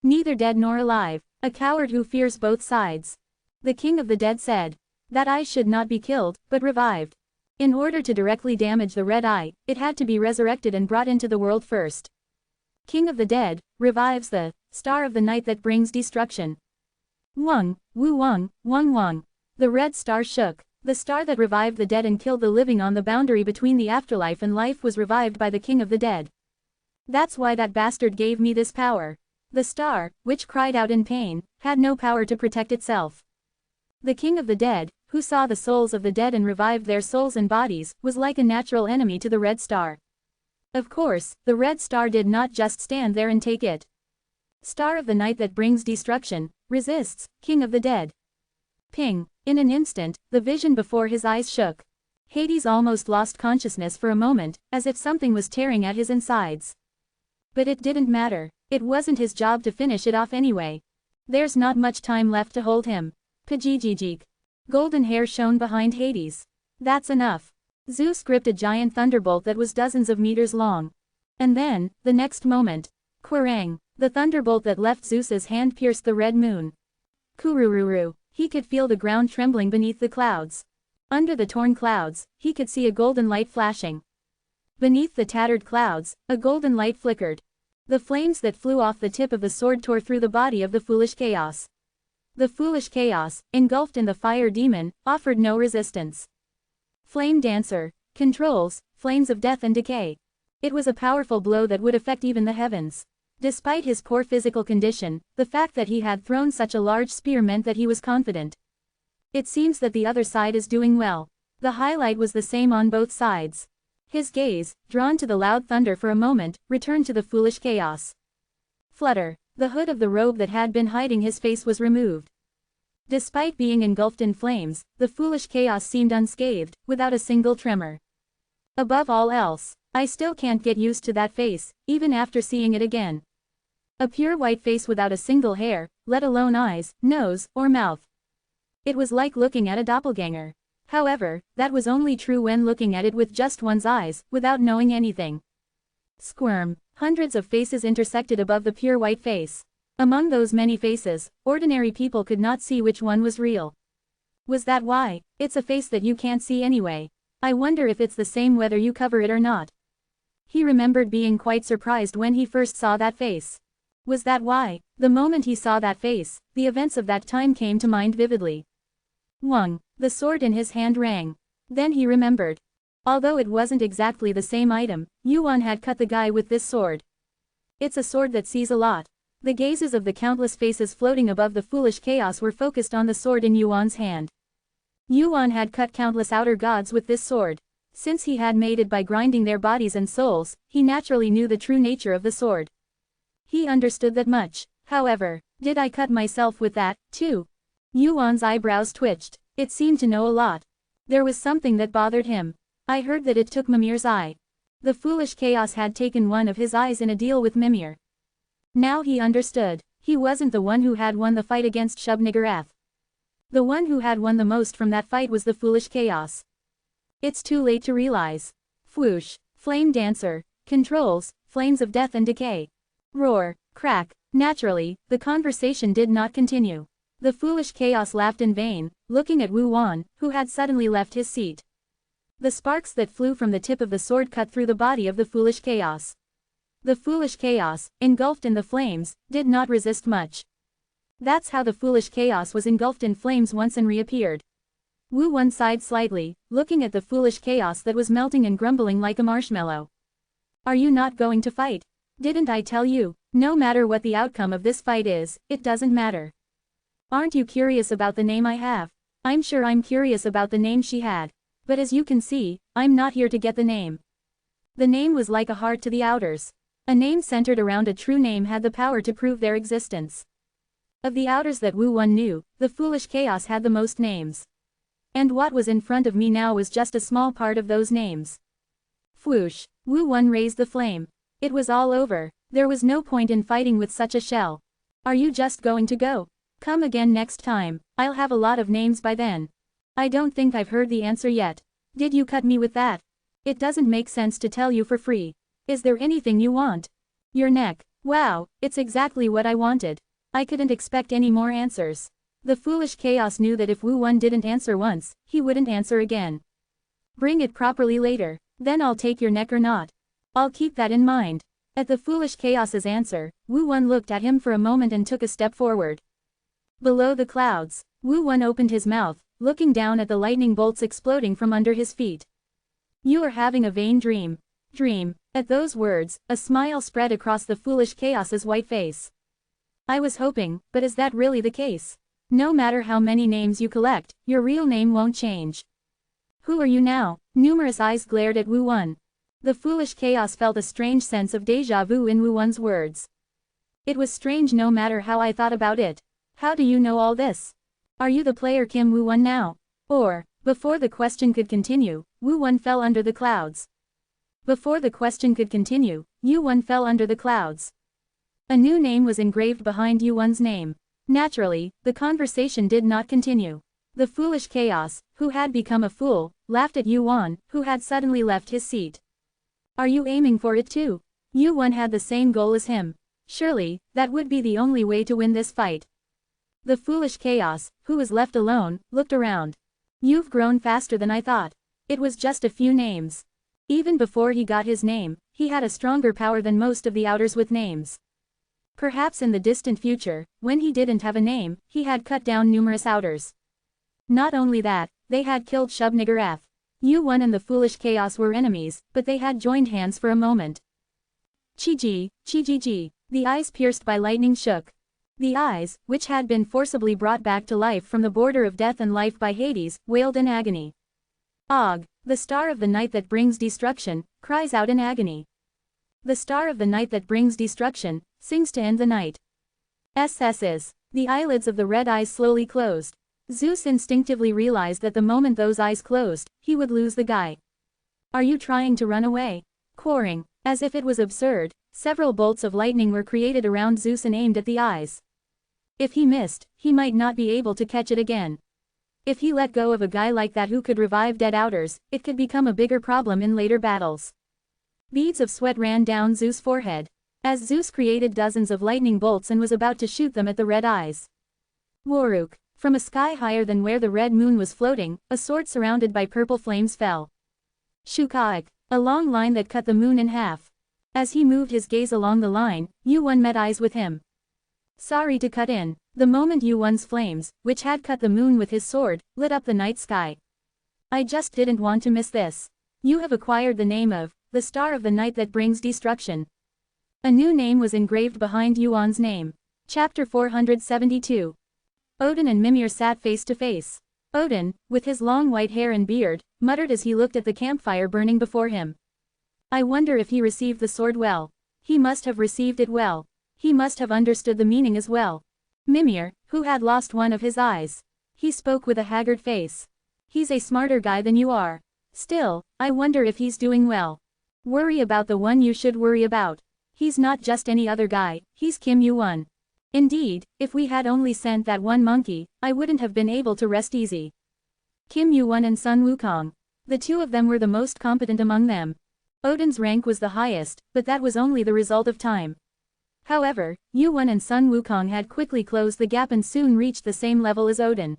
Speaker 1: Neither dead nor alive, a coward who fears both sides. The King of the Dead said. That eye should not be killed, but revived. In order to directly damage the red eye, it had to be resurrected and brought into the world first. King of the Dead revives the star of the night that brings destruction. Wang, Wu Wang, Wang Wang. The red star shook. The star that revived the dead and killed the living on the boundary between the afterlife and life was revived by the King of the Dead. That's why that bastard gave me this power. The star, which cried out in pain, had no power to protect itself. The King of the Dead, who saw the souls of the dead and revived their souls and bodies, was like a natural enemy to the red star. Of course, the red star did not just stand there and take it. Star of the night that brings destruction, resists, King of the Dead. Ping. In an instant, the vision before his eyes shook. Hades almost lost consciousness for a moment, as if something was tearing at his insides. But it didn't matter. It wasn't his job to finish it off anyway. There's not much time left to hold him. Pajijijik. Golden hair shone behind Hades. That's enough. Zeus gripped a giant thunderbolt that was dozens of meters long. And then, the next moment, Quirang, the thunderbolt that left Zeus's hand pierced the red moon. Kurururu. He could feel the ground trembling beneath the clouds. Under the torn clouds, he could see a golden light flashing. Beneath the tattered clouds, a golden light flickered. The flames that flew off the tip of the sword tore through the body of the foolish chaos. The foolish chaos, engulfed in the fire demon, offered no resistance. Flame Dancer controls flames of death and decay. It was a powerful blow that would affect even the heavens. Despite his poor physical condition, the fact that he had thrown such a large spear meant that he was confident. It seems that the other side is doing well. The highlight was the same on both sides. His gaze, drawn to the loud thunder for a moment, returned to the foolish chaos. Flutter. The hood of the robe that had been hiding his face was removed. Despite being engulfed in flames, the foolish chaos seemed unscathed, without a single tremor. Above all else, I still can't get used to that face, even after seeing it again. A pure white face without a single hair, let alone eyes, nose, or mouth. It was like looking at a doppelganger. However, that was only true when looking at it with just one's eyes, without knowing anything. Squirm. Hundreds of faces intersected above the pure white face. Among those many faces, ordinary people could not see which one was real. Was that why? It's a face that you can't see anyway. I wonder if it's the same whether you cover it or not. He remembered being quite surprised when he first saw that face. Was that why? The moment he saw that face, the events of that time came to mind vividly. Wang. The sword in his hand rang. Then he remembered. Although it wasn't exactly the same item, Yuan had cut the guy with this sword. It's a sword that sees a lot. The gazes of the countless faces floating above the foolish chaos were focused on the sword in Yuan's hand. Yuan had cut countless outer gods with this sword. Since he had made it by grinding their bodies and souls, he naturally knew the true nature of the sword. He understood that much. However, did I cut myself with that, too? Yuan's eyebrows twitched. It seemed to know a lot. There was something that bothered him. I heard that it took Mimir's eye. The foolish chaos had taken one of his eyes in a deal with Mimir. Now he understood. He wasn't the one who had won the fight against Shub-Niggurath. The one who had won the most from that fight was the foolish chaos. It's too late to realize. Whoosh. Flame dancer. Controls, flames of death and decay. Roar. Crack. Naturally, the conversation did not continue. The foolish chaos laughed in vain, looking at Wu Wan, who had suddenly left his seat. The sparks that flew from the tip of the sword cut through the body of the foolish chaos. The foolish chaos, engulfed in the flames, did not resist much. That's how the foolish chaos was engulfed in flames once and reappeared. Wu Wan sighed slightly, looking at the foolish chaos that was melting and grumbling like a marshmallow. Are you not going to fight? Didn't I tell you? No matter what the outcome of this fight is, it doesn't matter. Aren't you curious about the name I have? I'm sure I'm curious about the name she had. But as you can see, I'm not here to get the name. The name was like a heart to the outers. A name centered around a true name had the power to prove their existence. Of the outers that Wu Wan knew, the foolish chaos had the most names. And what was in front of me now was just a small part of those names. Whoosh. Wu Wan raised the flame. It was all over. There was no point in fighting with such a shell. Are you just going to go? Come again next time. I'll have a lot of names by then. I don't think I've heard the answer yet. Did you cut me with that? It doesn't make sense to tell you for free. Is there anything you want? Your neck. Wow, it's exactly what I wanted. I couldn't expect any more answers. The foolish chaos knew that if Wu Wan didn't answer once, he wouldn't answer again. Bring it properly later. Then I'll take your neck or not. I'll keep that in mind. At the foolish chaos's answer, Wu Wan looked at him for a moment and took a step forward. Below the clouds, Wu Wan opened his mouth, looking down at the lightning bolts exploding from under his feet. You are having a vain dream. Dream. At those words, a smile spread across the foolish chaos's white face. I was hoping, but is that really the case? No matter how many names you collect, your real name won't change. Who are you now? Numerous eyes glared at Wu Wan. The foolish chaos felt a strange sense of déjà vu in Wu Wan's words. It was strange no matter how I thought about it. How do you know all this? Are you the player Kim Wu Wan now? Or, before the question could continue, Wu Wan fell under the clouds. Before the question could continue, Yu Wan fell under the clouds. A new name was engraved behind Yu Wan's name. Naturally, the conversation did not continue. The foolish chaos, who had become a fool, laughed at Yu Wan, who had suddenly left his seat. Are you aiming for it too? Yu Wan had the same goal as him. Surely, that would be the only way to win this fight. The foolish chaos, who was left alone, looked around. You've grown faster than I thought. It was just a few names. Even before he got his name, he had a stronger power than most of the outers with names. Perhaps in the distant future, when he didn't have a name, he had cut down numerous outers. Not only that, they had killed Shub-Niggurath. Yu-1 and the foolish chaos were enemies, but they had joined hands for a moment. Chi-ji, Chi-ji-ji. The eyes pierced by lightning shook. The eyes, which had been forcibly brought back to life from the border of death and life by Hades, wailed in agony. Og, the star of the night that brings destruction, cries out in agony. The star of the night that brings destruction, sings to end the night. Is. The eyelids of the red eyes slowly closed. Zeus instinctively realized that the moment those eyes closed, he would lose the guy. Are you trying to run away? Quarring, as if it was absurd, several bolts of lightning were created around Zeus and aimed at the eyes. If he missed, he might not be able to catch it again. If he let go of a guy like that who could revive dead outers, it could become a bigger problem in later battles. Beads of sweat ran down Zeus' forehead, as Zeus created dozens of lightning bolts and was about to shoot them at the red eyes. Waruk, from a sky higher than where the red moon was floating, a sword surrounded by purple flames fell. Shukaik, a long line that cut the moon in half. As he moved his gaze along the line, Yu-1 met eyes with him. Sorry to cut in. The moment Yu-1's flames, which had cut the moon with his sword, lit up the night sky. I just didn't want to miss this. You have acquired the name of, the star of the night that brings destruction. A new name was engraved behind Yu-1's name. Chapter 472. Odin and Mimir sat face to face. Odin, with his long white hair and beard, muttered as he looked at the campfire burning before him. I wonder if he received the sword well. He must have received it well. He must have understood the meaning as well. Mimir, who had lost one of his eyes. He spoke with a haggard face. He's a smarter guy than you are. Still, I wonder if he's doing well. Worry about the one you should worry about. He's not just any other guy, he's Kim Yu-1. Indeed, if we had only sent that one monkey, I wouldn't have been able to rest easy. Kim Yu-1 and Sun Wukong. The two of them were the most competent among them. Odin's rank was the highest, but that was only the result of time. However, Yu-1 and Sun Wukong had quickly closed the gap and soon reached the same level as Odin.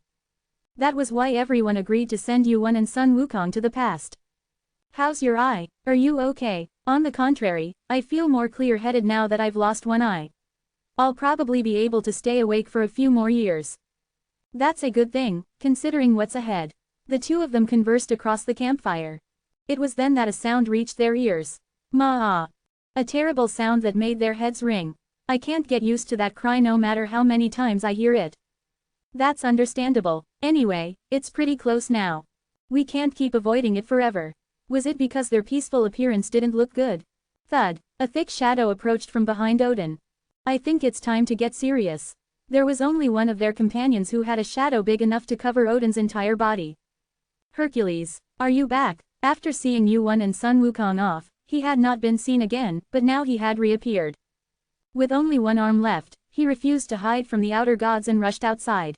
Speaker 1: That was why everyone agreed to send Yu-1 and Sun Wukong to the past. How's your eye? Are you okay? On the contrary, I feel more clear-headed now that I've lost one eye. I'll probably be able to stay awake for a few more years. That's a good thing, considering what's ahead. The two of them conversed across the campfire. It was then that a sound reached their ears. Ma-ah. A terrible sound that made their heads ring. I can't get used to that cry no matter how many times I hear it. That's understandable. Anyway, it's pretty close now. We can't keep avoiding it forever. Was it because their peaceful appearance didn't look good? Thud. A thick shadow approached from behind Odin. I think it's time to get serious. There was only one of their companions who had a shadow big enough to cover Odin's entire body. Hercules, are you back? After seeing Yu-1 and Sun Wukong off, he had not been seen again, but now he had reappeared. With only one arm left, he refused to hide from the outer gods and rushed outside.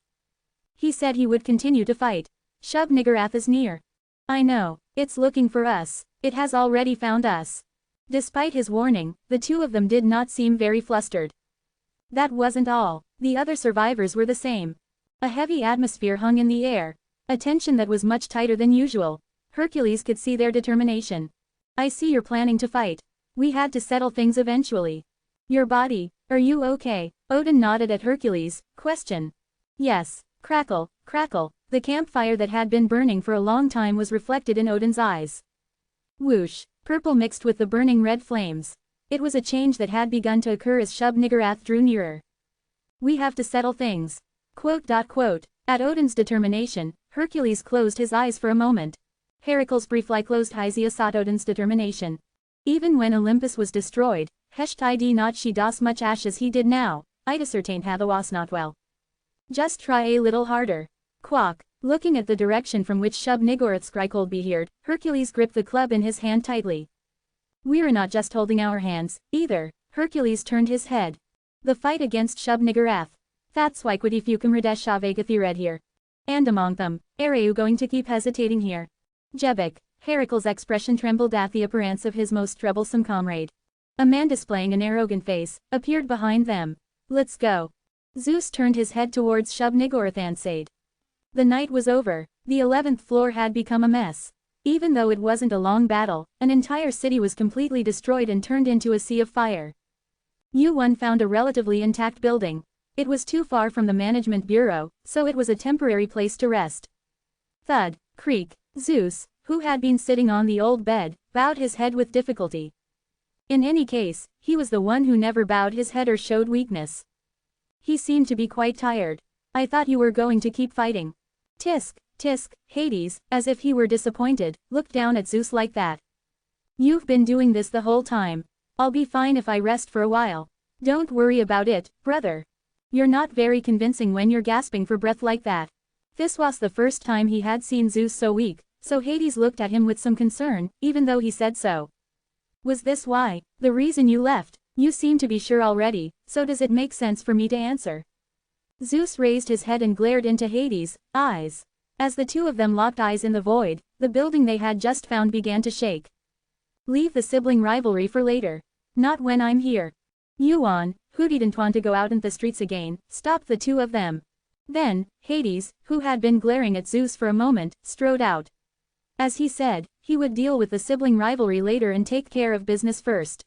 Speaker 1: He said he would continue to fight. Shub-Niggurath is near. I know, it's looking for us, it has already found us. Despite his warning, the two of them did not seem very flustered. That wasn't all, the other survivors were the same. A heavy atmosphere hung in the air, a tension that was much tighter than usual. Hercules could see their determination. I see you're planning to fight. We had to settle things eventually. Your body, are you okay? Odin nodded at Hercules. Question. Yes. Crackle, crackle. The campfire that had been burning for a long time was reflected in Odin's eyes. Whoosh. Purple mixed with the burning red flames. It was a change that had begun to occur as Shub-Niggurath drew nearer. We have to settle things. At Odin's determination, Hercules closed his eyes for a moment. Heracles briefly closed Hysia sought Odin's determination. Even when Olympus was destroyed, Hesht id not she das much ash as he did now, I'd ascertain hatha was not well. Just try a little harder. Quack. Looking at the direction from which Shub-Niggurath's cry could be heard, Hercules gripped the club in his hand tightly. We're not just holding our hands, either. Hercules turned his head. The fight against Shub-Niggurath. That's why could if you can Radesh Shavagathi read here. And among them, are you going to keep hesitating here? Jebek. Heracles' expression trembled at the appearance of his most troublesome comrade. A man displaying an arrogant face appeared behind them. Let's go. Zeus turned his head towards Shub-Niggurath and said. The night was over. The 11th floor had become a mess. Even though it wasn't a long battle, an entire city was completely destroyed and turned into a sea of fire. Yu-1 found a relatively intact building. It was too far from the management bureau, so it was a temporary place to rest. Thud. Creak. Zeus, who had been sitting on the old bed, bowed his head with difficulty. In any case, he was the one who never bowed his head or showed weakness. He seemed to be quite tired. I thought you were going to keep fighting. Tisk, tisk, Hades, as if he were disappointed, looked down at Zeus like that. You've been doing this the whole time. I'll be fine if I rest for a while. Don't worry about it, brother. You're not very convincing when you're gasping for breath like that. This was the first time he had seen Zeus so weak, so Hades looked at him with some concern, even though he said so. Was this why? The reason you left? You seem to be sure already, so does it make sense for me to answer? Zeus raised his head and glared into Hades' eyes. As the two of them locked eyes in the void, the building they had just found began to shake. Leave the sibling rivalry for later. Not when I'm here. Yuan, who didn't want to go out in the streets again, stopped the two of them. Then, Hades, who had been glaring at Zeus for a moment, strode out. As he said, he would deal with the sibling rivalry later and take care of business first.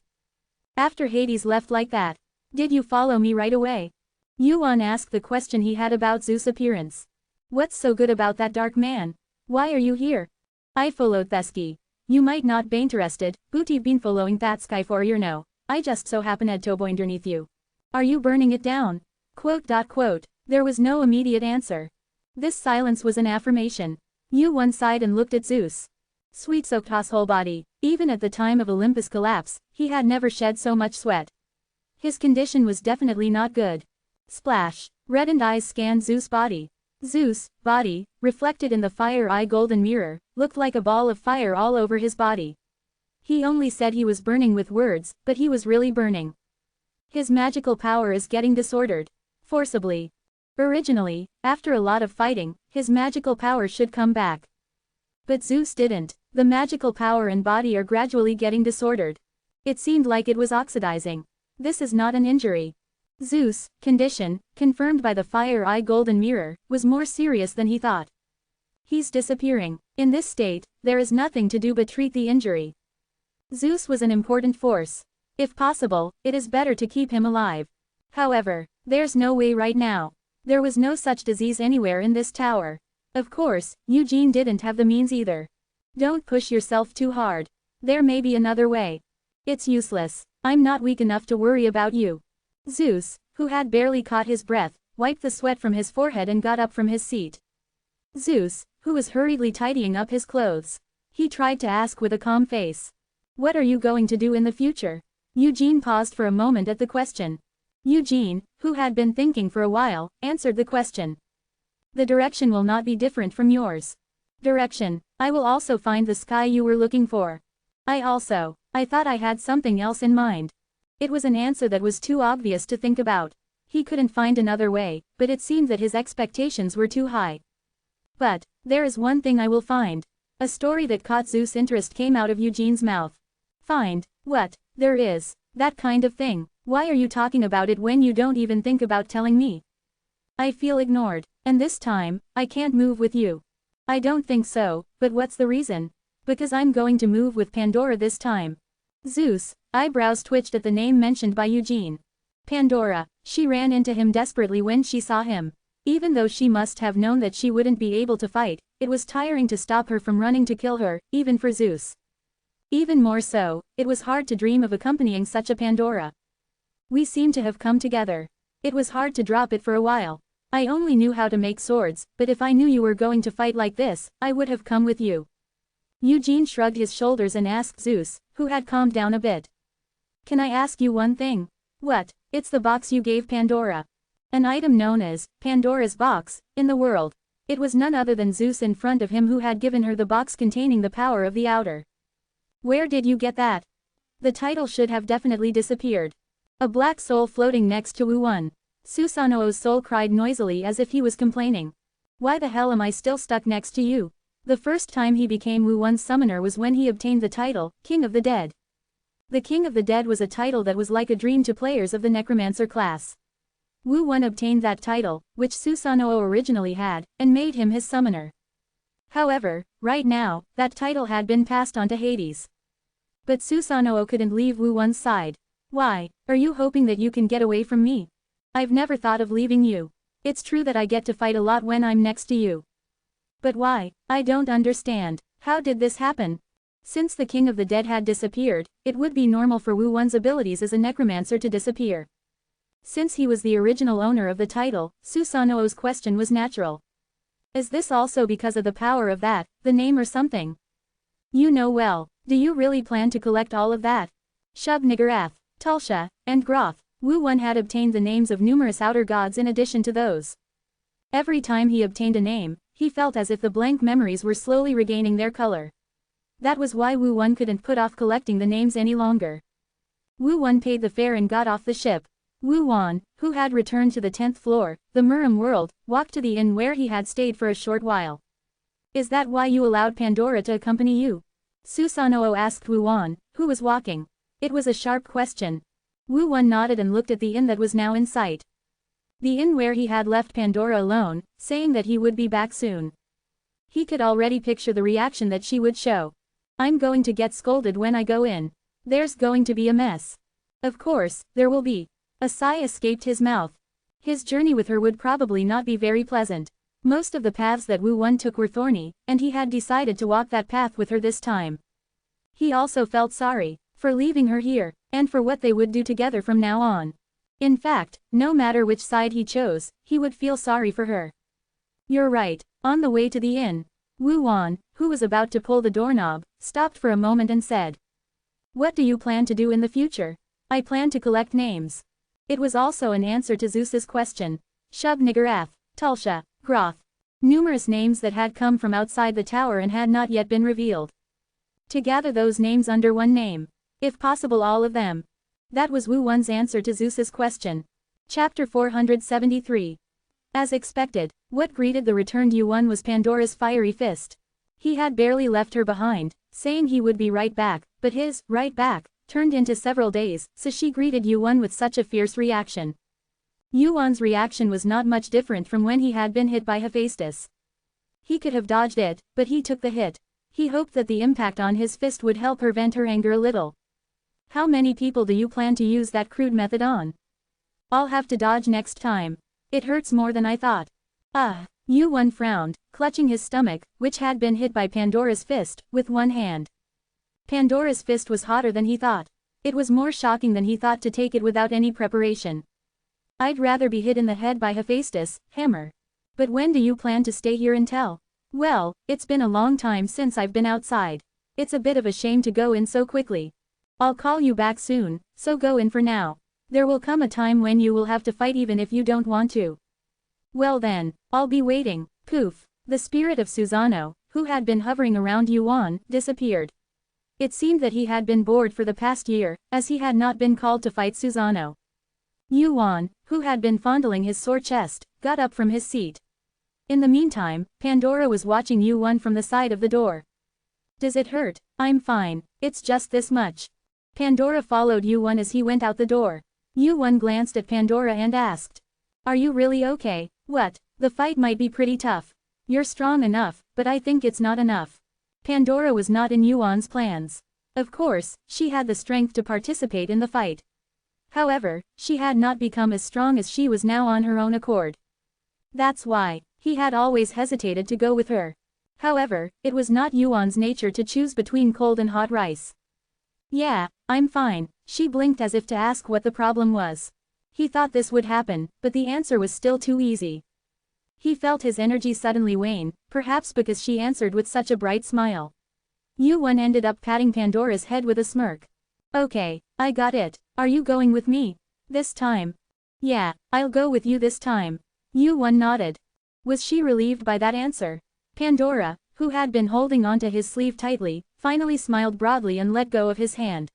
Speaker 1: After Hades left like that, did you follow me right away? Yuan asked the question he had about Zeus' appearance. What's so good about that dark man? Why are you here? I followed Thesky. You might not be interested, but you've been following that sky for you know. I just so happened to go underneath you. Are you burning it down? Quote. There was no immediate answer. This silence was an affirmation. Yuan sighed and looked at Zeus. Sweat soaked his whole body. Even at the time of Olympus' collapse, he had never shed so much sweat. His condition was definitely not good. Splash. Reddened eyes scanned Zeus' body. Zeus' body, reflected in the fire-eye golden mirror, looked like a ball of fire all over his body. He only said he was burning with words, but he was really burning. His magical power is getting disordered. Forcibly. Originally, after a lot of fighting, his magical power should come back. But Zeus didn't. The magical power and body are gradually getting disordered. It seemed like it was oxidizing. This is not an injury. Zeus' condition, confirmed by the fire-eye golden mirror, was more serious than he thought. He's disappearing. In this state, there is nothing to do but treat the injury. Zeus was an important force. If possible, it is better to keep him alive. However, there's no way right now. There was no such disease anywhere in this tower. Of course, Eugene didn't have the means either. Don't push yourself too hard. There may be another way. It's useless. I'm not weak enough to worry about you. Zeus, who had barely caught his breath, wiped the sweat from his forehead and got up from his seat. Zeus, who was hurriedly tidying up his clothes. He tried to ask with a calm face. What are you going to do in the future? Eugene paused for a moment at the question. Eugene, who had been thinking for a while, answered the question. The direction will not be different from yours. Direction. I will also find the sky you were looking for. I thought I had something else in mind. It was an answer that was too obvious to think about. He couldn't find another way, but it seemed that his expectations were too high. But, there is one thing I will find. A story that caught Zeus' interest came out of Eugene's mouth. Find? What? There is. That kind of thing. Why are you talking about it when you don't even think about telling me? I feel ignored. And this time, I can't move with you. I don't think so, but what's the reason? Because I'm going to move with Pandora this time. Zeus' eyebrows twitched at the name mentioned by Eugene. Pandora. She ran into him desperately when she saw him. Even though she must have known that she wouldn't be able to fight, it was tiring to stop her from running to kill her, even for Zeus. Even more so, it was hard to dream of accompanying such a Pandora. We seem to have come together. It was hard to drop it for a while. I only knew how to make swords, but if I knew you were going to fight like this, I would have come with you. Eugene shrugged his shoulders and asked Zeus, who had calmed down a bit. Can I ask you one thing? What? It's the box you gave Pandora. An item known as Pandora's box in the world. It was none other than Zeus in front of him who had given her the box containing the power of the outer. Where did you get that? The title should have definitely disappeared. A black soul floating next to Wu-1. Susanoo's soul cried noisily as if he was complaining. Why the hell am I still stuck next to you? The first time he became Wu-1's summoner was when he obtained the title, King of the Dead. The King of the Dead was a title that was like a dream to players of the Necromancer class. Wu-1 obtained that title, which Susanoo originally had, and made him his summoner. However, right now, that title had been passed on to Hades. But Susanoo couldn't leave Wu-1's side. Why, are you hoping that you can get away from me? I've never thought of leaving you. It's true that I get to fight a lot when I'm next to you. But why? I don't understand. How did this happen? Since the king of the dead had disappeared, it would be normal for Wu Wan's abilities as a necromancer to disappear. Since he was the original owner of the title, Susanoo's question was natural. Is this also because of the power of that, the name or something? You know well, do you really plan to collect all of that? Shub Niggurath, Tulsha, and Groth, Wu Wan had obtained the names of numerous outer gods in addition to those. Every time he obtained a name, he felt as if the blank memories were slowly regaining their color. That was why Wu Wan couldn't put off collecting the names any longer. Wu Wan paid the fare and got off the ship. Wu Wan, who had returned to the 10th floor, the Murim world, walked to the inn where he had stayed for a short while. Is that why you allowed Pandora to accompany you? Susanoo asked Wu Wan, who was walking. It was a sharp question. Wu Wan nodded and looked at the inn that was now in sight. The inn where he had left Pandora alone, saying that he would be back soon. He could already picture the reaction that she would show. I'm going to get scolded when I go in. There's going to be a mess. Of course, there will be. A sigh escaped his mouth. His journey with her would probably not be very pleasant. Most of the paths that Wu Wan took were thorny, and he had decided to walk that path with her this time. He also felt sorry for leaving her here, and for what they would do together from now on. In fact, no matter which side he chose, he would feel sorry for her. You're right. On the way to the inn, Wu Wan, who was about to pull the doorknob, stopped for a moment and said, "What do you plan to do in the future?" "I plan to collect names." It was also an answer to Zeus's question. Shub Niggurath, Tulsha, Groth. Numerous names that had come from outside the tower and had not yet been revealed. To gather those names under one name. If possible all of them. That was Wu Wan's answer to Zeus's question. Chapter 473. As expected, what greeted the returned Wu Wan was Pandora's fiery fist. He had barely left her behind, saying he would be right back, but his right back turned into several days, so she greeted Wu Wan with such a fierce reaction. Wu Wan's reaction was not much different from when he had been hit by Hephaestus. He could have dodged it, but he took the hit. He hoped that the impact on his fist would help her vent her anger a little. How many people do you plan to use that crude method on? I'll have to dodge next time. It hurts more than I thought. Wu Wan frowned, clutching his stomach, which had been hit by Pandora's fist, with one hand. Pandora's fist was hotter than he thought. It was more shocking than he thought to take it without any preparation. I'd rather be hit in the head by Hephaestus' hammer. But when do you plan to stay here until? Well, it's been a long time since I've been outside. It's a bit of a shame to go in so quickly. I'll call you back soon, so go in for now. There will come a time when you will have to fight even if you don't want to. Well then, I'll be waiting. Poof. The spirit of Susanoo, who had been hovering around Wu Wan, disappeared. It seemed that he had been bored for the past year, as he had not been called to fight Susanoo. Wu Wan, who had been fondling his sore chest, got up from his seat. In the meantime, Pandora was watching Wu Wan from the side of the door. Does it hurt? I'm fine, it's just this much. Pandora followed Wu Wan as he went out the door. Wu Wan glanced at Pandora and asked, "Are you really okay? What? The fight might be pretty tough. You're strong enough, but I think it's not enough." Pandora was not in Wu Wan's plans. Of course, she had the strength to participate in the fight. However, she had not become as strong as she was now on her own accord. That's why he had always hesitated to go with her. However, it was not Wu Wan's nature to choose between cold and hot rice. "Yeah, I'm fine," she blinked as if to ask what the problem was. He thought this would happen, but the answer was still too easy. He felt his energy suddenly wane, perhaps because she answered with such a bright smile. Wu Wan ended up patting Pandora's head with a smirk. "Okay, I got it. Are you going with me? This time?" "Yeah, I'll go with you this time." Wu Wan nodded. Was she relieved by that answer? Pandora, who had been holding onto his sleeve tightly, finally smiled broadly and let go of his hand.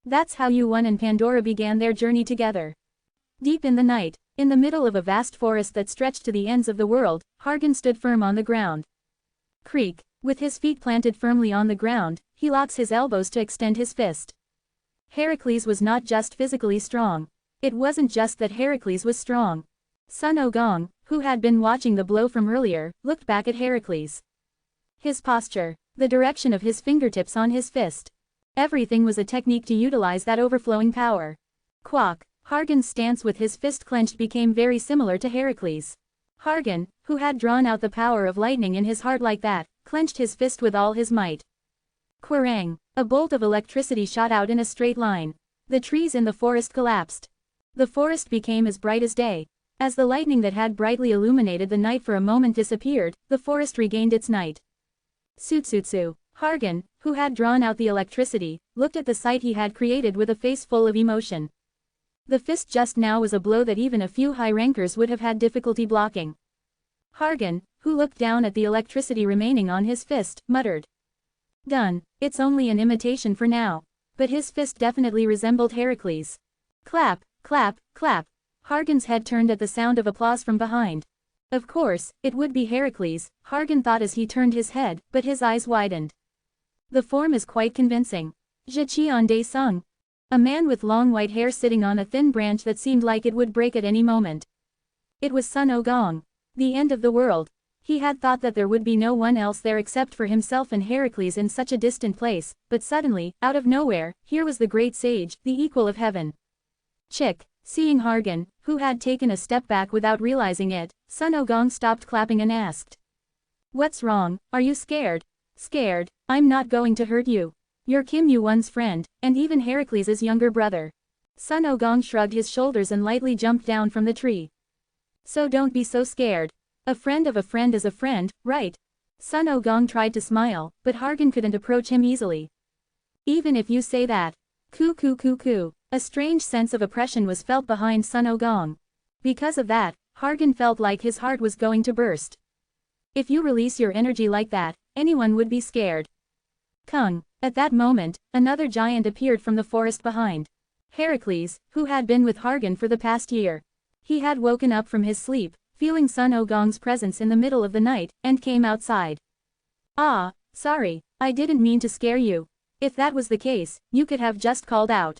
Speaker 1: That's how Wu Wan and Pandora began their journey together. Deep in the night, in the middle of a vast forest that stretched to the ends of the world, Hargan stood firm on the ground. Creak. With his feet planted firmly on the ground, he locks his elbows to extend his fist. Heracles was not just physically strong. It wasn't just that Heracles was strong. Sun Ogong, who had been watching the blow from earlier, looked back at Heracles. His posture, the direction of his fingertips on his fist. Everything was a technique to utilize that overflowing power. Quack. Hargan's stance with his fist clenched became very similar to Heracles. Hargan, who had drawn out the power of lightning in his heart like that, clenched his fist with all his might. Quirang! A bolt of electricity shot out in a straight line. The trees in the forest collapsed. The forest became as bright as day. As the lightning that had brightly illuminated the night for a moment disappeared, the forest regained its night. Sutsutsu. Hargan, who had drawn out the electricity, looked at the sight he had created with a face full of emotion. The fist just now was a blow that even a few high rankers would have had difficulty blocking. Hargan, who looked down at the electricity remaining on his fist, muttered. Done, it's only an imitation for now. But his fist definitely resembled Heracles. Clap, clap, clap. Hargan's head turned at the sound of applause from behind. Of course, it would be Heracles, Hargan thought as he turned his head, but his eyes widened. The form is quite convincing. Zheqian De Sung. A man with long white hair sitting on a thin branch that seemed like it would break at any moment. It was Sun Ogong. The end of the world. He had thought that there would be no one else there except for himself and Heracles in such a distant place, but suddenly, out of nowhere, here was the great sage, the equal of heaven. Chick. Seeing Hargan, who had taken a step back without realizing it, Sun Ogong stopped clapping and asked. What's wrong, are you scared? Scared? I'm not going to hurt you. You're Kim Yu-won's friend, and even Heracles' younger brother. Sun Ogong shrugged his shoulders and lightly jumped down from the tree. So don't be so scared. A friend of a friend is a friend, right? Sun Ogong tried to smile, but Hargan couldn't approach him easily. Even if you say that. Coo. A strange sense of oppression was felt behind Sun Ogong. Because of that, Hargan felt like his heart was going to burst. If you release your energy like that, anyone would be scared. Kung. At that moment, another giant appeared from the forest behind. Heracles, who had been with Hargan for the past year. He had woken up from his sleep, feeling Sun Ogong's presence in the middle of the night, and came outside. Ah, sorry, I didn't mean to scare you. If that was the case, you could have just called out.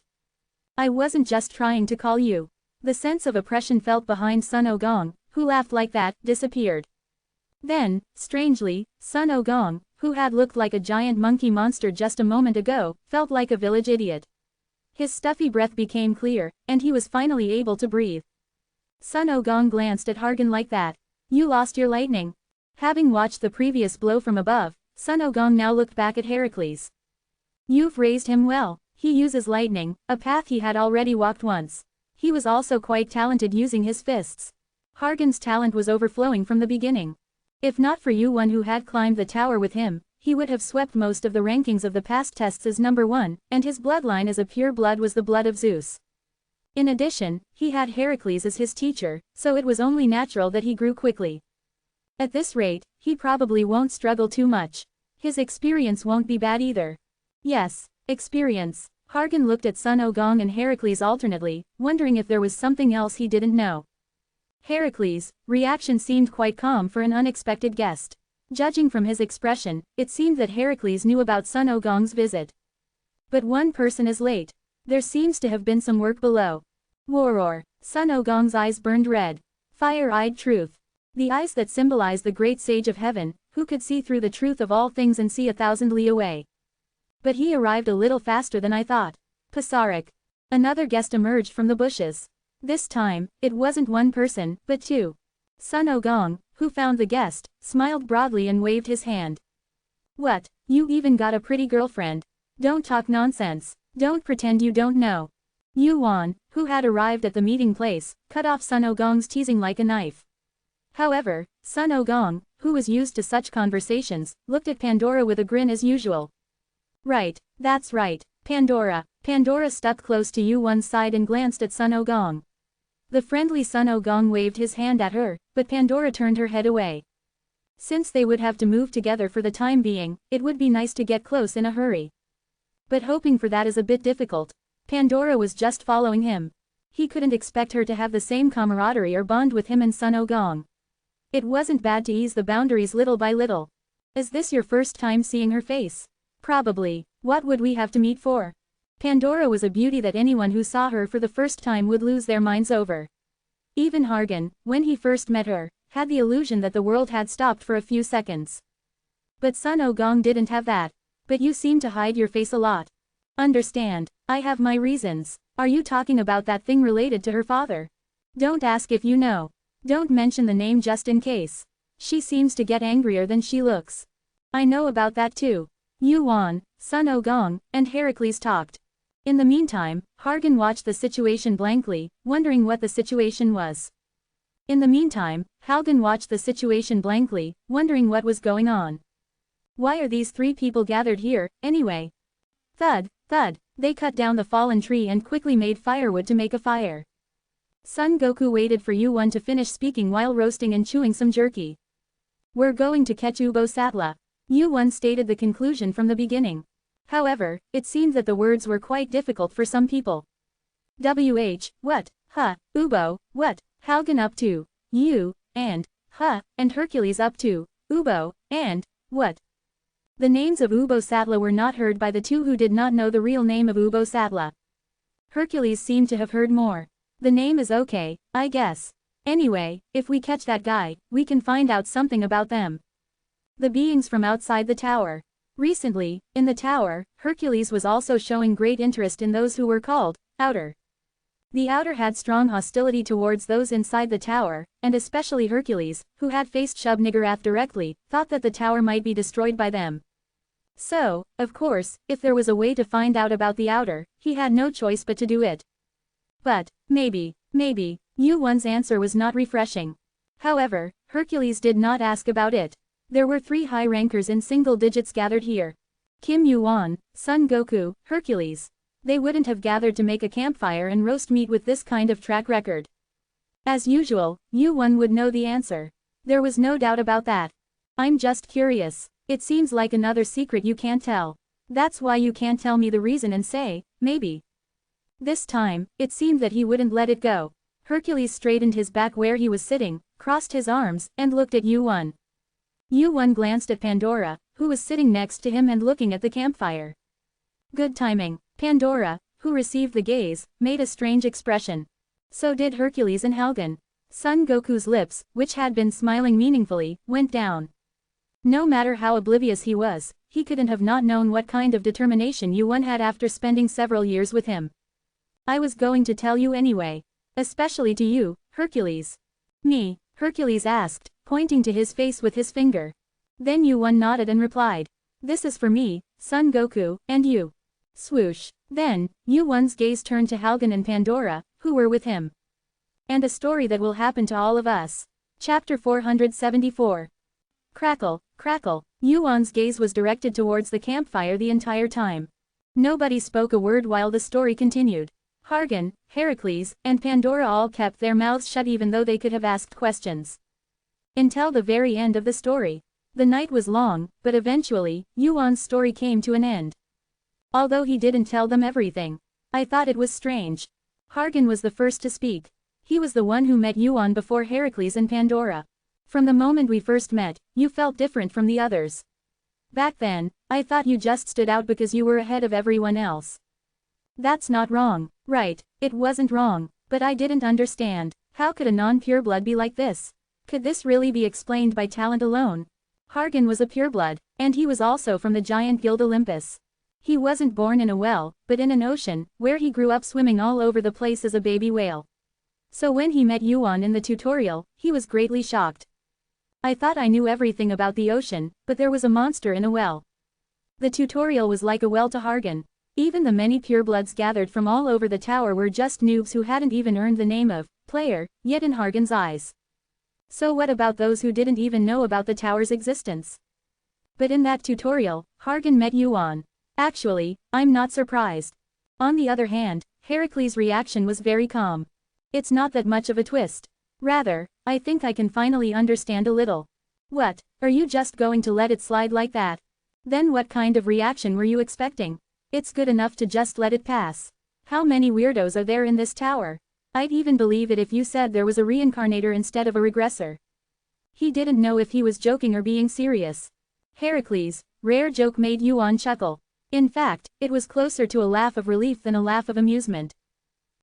Speaker 1: I wasn't just trying to call you. The sense of oppression felt behind Sun Ogong, who laughed like that, disappeared. Then, strangely, Sun Ogong, who had looked like a giant monkey monster just a moment ago, felt like a village idiot. His stuffy breath became clear, and he was finally able to breathe. Sun Ogong glanced at Hargan like that. You lost your lightning. Having watched the previous blow from above, Sun Ogong now looked back at Heracles. You've raised him well. He uses lightning, a path he had already walked once. He was also quite talented using his fists. Hargan's talent was overflowing from the beginning. If not for Yu-won who had climbed the tower with him, he would have swept most of the rankings of the past tests as number 1, and his bloodline as a pure blood was the blood of Zeus. In addition, he had Heracles as his teacher, so it was only natural that he grew quickly. At this rate, he probably won't struggle too much. His experience won't be bad either. Yes, experience. Hargan looked at Sun Ogong and Heracles alternately, wondering if there was something else he didn't know. Heracles' reaction seemed quite calm for an unexpected guest. Judging from his expression, it seemed that Heracles knew about Sun Ogong's visit. But one person is late. There seems to have been some work below. Roar. Sun Ogong's eyes burned red. Fire-eyed truth. The eyes that symbolize the great sage of heaven, who could see through the truth of all things and see 1,000 li away. But he arrived a little faster than I thought. Pasarik. Another guest emerged from the bushes. This time, it wasn't one person, but two. Sun Ogong, who found the guest, smiled broadly and waved his hand. What, you even got a pretty girlfriend? Don't talk nonsense. Don't pretend you don't know. Yu-won, who had arrived at the meeting place, cut off Sun Ogong's teasing like a knife. However, Sun Ogong, who was used to such conversations, looked at Pandora with a grin as usual. Right, that's right, Pandora. Pandora stuck close to Yu-won's side and glanced at Sun Ogong. The friendly Sun Ogong waved his hand at her, but Pandora turned her head away. Since they would have to move together for the time being, it would be nice to get close in a hurry. But hoping for that is a bit difficult. Pandora was just following him. He couldn't expect her to have the same camaraderie or bond with him and Sun Ogong. It wasn't bad to ease the boundaries little by little. Is this your first time seeing her face? Probably. What would we have to meet for? Pandora was a beauty that anyone who saw her for the first time would lose their minds over. Even Hargan, when he first met her, had the illusion that the world had stopped for a few seconds. But Sun Ogong didn't have that. But you seem to hide your face a lot. Understand, I have my reasons. Are you talking about that thing related to her father? Don't ask if you know. Don't mention the name just in case. She seems to get angrier than she looks. I know about that too. Yuan, Sun Ogong, and Heracles talked. In the meantime, Hargan watched the situation blankly, wondering what the situation was. What was going on. Why are these three people gathered here, anyway? Thud, thud, they cut down the fallen tree and quickly made firewood to make a fire. Son Goku waited for Yuan to finish speaking while roasting and chewing some jerky. We're going to catch Ubo Satla. Yuan stated the conclusion from the beginning. However, it seemed that the words were quite difficult for some people. What, Ubo, what, Halgan up to, you, and, and Hercules up to, Ubo, and, what? The names of Ubo Satla were not heard by the two who did not know the real name of Ubo Satla. Hercules seemed to have heard more. The name is okay, I guess. Anyway, if we catch that guy, we can find out something about them. The beings from outside the tower. Recently, in the tower, Hercules was also showing great interest in those who were called Outer. The Outer had strong hostility towards those inside the tower, and especially Hercules, who had faced Shub-Niggurath directly, thought that the tower might be destroyed by them. So, of course, if there was a way to find out about the Outer, he had no choice but to do it. But, maybe, Yuan's answer was not refreshing. However, Hercules did not ask about it. There were 3 high rankers in single digits gathered here. Kim Yuan, Son Goku, Hercules. They wouldn't have gathered to make a campfire and roast meat with this kind of track record. As usual, Yuan would know the answer. There was no doubt about that. I'm just curious. It seems like another secret you can't tell. That's why you can't tell me the reason and say, maybe. This time, it seemed that he wouldn't let it go. Hercules straightened his back where he was sitting, crossed his arms, and looked at Yuan. Yuan glanced at Pandora, who was sitting next to him and looking at the campfire. Good timing. Pandora, who received the gaze, made a strange expression. So did Hercules and Halgan. Son Goku's lips, which had been smiling meaningfully, went down. No matter how oblivious he was, he couldn't have not known what kind of determination Yuan had after spending several years with him. I was going to tell you anyway. Especially to you, Hercules. Me, Hercules asked, pointing to his face with his finger. Then Yuan nodded and replied. This is for me, Son Goku, and you. Swoosh. Then, Yuan's gaze turned to Halgan and Pandora, who were with him. And a story that will happen to all of us. Chapter 474. Crackle, crackle. Yuan's gaze was directed towards the campfire the entire time. Nobody spoke a word while the story continued. Hargan, Heracles, and Pandora all kept their mouths shut even though they could have asked questions. Until the very end of the story. The night was long, but eventually, Yuan's story came to an end. Although he didn't tell them everything. I thought it was strange. Hargan was the first to speak. He was the one who met Yuan before Heracles and Pandora. From the moment we first met, you felt different from the others. Back then, I thought you just stood out because you were ahead of everyone else. That's not wrong, right? It wasn't wrong, but I didn't understand. How could a non-pureblood be like this? Could this really be explained by talent alone? Hargan was a pureblood, and he was also from the giant guild Olympus. He wasn't born in a well, but in an ocean, where he grew up swimming all over the place as a baby whale. So when he met Yuan in the tutorial, he was greatly shocked. I thought I knew everything about the ocean, but there was a monster in a well. The tutorial was like a well to Hargan. Even the many purebloods gathered from all over the tower were just noobs who hadn't even earned the name of player yet in Hargan's eyes. So what about those who didn't even know about the tower's existence? But in that tutorial, Hargan met Yuan. Actually, I'm not surprised. On the other hand, Heracles' reaction was very calm. It's not that much of a twist. Rather, I think I can finally understand a little. What, are you just going to let it slide like that? Then what kind of reaction were you expecting? It's good enough to just let it pass. How many weirdos are there in this tower? I'd even believe it if you said there was a reincarnator instead of a regressor. He didn't know if he was joking or being serious. Heracles' rare joke made Yuan chuckle. In fact, it was closer to a laugh of relief than a laugh of amusement.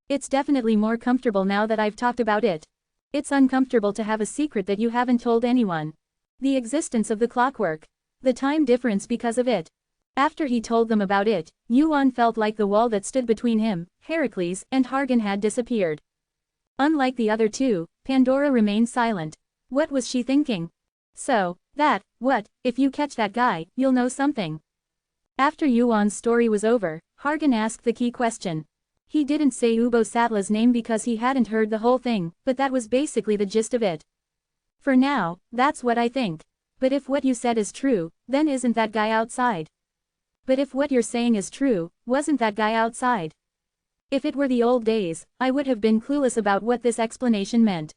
Speaker 1: It's definitely more comfortable now that I've talked about it. It's uncomfortable to have a secret that you haven't told anyone. The existence of the clockwork. The time difference because of it. After he told them about it, Yuan felt like the wall that stood between him, Heracles, and Hargan had disappeared. Unlike the other two, Pandora remained silent. What was she thinking? So, What, if you catch that guy, you'll know something. After Yuan's story was over, Hargan asked the key question. He didn't say Ubo Satla's name because he hadn't heard the whole thing, but that was basically the gist of it. For now, that's what I think. But if what you said is true, then isn't that guy outside? But if what you're saying is true, wasn't that guy outside? If it were the old days, I would have been clueless about what this explanation meant.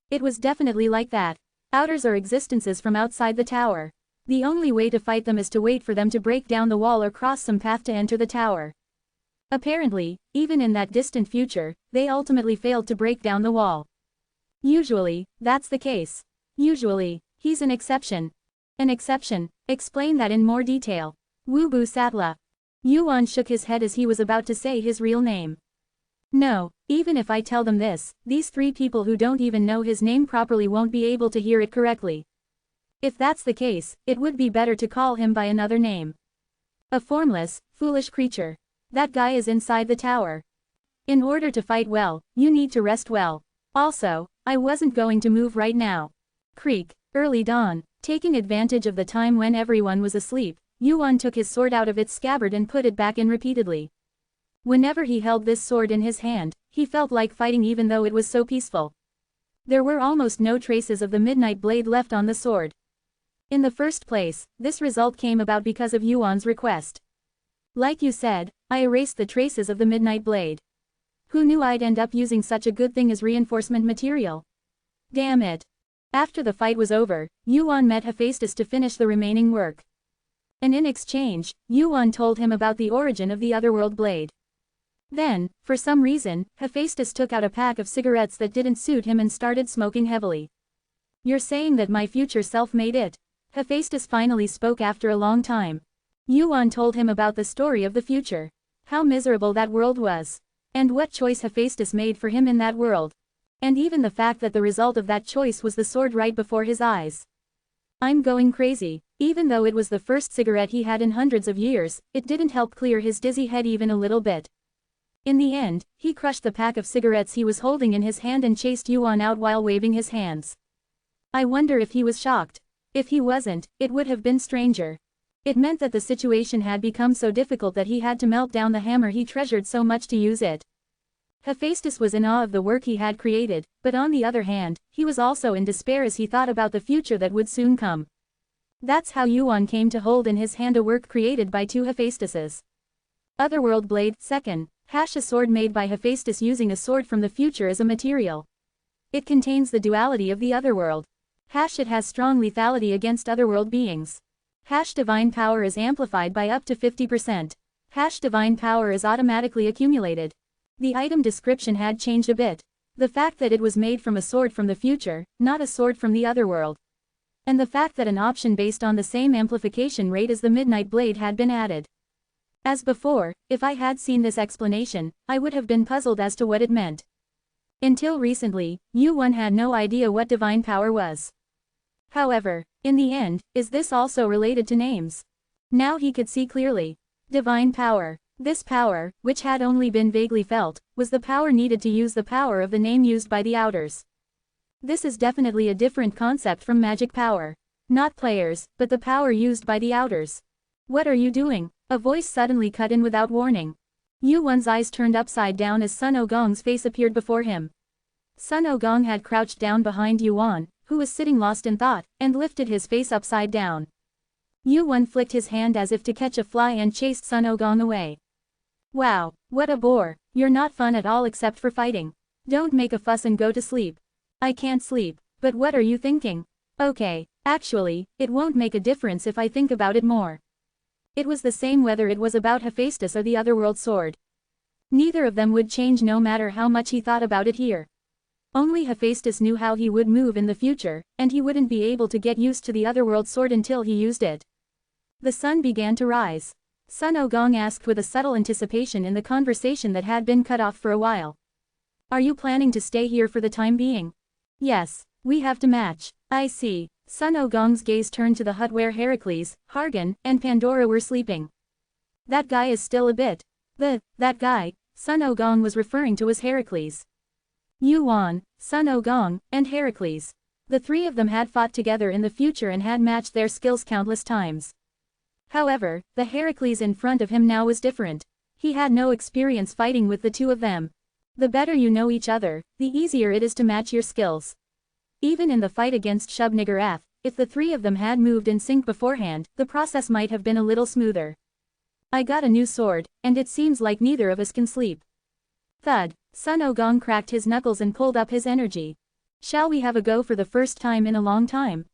Speaker 1: It was definitely like that. Outers are existences from outside the tower. The only way to fight them is to wait for them to break down the wall or cross some path to enter the tower. Apparently, even in that distant future, they ultimately failed to break down the wall. Usually, that's the case. Usually, he's an exception. An exception? Explain that in more detail. Wubu Satla. Yuan shook his head as he was about to say his real name. No, even if I tell them this, these three people who don't even know his name properly won't be able to hear it correctly. If that's the case, it would be better to call him by another name. A formless, foolish creature. That guy is inside the tower. In order to fight well, you need to rest well. Also, I wasn't going to move right now. Creak, early dawn. Taking advantage of the time when everyone was asleep, Yuan took his sword out of its scabbard and put it back in repeatedly. Whenever he held this sword in his hand, he felt like fighting even though it was so peaceful. There were almost no traces of the midnight blade left on the sword. In the first place, this result came about because of Yuan's request. Like you said, I erased the traces of the midnight blade. Who knew I'd end up using such a good thing as reinforcement material? Damn it. After the fight was over, Yuan met Hephaestus to finish the remaining work. And in exchange, Yuan told him about the origin of the otherworld blade. Then, for some reason, Hephaestus took out a pack of cigarettes that didn't suit him and started smoking heavily. You're saying that my future self made it? Hephaestus finally spoke after a long time. Yuan told him about the story of the future. How miserable that world was. And what choice Hephaestus made for him in that world. And even the fact that the result of that choice was the sword right before his eyes. I'm going crazy. Even though it was the first cigarette he had in hundreds of years, it didn't help clear his dizzy head even a little bit. In the end, he crushed the pack of cigarettes he was holding in his hand and chased Yuan out while waving his hands. I wonder if he was shocked. If he wasn't, it would have been stranger. It meant that the situation had become so difficult that he had to melt down the hammer he treasured so much to use it. Hephaestus was in awe of the work he had created, but on the other hand, he was also in despair as he thought about the future that would soon come. That's how Yuan came to hold in his hand a work created by two Hephaestuses. Otherworld Blade, second. A sword made by Hephaestus using a sword from the future as a material. It contains the duality of the otherworld. It has strong lethality against otherworld beings. Divine power is amplified by up to 50%. Divine power is automatically accumulated. The item description had changed a bit. The fact that it was made from a sword from the future, not a sword from the otherworld. And the fact that an option based on the same amplification rate as the Midnight Blade had been added. As before, if I had seen this explanation, I would have been puzzled as to what it meant. Until recently, Yuan had no idea what divine power was. However, in the end, is this also related to names? Now he could see clearly. Divine power. This power, which had only been vaguely felt, was the power needed to use the power of the name used by the Outers. This is definitely a different concept from magic power. Not players, but the power used by the Outers. What are you doing? A voice suddenly cut in without warning. Yuan's eyes turned upside down as Sun Ogong's face appeared before him. Sun Ogong had crouched down behind Yuan, who was sitting lost in thought, and lifted his face upside down. Yuan flicked his hand as if to catch a fly and chased Sun Ogong away. Wow, what a bore. You're not fun at all except for fighting. Don't make a fuss and go to sleep. I can't sleep, but what are you thinking? Okay, actually, it won't make a difference if I think about it more. It was the same whether it was about Hephaestus or the otherworld sword. Neither of them would change no matter how much he thought about it here. Only Hephaestus knew how he would move in the future, and he wouldn't be able to get used to the otherworld sword until he used it. The sun began to rise. Sun Ogong asked with a subtle anticipation in the conversation that had been cut off for a while. Are you planning to stay here for the time being? Yes, we have to match. I see. Sun Ogong's gaze turned to the hut where Heracles, Hargan, and Pandora were sleeping. That guy is still a bit. That guy, Sun Ogong was referring to as Heracles. Yuan, Sun Ogong, and Heracles. The three of them had fought together in the future and had matched their skills countless times. However, the Heracles in front of him now was different. He had no experience fighting with the two of them. The better you know each other, the easier it is to match your skills. Even in the fight against Shub-Niggurath, if the three of them had moved in sync beforehand, the process might have been a little smoother. I got a new sword, and it seems like neither of us can sleep. Thud. Sun Ogong cracked his knuckles and pulled up his energy. Shall we have a go for the first time in a long time?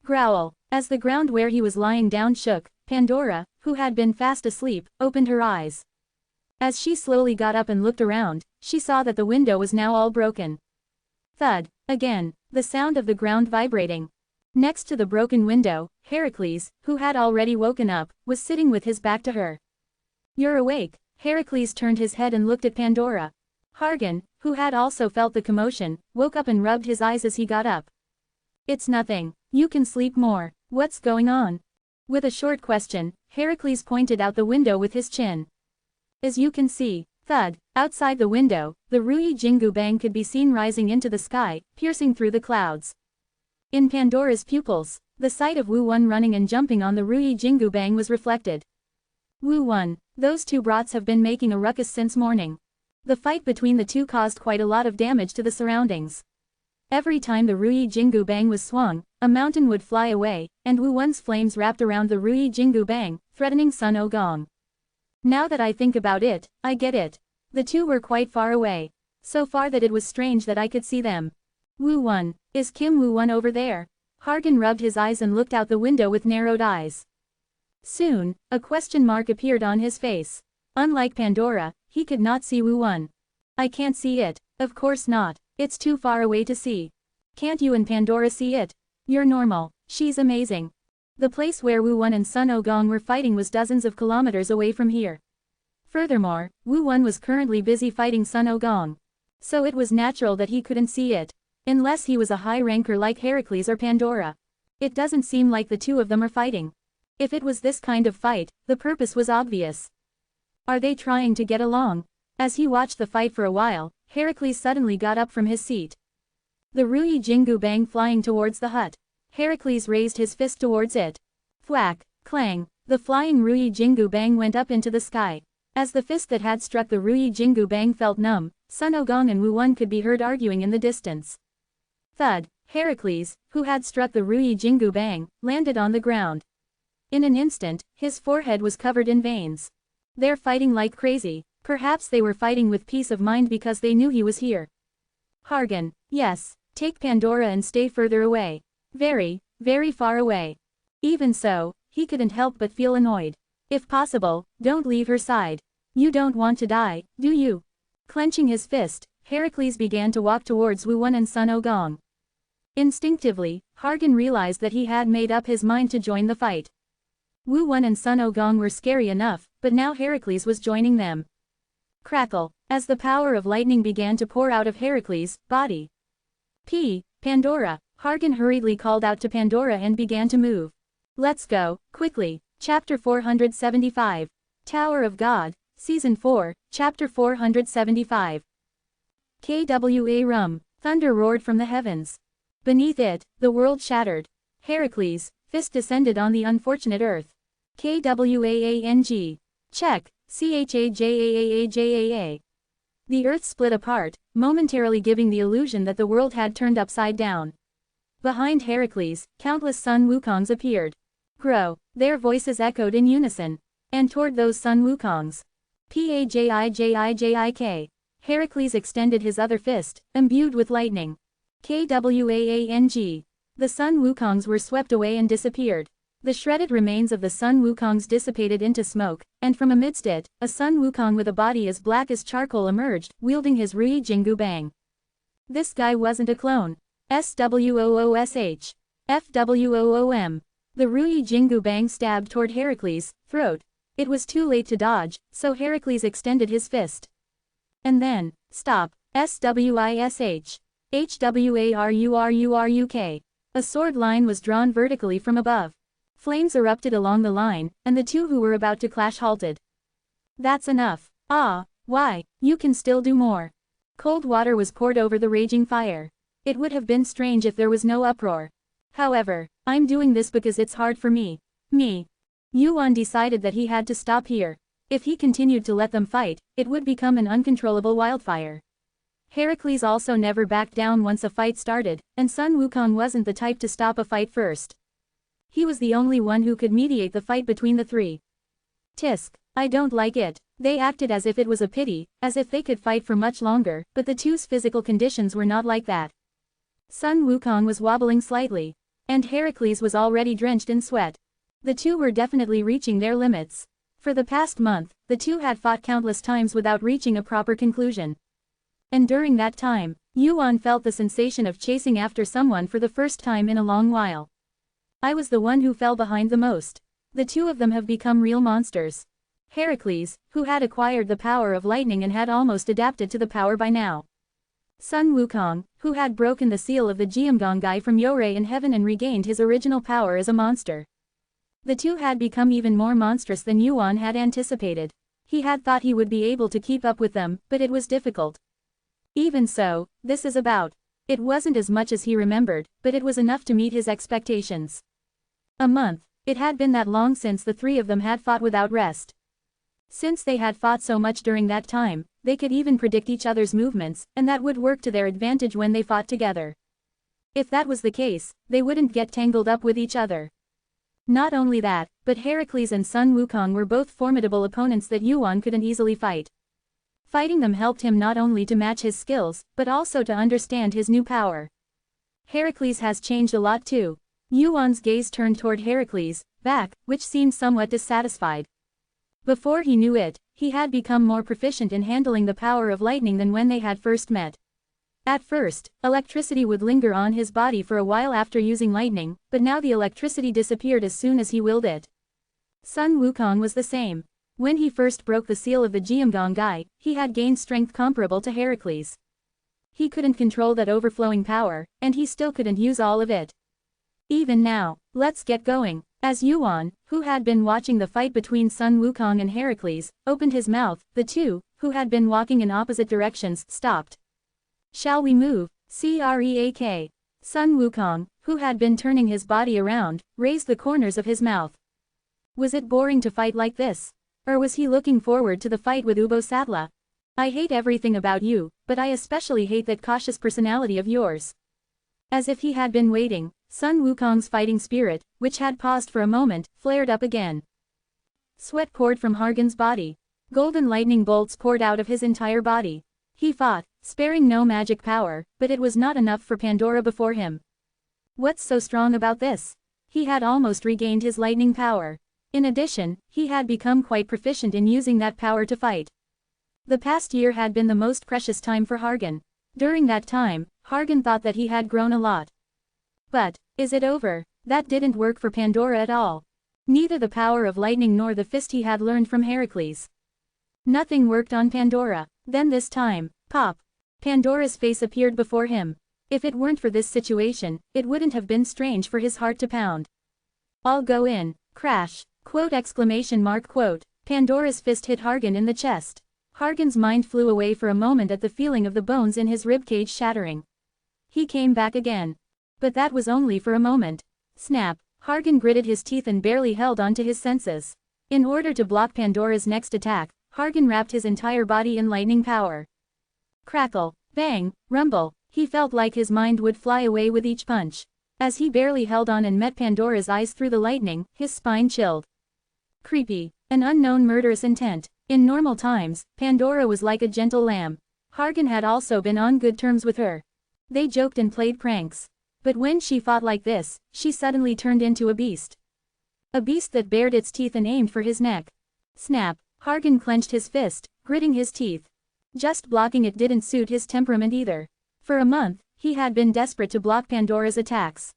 Speaker 1: Growl. As the ground where he was lying down shook, Pandora, who had been fast asleep, opened her eyes. As she slowly got up and looked around, she saw that the window was now all broken. Thud. Again, the sound of the ground vibrating. Next to the broken window, Heracles, who had already woken up, was sitting with his back to her. You're awake. Heracles turned his head and looked at Pandora. Hargan, who had also felt the commotion, woke up and rubbed his eyes as he got up. It's nothing. You can sleep more. What's going on? With a short question, Heracles pointed out the window with his chin. As you can see, thud, outside the window, the Ruyi Jingu Bang could be seen rising into the sky, piercing through the clouds. In Pandora's pupils, the sight of Wu Wan running and jumping on the Ruyi Jingu Bang was reflected. Wu Wan, those two brats have been making a ruckus since morning. The fight between the two caused quite a lot of damage to the surroundings. Every time the Ruyi Jingu Bang was swung, a mountain would fly away, and Wu Wan's flames wrapped around the Ruyi Jingu Bang, threatening Sun Ogong. Now that I think about it, I get it. The two were quite far away. So far that it was strange that I could see them. Wu Wan, is Kim Wu Wan over there? Hargan rubbed his eyes and looked out the window with narrowed eyes. Soon, a question mark appeared on his face. Unlike Pandora, he could not see Wu Wan. I can't see it. Of course not. It's too far away to see. Can't you and Pandora see it? You're normal. She's amazing. The place where Wu Wan and Sun Ogong were fighting was dozens of kilometers away from here. Furthermore, Wu Wan was currently busy fighting Sun Ogong. So it was natural that he couldn't see it. Unless he was a high ranker like Heracles or Pandora. It doesn't seem like the two of them are fighting. If it was this kind of fight, the purpose was obvious. Are they trying to get along? As he watched the fight for a while, Heracles suddenly got up from his seat. The Ruyi Jingu Bang flying towards the hut. Heracles raised his fist towards it. Thwack, clang, the flying Ruyi Jingu Bang went up into the sky. As the fist that had struck the Ruyi Jingu Bang felt numb, Sun Ogong and Wu Wan could be heard arguing in the distance. Thud, Heracles, who had struck the Ruyi Jingu Bang, landed on the ground. In an instant, his forehead was covered in veins. They're fighting like crazy. Perhaps they were fighting with peace of mind because they knew he was here. Hargan, yes, take Pandora and stay further away. Very, very far away. Even so, he couldn't help but feel annoyed. If possible, don't leave her side. You don't want to die, do you? Clenching his fist, Heracles began to walk towards Wu Wan and Sun Ogong. Instinctively, Hargan realized that he had made up his mind to join the fight. Wu Wan and Sun Ogong were scary enough, but now Heracles was joining them. Crackle, as the power of lightning began to pour out of Heracles' body. Pandora, Hargan hurriedly called out to Pandora and began to move. Let's go, quickly. Chapter 475. Tower of God, Season 4, Chapter 475. KWA Rum, thunder roared from the heavens. Beneath it, the world shattered. Heracles' fist descended on the unfortunate earth. KWAANG. Check. CHAJAAAJAA. The earth split apart, momentarily giving the illusion that the world had turned upside down. Behind Heracles, countless Sun Wukongs appeared. Grow, their voices echoed in unison. And toward those Sun Wukongs. PAJIJIJIK. Heracles extended his other fist, imbued with lightning. KWAANG. The Sun Wukongs were swept away and disappeared. The shredded remains of the Sun Wukongs dissipated into smoke, and from amidst it, a Sun Wukong with a body as black as charcoal emerged, wielding his Ruyi Jingu Bang. This guy wasn't a clone. SWOOSH. FWOOM. The Ruyi Jingu Bang stabbed toward Heracles' throat. It was too late to dodge, so Heracles extended his fist. And then, stop. SWISH. HWARURURUK. A sword line was drawn vertically from above. Flames erupted along the line, and the two who were about to clash halted. That's enough. Ah, why? You can still do more. Cold water was poured over the raging fire. It would have been strange if there was no uproar. However, I'm doing this because it's hard for me. Yuan decided that he had to stop here. If he continued to let them fight, it would become an uncontrollable wildfire. Heracles also never backed down once a fight started, and Sun Wukong wasn't the type to stop a fight first. He was the only one who could mediate the fight between the three. Tisk, I don't like it. They acted as if it was a pity, as if they could fight for much longer, but the two's physical conditions were not like that. Sun Wukong was wobbling slightly, and Heracles was already drenched in sweat. The two were definitely reaching their limits. For the past month, the two had fought countless times without reaching a proper conclusion. And during that time, Yuan felt the sensation of chasing after someone for the first time in a long while. I was the one who fell behind the most. The two of them have become real monsters. Heracles, who had acquired the power of lightning and had almost adapted to the power by now. Sun Wukong, who had broken the seal of the Jiamgong from Yorei in heaven and regained his original power as a monster. The two had become even more monstrous than Yuan had anticipated. He had thought he would be able to keep up with them, but it was difficult. Even so, this is about. It wasn't as much as he remembered, but it was enough to meet his expectations. A month. It had been that long since the three of them had fought without rest. Since they had fought so much during that time, they could even predict each other's movements, and that would work to their advantage when they fought together. If that was the case, they wouldn't get tangled up with each other. Not only that, but Heracles and Sun Wukong were both formidable opponents that Yuan couldn't easily fight. Fighting them helped him not only to match his skills, but also to understand his new power. Heracles has changed a lot too. Yuan's gaze turned toward Heracles' back, which seemed somewhat dissatisfied. Before he knew it, he had become more proficient in handling the power of lightning than when they had first met. At first, electricity would linger on his body for a while after using lightning, but now the electricity disappeared as soon as he willed it. Sun Wukong was the same. When he first broke the seal of the Jiamgong, he had gained strength comparable to Heracles. He couldn't control that overflowing power, and he still couldn't use all of it. Even now, let's get going. As Yuan, who had been watching the fight between Sun Wukong and Heracles, opened his mouth, the two, who had been walking in opposite directions, stopped. Shall we move? Creak. Sun Wukong, who had been turning his body around, raised the corners of his mouth. Was it boring to fight like this? Or was he looking forward to the fight with Ubo Satla? I hate everything about you, but I especially hate that cautious personality of yours. As if he had been waiting, Sun Wukong's fighting spirit, which had paused for a moment, flared up again. Sweat poured from Hargan's body. Golden lightning bolts poured out of his entire body. He fought, sparing no magic power, but it was not enough for Pandora before him. What's so strong about this? He had almost regained his lightning power. In addition, he had become quite proficient in using that power to fight. The past year had been the most precious time for Hargan. During that time, Hargan thought that he had grown a lot. But, is it over? That didn't work for Pandora at all. Neither the power of lightning nor the fist he had learned from Heracles. Nothing worked on Pandora. Then this time, pop. Pandora's face appeared before him. If it weren't for this situation, it wouldn't have been strange for his heart to pound. I'll go in. Crash. Quote exclamation mark quote. Pandora's fist hit Hargan in the chest. Hargan's mind flew away for a moment at the feeling of the bones in his ribcage shattering. He came back again. But that was only for a moment. Snap. Hargan gritted his teeth and barely held on to his senses. In order to block Pandora's next attack, Hargan wrapped his entire body in lightning power. Crackle, bang, rumble, he felt like his mind would fly away with each punch. As he barely held on and met Pandora's eyes through the lightning, his spine chilled. Creepy, an unknown murderous intent. In normal times, Pandora was like a gentle lamb. Hargan had also been on good terms with her. They joked and played pranks. But when she fought like this, she suddenly turned into a beast. A beast that bared its teeth and aimed for his neck. Snap, Hargan clenched his fist, gritting his teeth. Just blocking it didn't suit his temperament either. For a month, he had been desperate to block Pandora's attacks.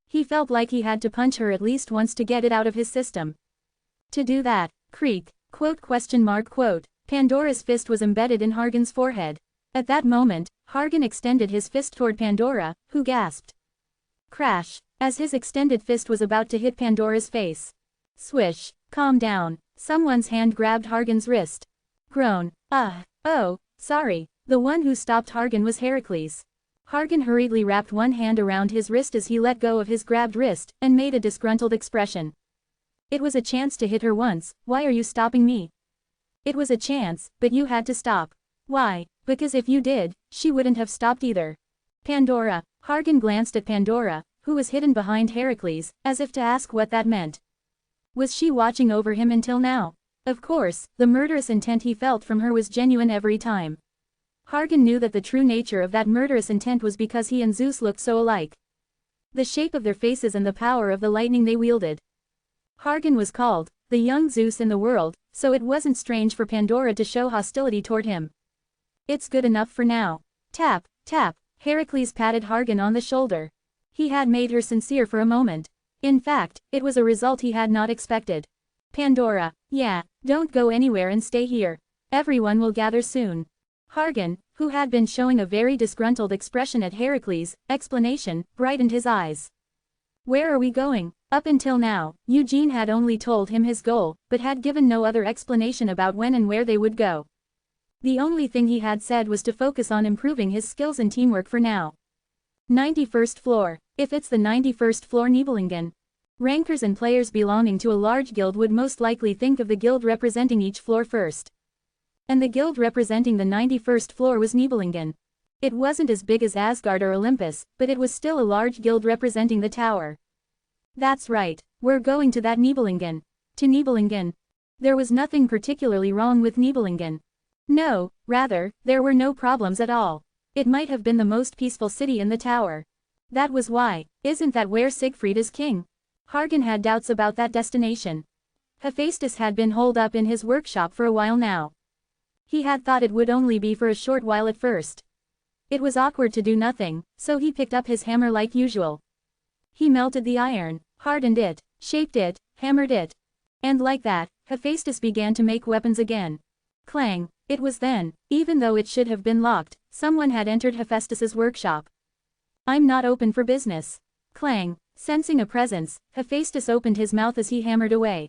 Speaker 1: He felt like he had to punch her at least once to get it out of his system. To do that, creak, quote question mark quote, Pandora's fist was embedded in Hargan's forehead. At that moment, Hargan extended his fist toward Pandora, who gasped. Crash, as his extended fist was about to hit Pandora's face. Swish, calm down, someone's hand grabbed Hargan's wrist. Groan, oh, sorry, the one who stopped Hargan was Heracles. Hargan hurriedly wrapped one hand around his wrist as he let go of his grabbed wrist, and made a disgruntled expression. It was a chance to hit her once, why are you stopping me? It was a chance, but you had to stop. Why? Because if you did, she wouldn't have stopped either. Pandora. Hargan glanced at Pandora, who was hidden behind Heracles, as if to ask what that meant. Was she watching over him until now? Of course, the murderous intent he felt from her was genuine every time. Hargan knew that the true nature of that murderous intent was because he and Zeus looked so alike. The shape of their faces and the power of the lightning they wielded. Hargan was called the young Zeus in the world, so it wasn't strange for Pandora to show hostility toward him. It's good enough for now. Tap, tap, Heracles patted Hargan on the shoulder. He had made her sincere for a moment. In fact, it was a result he had not expected. Pandora, yeah, don't go anywhere and stay here. Everyone will gather soon. Hargan, who had been showing a very disgruntled expression at Heracles' explanation, brightened his eyes. Where are we going? Up until now, Eugene had only told him his goal, but had given no other explanation about when and where they would go. The only thing he had said was to focus on improving his skills and teamwork for now. 91st floor. If it's the 91st floor Nibelungen. Rankers and players belonging to a large guild would most likely think of the guild representing each floor first. And the guild representing the 91st floor was Nibelungen. It wasn't as big as Asgard or Olympus, but it was still a large guild representing the tower. That's right, we're going to that Nibelungen. To Nibelungen. There was nothing particularly wrong with Nibelungen. No, rather, there were no problems at all. It might have been the most peaceful city in the tower. That was why. Isn't that where Siegfried is king? Hargan had doubts about that destination. Hephaestus had been holed up in his workshop for a while now. He had thought it would only be for a short while at first. It was awkward to do nothing, so he picked up his hammer like usual. He melted the iron, hardened it, shaped it, hammered it. And like that, Hephaestus began to make weapons again. Clang! It was then, even though it should have been locked, someone had entered Hephaestus's workshop. I'm not open for business. Clang! Sensing a presence, Hephaestus opened his mouth as he hammered away.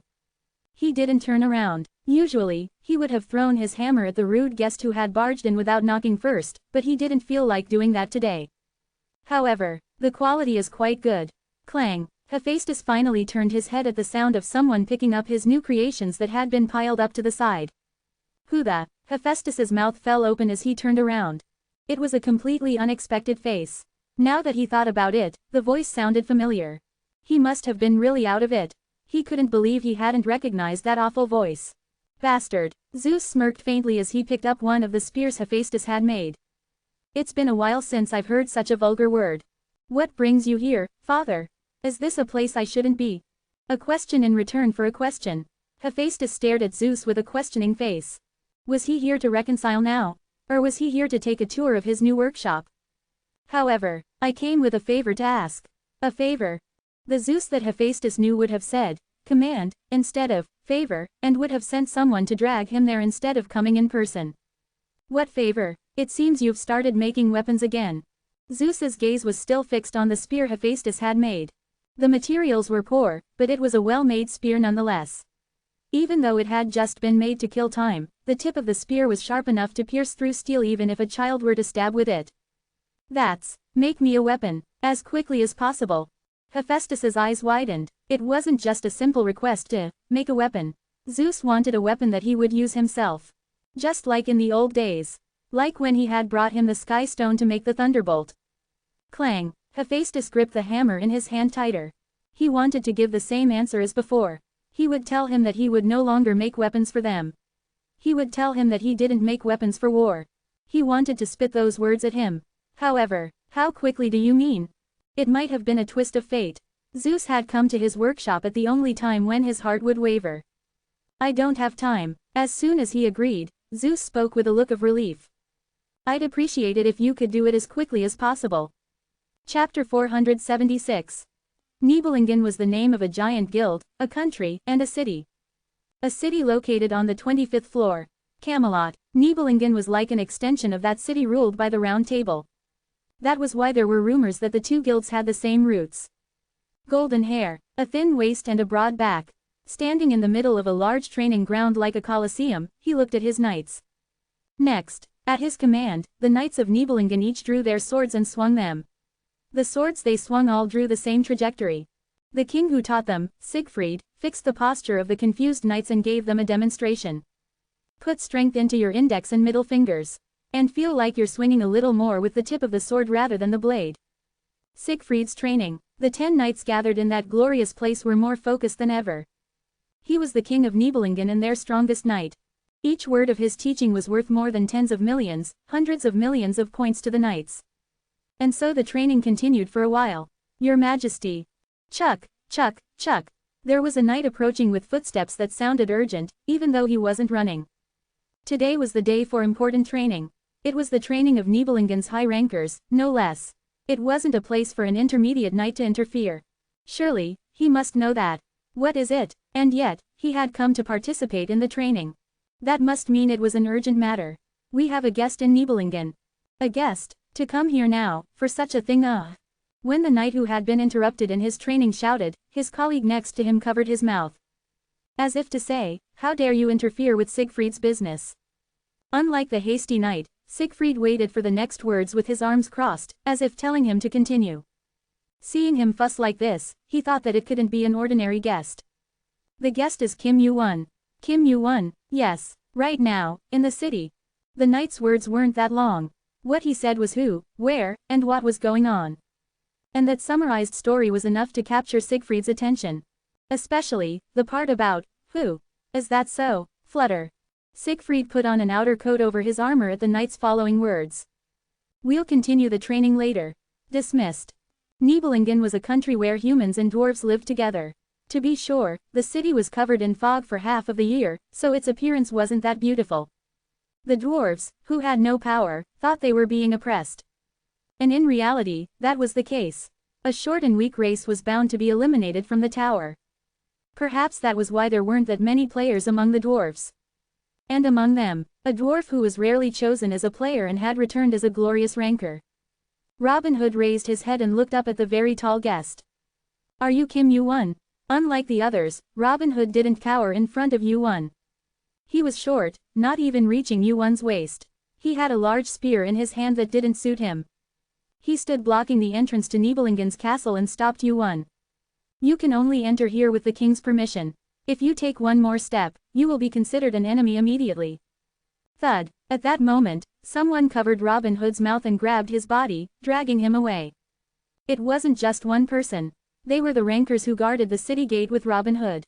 Speaker 1: He didn't turn around. Usually, he would have thrown his hammer at the rude guest who had barged in without knocking first, but he didn't feel like doing that today. However, the quality is quite good. Clang! Hephaestus finally turned his head at the sound of someone picking up his new creations that had been piled up to the side. Who the? Hephaestus's mouth fell open as he turned around. It was a completely unexpected face. Now that he thought about it, the voice sounded familiar. He must have been really out of it. He couldn't believe he hadn't recognized that awful voice. Bastard! Zeus smirked faintly as he picked up one of the spears Hephaestus had made. It's been a while since I've heard such a vulgar word. What brings you here, father? Is this a place I shouldn't be? A question in return for a question. Hephaestus stared at Zeus with a questioning face. Was he here to reconcile now? Or was he here to take a tour of his new workshop? However, I came with a favor to ask. A favor. The Zeus that Hephaestus knew would have said, command, instead of, favor, and would have sent someone to drag him there instead of coming in person. What favor? It seems you've started making weapons again. Zeus's gaze was still fixed on the spear Hephaestus had made. The materials were poor, but it was a well-made spear nonetheless. Even though it had just been made to kill time, the tip of the spear was sharp enough to pierce through steel even if a child were to stab with it. That's, make me a weapon, as quickly as possible. Hephaestus's eyes widened. It wasn't just a simple request to make a weapon. Zeus wanted a weapon that he would use himself. Just like in the old days. Like when he had brought him the sky stone to make the thunderbolt. Clang! Hephaestus gripped the hammer in his hand tighter. He wanted to give the same answer as before. He would tell him that he would no longer make weapons for them. He would tell him that he didn't make weapons for war. He wanted to spit those words at him. However, how quickly do you mean? It might have been a twist of fate. Zeus had come to his workshop at the only time when his heart would waver. I don't have time. As soon as he agreed, Zeus spoke with a look of relief. I'd appreciate it if you could do it as quickly as possible. Chapter 476. Nibelungen was the name of a giant guild, a country, and a city. A city located on the 25th floor. Camelot. Nibelungen was like an extension of that city ruled by the Round Table. That was why there were rumors that the two guilds had the same roots. Golden hair, a thin waist and a broad back. Standing in the middle of a large training ground like a coliseum, he looked at his knights. Next, At his command, the knights of Nibelungen each drew their swords and swung them. The swords they swung all drew the same trajectory. The king who taught them, Siegfried, fixed the posture of the confused knights and gave them a demonstration. Put strength into your index and middle fingers. And feel like you're swinging a little more with the tip of the sword rather than the blade. Siegfried's training. The 10 knights gathered in that glorious place were more focused than ever. He was the king of Nibelungen and their strongest knight. Each word of his teaching was worth more than tens of millions, hundreds of millions of points to the knights. And so the training continued for a while. Your Majesty. Chuck, chuck, chuck. There was a knight approaching with footsteps that sounded urgent, even though he wasn't running. Today was the day for important training. It was the training of Nibelungen's high rankers, no less. It wasn't a place for an intermediate knight to interfere. Surely, he must know that. What is it? And yet, he had come to participate in the training. That must mean it was an urgent matter. We have a guest in Nibelungen. A guest? To come here now, for such a thing When the knight who had been interrupted in his training shouted, his colleague next to him covered his mouth. As if to say, how dare you interfere with Siegfried's business? Unlike the hasty knight, Siegfried waited for the next words with his arms crossed, as if telling him to continue. Seeing him fuss like this, he thought that it couldn't be an ordinary guest. The guest is Kim Yu-won. Kim Yu-won, yes, right now, in the city. The knight's words weren't that long. What he said was who, where, and what was going on. And that summarized story was enough to capture Siegfried's attention. Especially, the part about, who. Is that so? Flutter. Siegfried put on an outer coat over his armor at the knight's following words. We'll continue the training later. Dismissed. Nibelungen was a country where humans and dwarves lived together. To be sure, the city was covered in fog for half of the year, so its appearance wasn't that beautiful. The dwarves, who had no power, thought they were being oppressed. And in reality, that was the case. A short and weak race was bound to be eliminated from the tower. Perhaps that was why there weren't that many players among the dwarves. And among them, a dwarf who was rarely chosen as a player and had returned as a glorious ranker. Robin Hood raised his head and looked up at the very tall guest. Are you Kim Yu-won? Unlike the others, Robin Hood didn't cower in front of Yu-won. He was short, not even reaching Yu-won's waist. He had a large spear in his hand that didn't suit him. He stood blocking the entrance to Nibelungen's castle and stopped Yu-won. You can only enter here with the king's permission. If you take one more step, you will be considered an enemy immediately. Thud. At that moment, someone covered Robin Hood's mouth and grabbed his body, dragging him away. It wasn't just one person. They were the rankers who guarded the city gate with Robin Hood.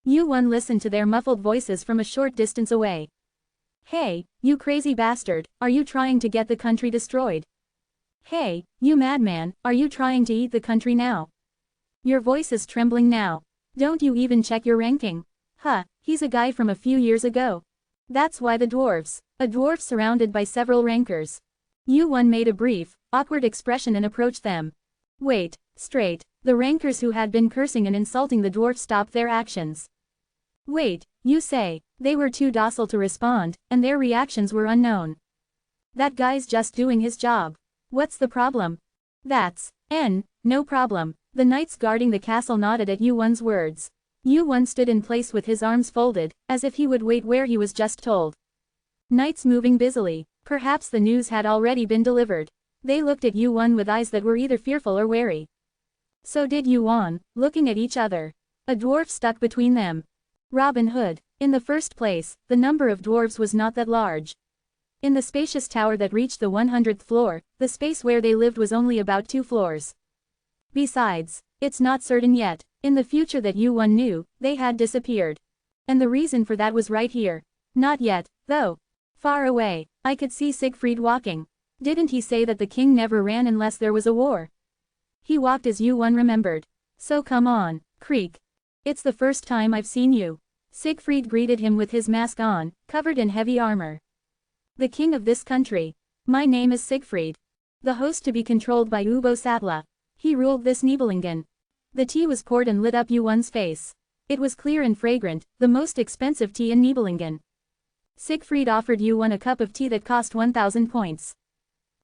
Speaker 1: Yu-won listened to their muffled voices from a short distance away. Hey, you crazy bastard, are you trying to get the country destroyed? Hey, you madman, are you trying to eat the country now? Your voice is trembling now. Don't you even check your ranking? He's a guy from a few years ago. That's why the dwarves. A dwarf surrounded by several rankers. Yu-won made a brief, awkward expression and approached them. Wait, straight. The rankers who had been cursing and insulting the dwarf stopped their actions. Wait, you say. They were too docile to respond, and their reactions were unknown. That guy's just doing his job. What's the problem? That's no problem. The knights guarding the castle nodded at Yu-won's words. Yu-won stood in place with his arms folded, as if he would wait where he was just told. Knights moving busily. Perhaps the news had already been delivered. They looked at Yu-won with eyes that were either fearful or wary. So did Yu-won, looking at each other. A dwarf stuck between them. Robin Hood. In the first place, the number of dwarves was not that large. In the spacious tower that reached the 100th floor, the space where they lived was only about 2 floors. Besides, it's not certain yet, in the future that Yu-won knew, they had disappeared. And the reason for that was right here. Not yet, though. Far away, I could see Siegfried walking. Didn't he say that the king never ran unless there was a war? He walked as Yu-won remembered. So come on, creak. It's the first time I've seen you. Siegfried greeted him with his mask on, covered in heavy armor. The king of this country. My name is Siegfried. The host to be controlled by Ubo Satla. He ruled this Nibelungen. The tea was poured and lit up Yu-won's face. It was clear and fragrant, the most expensive tea in Nibelungen. Siegfried offered Yu-won a cup of tea that cost 1,000 points.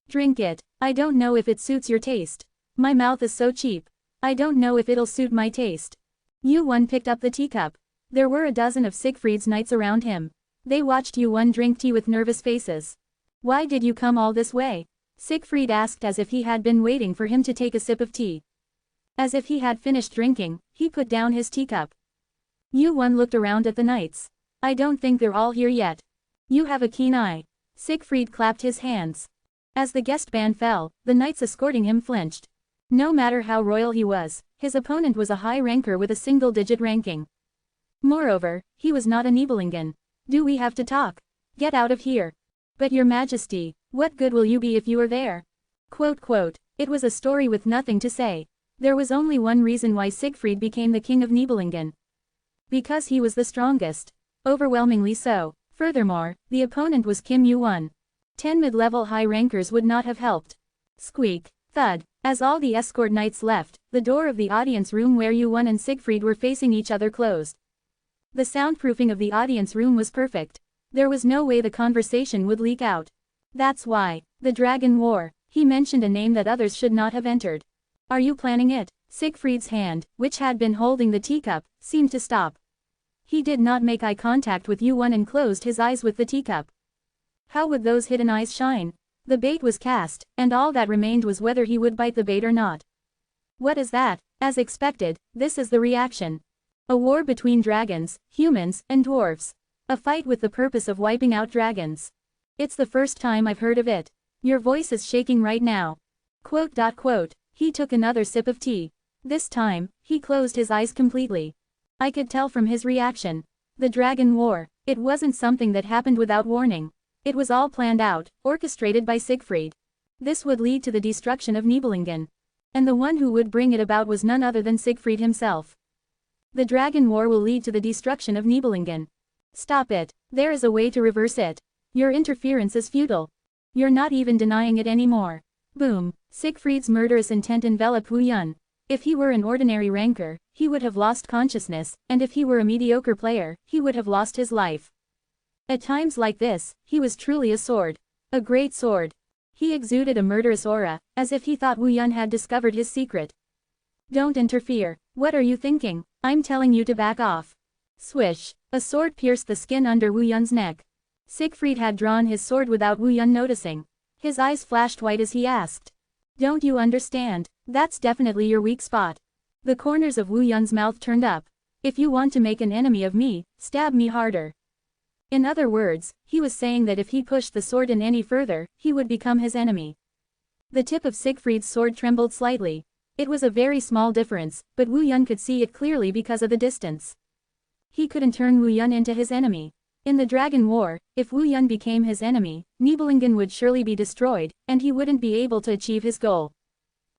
Speaker 1: Drink it. I don't know if it suits your taste. My mouth is so cheap. I don't know if it'll suit my taste. Yu-won picked up the teacup. There were a dozen of Siegfried's knights around him. They watched Yu-won drink tea with nervous faces. Why did you come all this way? Siegfried asked as if he had been waiting for him to take a sip of tea. As if he had finished drinking, he put down his teacup. Yu-won looked around at the knights. I don't think they're all here yet. You have a keen eye. Siegfried clapped his hands. As the guest band fell, the knights escorting him flinched. No matter how royal he was, his opponent was a high ranker with a single-digit ranking. Moreover, he was not a Nibelungen. Do we have to talk? Get out of here. But your majesty, what good will you be if you are there? Quote, it was a story with nothing to say. There was only one reason why Siegfried became the king of Nibelungen. Because he was the strongest. Overwhelmingly so. Furthermore, the opponent was Kim Yu-won. 10 mid-level high rankers would not have helped. Squeak, thud. As all the escort knights left, the door of the audience room where Yu-won and Siegfried were facing each other closed. The soundproofing of the audience room was perfect. There was no way the conversation would leak out. That's why. The Dragon War. He mentioned a name that others should not have entered. Are you planning it? Siegfried's hand, which had been holding the teacup, seemed to stop. He did not make eye contact with Yu-won and closed his eyes with the teacup. How would those hidden eyes shine? The bait was cast, and all that remained was whether he would bite the bait or not. What is that? As expected, this is the reaction. A war between dragons, humans, and dwarves. A fight with the purpose of wiping out dragons. It's the first time I've heard of it. Your voice is shaking right now. Quote. He took another sip of tea. This time, he closed his eyes completely. I could tell from his reaction. The Dragon War. It wasn't something that happened without warning. It was all planned out, orchestrated by Siegfried. This would lead to the destruction of Nibelungen. And the one who would bring it about was none other than Siegfried himself. The Dragon War will lead to the destruction of Nibelungen. Stop it. There is a way to reverse it. Your interference is futile. You're not even denying it anymore. Boom. Siegfried's murderous intent enveloped Wu Yun. If he were an ordinary ranker, he would have lost consciousness, and if he were a mediocre player, he would have lost his life. At times like this, he was truly a sword. A great sword. He exuded a murderous aura, as if he thought Wu Yun had discovered his secret. Don't interfere. What are you thinking? I'm telling you to back off. Swish. A sword pierced the skin under Wu Yun's neck. Siegfried had drawn his sword without Wu Yun noticing. His eyes flashed white as he asked. Don't you understand? That's definitely your weak spot. The corners of Wu Yun's mouth turned up. If you want to make an enemy of me, stab me harder. In other words, he was saying that if he pushed the sword in any further, he would become his enemy. The tip of Siegfried's sword trembled slightly. It was a very small difference, but Wu Yun could see it clearly because of the distance. He couldn't turn Wu Yun into his enemy. In the Dragon War, if Wu Yun became his enemy, Nibelungen would surely be destroyed, and he wouldn't be able to achieve his goal.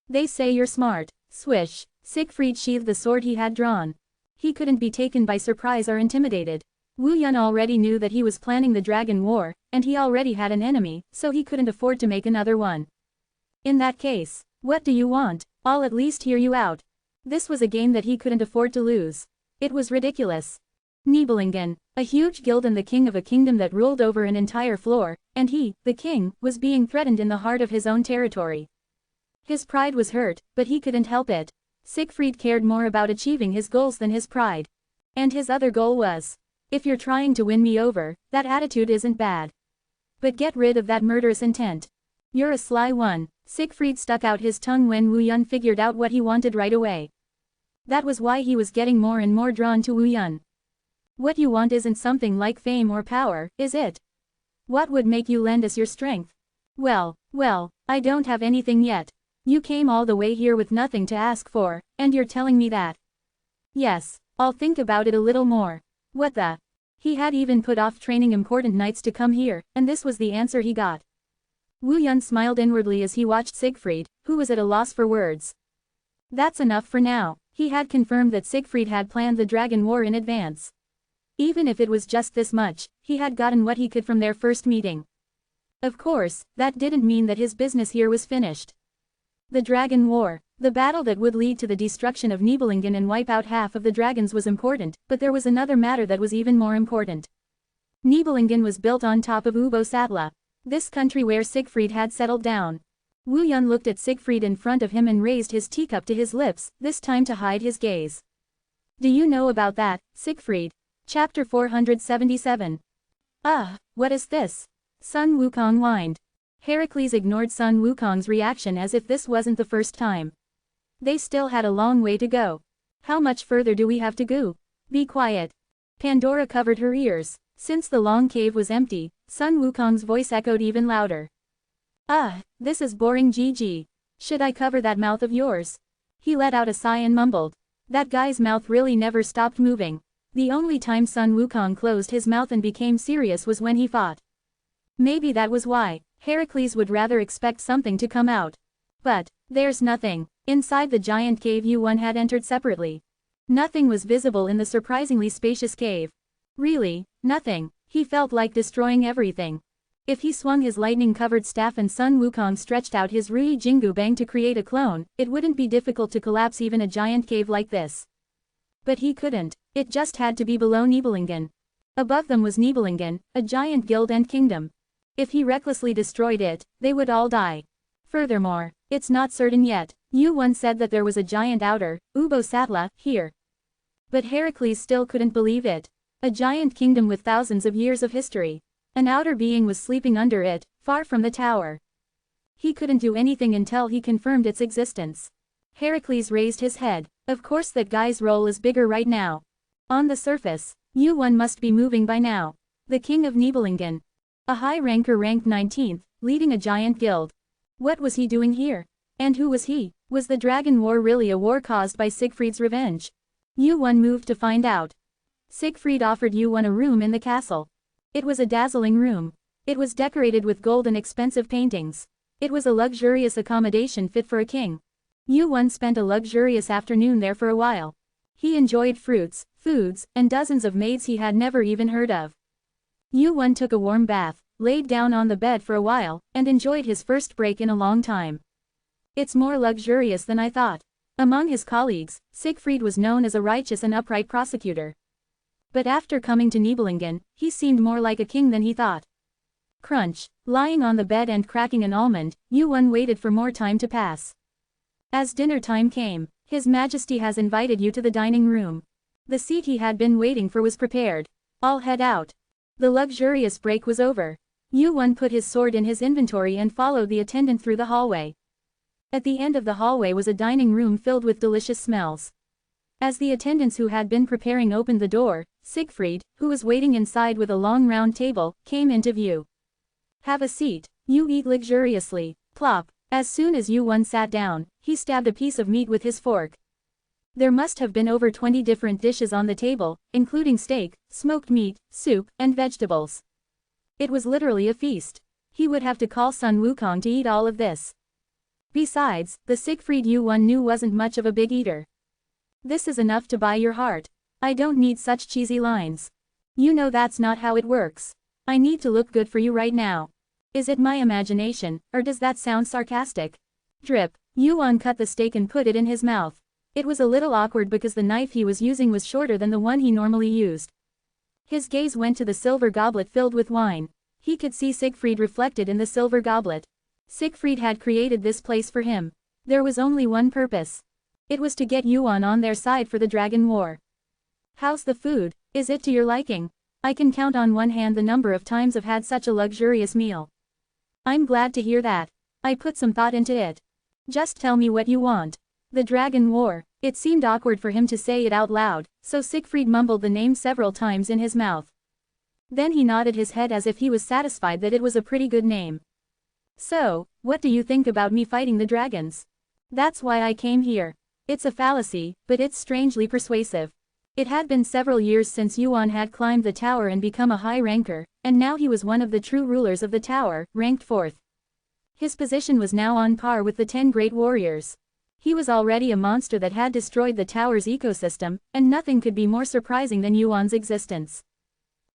Speaker 1: They say you're smart. Swish. Siegfried sheathed the sword he had drawn. He couldn't be taken by surprise or intimidated. Wu Yun already knew that he was planning the Dragon War, and he already had an enemy, so he couldn't afford to make another one. In that case, what do you want? I'll at least hear you out. This was a game that he couldn't afford to lose. It was ridiculous. Nibelungen, a huge guild and the king of a kingdom that ruled over an entire floor, and he, the king, was being threatened in the heart of his own territory. His pride was hurt, but he couldn't help it. Siegfried cared more about achieving his goals than his pride. And his other goal was, if you're trying to win me over, that attitude isn't bad. But get rid of that murderous intent. You're a sly one. Siegfried stuck out his tongue when Wu Yun figured out what he wanted right away. That was why he was getting more and more drawn to Wu Yun. What you want isn't something like fame or power, is it? What would make you lend us your strength? Well, I don't have anything yet. You came all the way here with nothing to ask for, and you're telling me that? Yes, I'll think about it a little more. What the? He had even put off training important knights to come here, and this was the answer he got. Wu Yun smiled inwardly as he watched Siegfried, who was at a loss for words. That's enough for now. He had confirmed that Siegfried had planned the Dragon War in advance. Even if it was just this much, he had gotten what he could from their first meeting. Of course, that didn't mean that his business here was finished. The Dragon War, the battle that would lead to the destruction of Nibelungen and wipe out half of the dragons was important, but there was another matter that was even more important. Nibelungen was built on top of Ubosatla, this country where Siegfried had settled down. Wu Yun looked at Siegfried in front of him and raised his teacup to his lips, this time to hide his gaze. Do you know about that, Siegfried? Chapter 477. What is this? Sun Wukong whined. Heracles ignored Sun Wukong's reaction as if this wasn't the first time. They still had a long way to go. How much further do we have to go? Be quiet. Pandora covered her ears. Since the long cave was empty, Sun Wukong's voice echoed even louder. This is boring GG. Should I cover that mouth of yours? He let out a sigh and mumbled. That guy's mouth really never stopped moving. The only time Sun Wukong closed his mouth and became serious was when he fought. Maybe that was why Heracles would rather expect something to come out. But there's nothing. Inside the giant cave Yuan had entered separately. Nothing was visible in the surprisingly spacious cave. Really, nothing. He felt like destroying everything. If he swung his lightning-covered staff and Sun Wukong stretched out his Rui Jingu Bang to create a clone, it wouldn't be difficult to collapse even a giant cave like this. But he couldn't. It just had to be below Nibelungen. Above them was Nibelungen, a giant guild and kingdom. If he recklessly destroyed it, they would all die. Furthermore, it's not certain yet. Yuan said that there was a giant outer, Ubo Satla, here. But Heracles still couldn't believe it. A giant kingdom with thousands of years of history. An outer being was sleeping under it, far from the tower. He couldn't do anything until he confirmed its existence. Heracles raised his head. Of course that guy's role is bigger right now. On the surface, Yuan must be moving by now. The king of Nibelungen. A high ranker ranked 19th, leading a giant guild. What was he doing here? And who was he? Was the Dragon War really a war caused by Siegfried's revenge? Yuan moved to find out. Siegfried offered Yuan a room in the castle. It was a dazzling room. It was decorated with gold and expensive paintings. It was a luxurious accommodation fit for a king. Yuan spent a luxurious afternoon there for a while. He enjoyed fruits, foods, and dozens of maids he had never even heard of. Yuan took a warm bath, laid down on the bed for a while, and enjoyed his first break in a long time. It's more luxurious than I thought. Among his colleagues, Siegfried was known as a righteous and upright prosecutor. But after coming to Nibelungen, he seemed more like a king than he thought. Crunch. Lying on the bed and cracking an almond, Yuan waited for more time to pass. As dinner time came, His Majesty has invited you to the dining room. The seat he had been waiting for was prepared. All head out. The luxurious break was over. Yuan put his sword in his inventory and followed the attendant through the hallway. At the end of the hallway was a dining room filled with delicious smells. As the attendants who had been preparing opened the door, Siegfried, who was waiting inside with a long round table, came into view. Have a seat. You eat luxuriously. Plop. As soon as Yuan sat down, he stabbed a piece of meat with his fork. There must have been over 20 different dishes on the table, including steak, smoked meat, soup, and vegetables. It was literally a feast. He would have to call Sun Wukong to eat all of this. Besides, the Siegfried Yuan knew wasn't much of a big eater. This is enough to buy your heart. I don't need such cheesy lines. You know that's not how it works. I need to look good for you right now. Is it my imagination, or does that sound sarcastic? Drip. Yuan cut the steak and put it in his mouth. It was a little awkward because the knife he was using was shorter than the one he normally used. His gaze went to the silver goblet filled with wine. He could see Siegfried reflected in the silver goblet. Siegfried had created this place for him. There was only one purpose. It was to get Yuan on their side for the Dragon War. How's the food? Is it to your liking? I can count on one hand the number of times I've had such a luxurious meal. I'm glad to hear that. I put some thought into it. Just tell me what you want. The Dragon War. It seemed awkward for him to say it out loud, so Siegfried mumbled the name several times in his mouth. Then he nodded his head as if he was satisfied that it was a pretty good name. So, what do you think about me fighting the dragons? That's why I came here. It's a fallacy, but it's strangely persuasive. It had been several years since Yuan had climbed the tower and become a high ranker, and now he was one of the true rulers of the tower, ranked 4th. His position was now on par with the 10 great warriors. He was already a monster that had destroyed the tower's ecosystem, and nothing could be more surprising than Yuan's existence.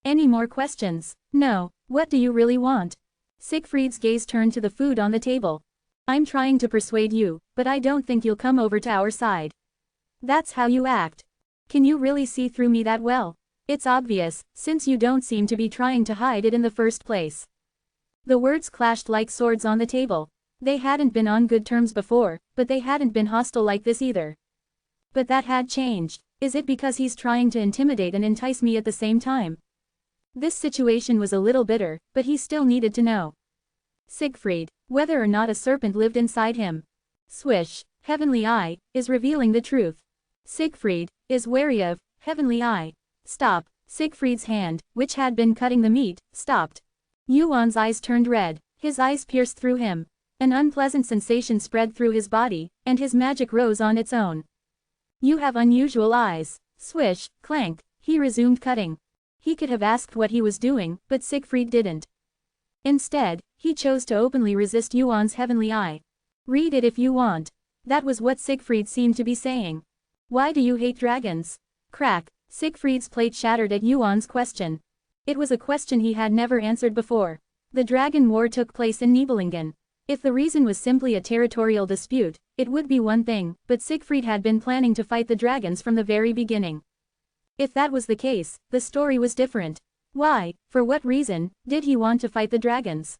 Speaker 1: Any more questions? No. What do you really want? Siegfried's gaze turned to the food on the table. I'm trying to persuade you, but I don't think you'll come over to our side. That's how you act. Can you really see through me that well? It's obvious, since you don't seem to be trying to hide it in the first place. The words clashed like swords on the table. They hadn't been on good terms before, but they hadn't been hostile like this either. But that had changed. Is it because he's trying to intimidate and entice me at the same time? This situation was a little bitter, but he still needed to know. Siegfried, whether or not a serpent lived inside him. Swish, Heavenly Eye, is revealing the truth. Siegfried, is wary of, Heavenly Eye. Stop, Siegfried's hand, which had been cutting the meat, stopped. Yuan's eyes turned red, his eyes pierced through him. An unpleasant sensation spread through his body, and his magic rose on its own. You have unusual eyes. Swish, clank, he resumed cutting. He could have asked what he was doing, but Siegfried didn't. Instead, he chose to openly resist Yuan's heavenly eye. Read it if you want. That was what Siegfried seemed to be saying. Why do you hate dragons? Crack, Siegfried's plate shattered at Yuan's question. It was a question he had never answered before. The dragon war took place in Nibelungen. If the reason was simply a territorial dispute, it would be one thing, but Siegfried had been planning to fight the dragons from the very beginning. If that was the case, the story was different. Why, for what reason, did he want to fight the dragons?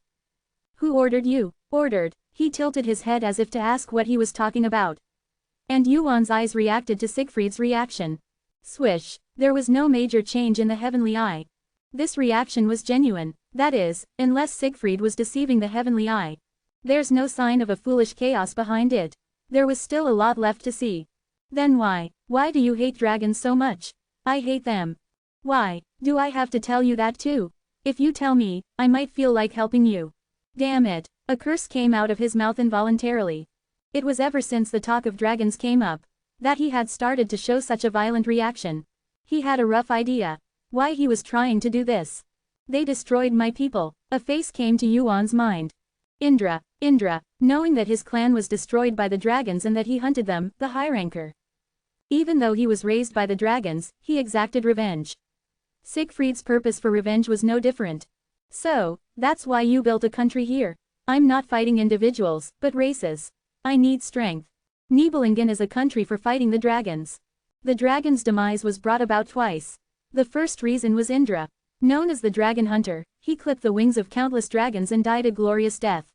Speaker 1: Who ordered you? Ordered. He tilted his head as if to ask what he was talking about. And Yuan's eyes reacted to Siegfried's reaction. Swish, there was no major change in the heavenly eye. This reaction was genuine, that is, unless Siegfried was deceiving the heavenly eye. There's no sign of a foolish chaos behind it. There was still a lot left to see. Then why do you hate dragons so much? I hate them. Why, do I have to tell you that too? If you tell me, I might feel like helping you. Damn it, a curse came out of his mouth involuntarily. It was ever since the talk of dragons came up, that he had started to show such a violent reaction. He had a rough idea. Why he was trying to do this. They destroyed my people. A face came to Yuan's mind. Indra, knowing that his clan was destroyed by the dragons and that he hunted them, the high ranker. Even though he was raised by the dragons, he exacted revenge. Siegfried's purpose for revenge was no different. So, that's why you built a country here. I'm not fighting individuals, but races. I need strength. Nibelungen is a country for fighting the dragons. The dragon's demise was brought about twice. The first reason was Indra. Known as the dragon hunter, he clipped the wings of countless dragons and died a glorious death.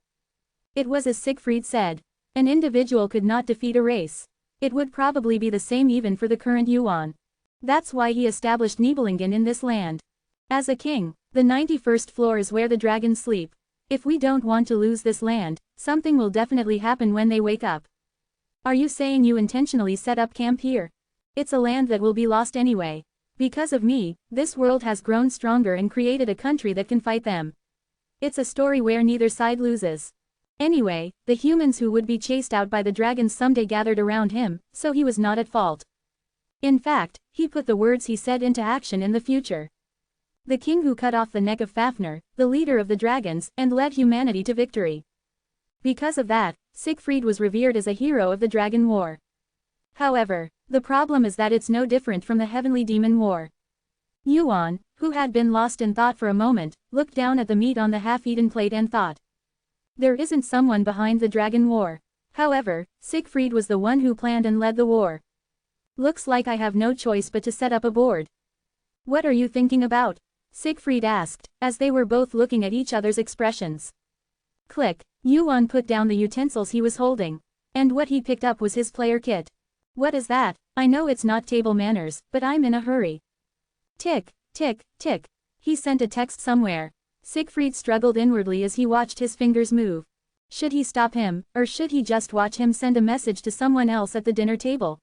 Speaker 1: It was as Siegfried said. An individual could not defeat a race. It would probably be the same even for the current Yuan. That's why he established Nibelungen in this land. As a king, the 91st floor is where the dragons sleep. If we don't want to lose this land, something will definitely happen when they wake up. Are you saying you intentionally set up camp here? It's a land that will be lost anyway. Because of me, this world has grown stronger and created a country that can fight them. It's a story where neither side loses. Anyway, the humans who would be chased out by the dragons someday gathered around him, so he was not at fault. In fact, he put the words he said into action in the future. The king who cut off the neck of Fafnir, the leader of the dragons, and led humanity to victory. Because of that, Siegfried was revered as a hero of the dragon war. However, the problem is that it's no different from the heavenly demon war. Yuan, who had been lost in thought for a moment, looked down at the meat on the half-eaten plate and thought. There isn't someone behind the dragon war. However, Siegfried was the one who planned and led the war. Looks like I have no choice but to set up a board. What are you thinking about? Siegfried asked, as they were both looking at each other's expressions. Click, Yuan put down the utensils he was holding. And what he picked up was his player kit. What is that? I know it's not table manners, but I'm in a hurry. Tick, tick, tick. He sent a text somewhere. Siegfried struggled inwardly as he watched his fingers move. Should he stop him, or should he just watch him send a message to someone else at the dinner table?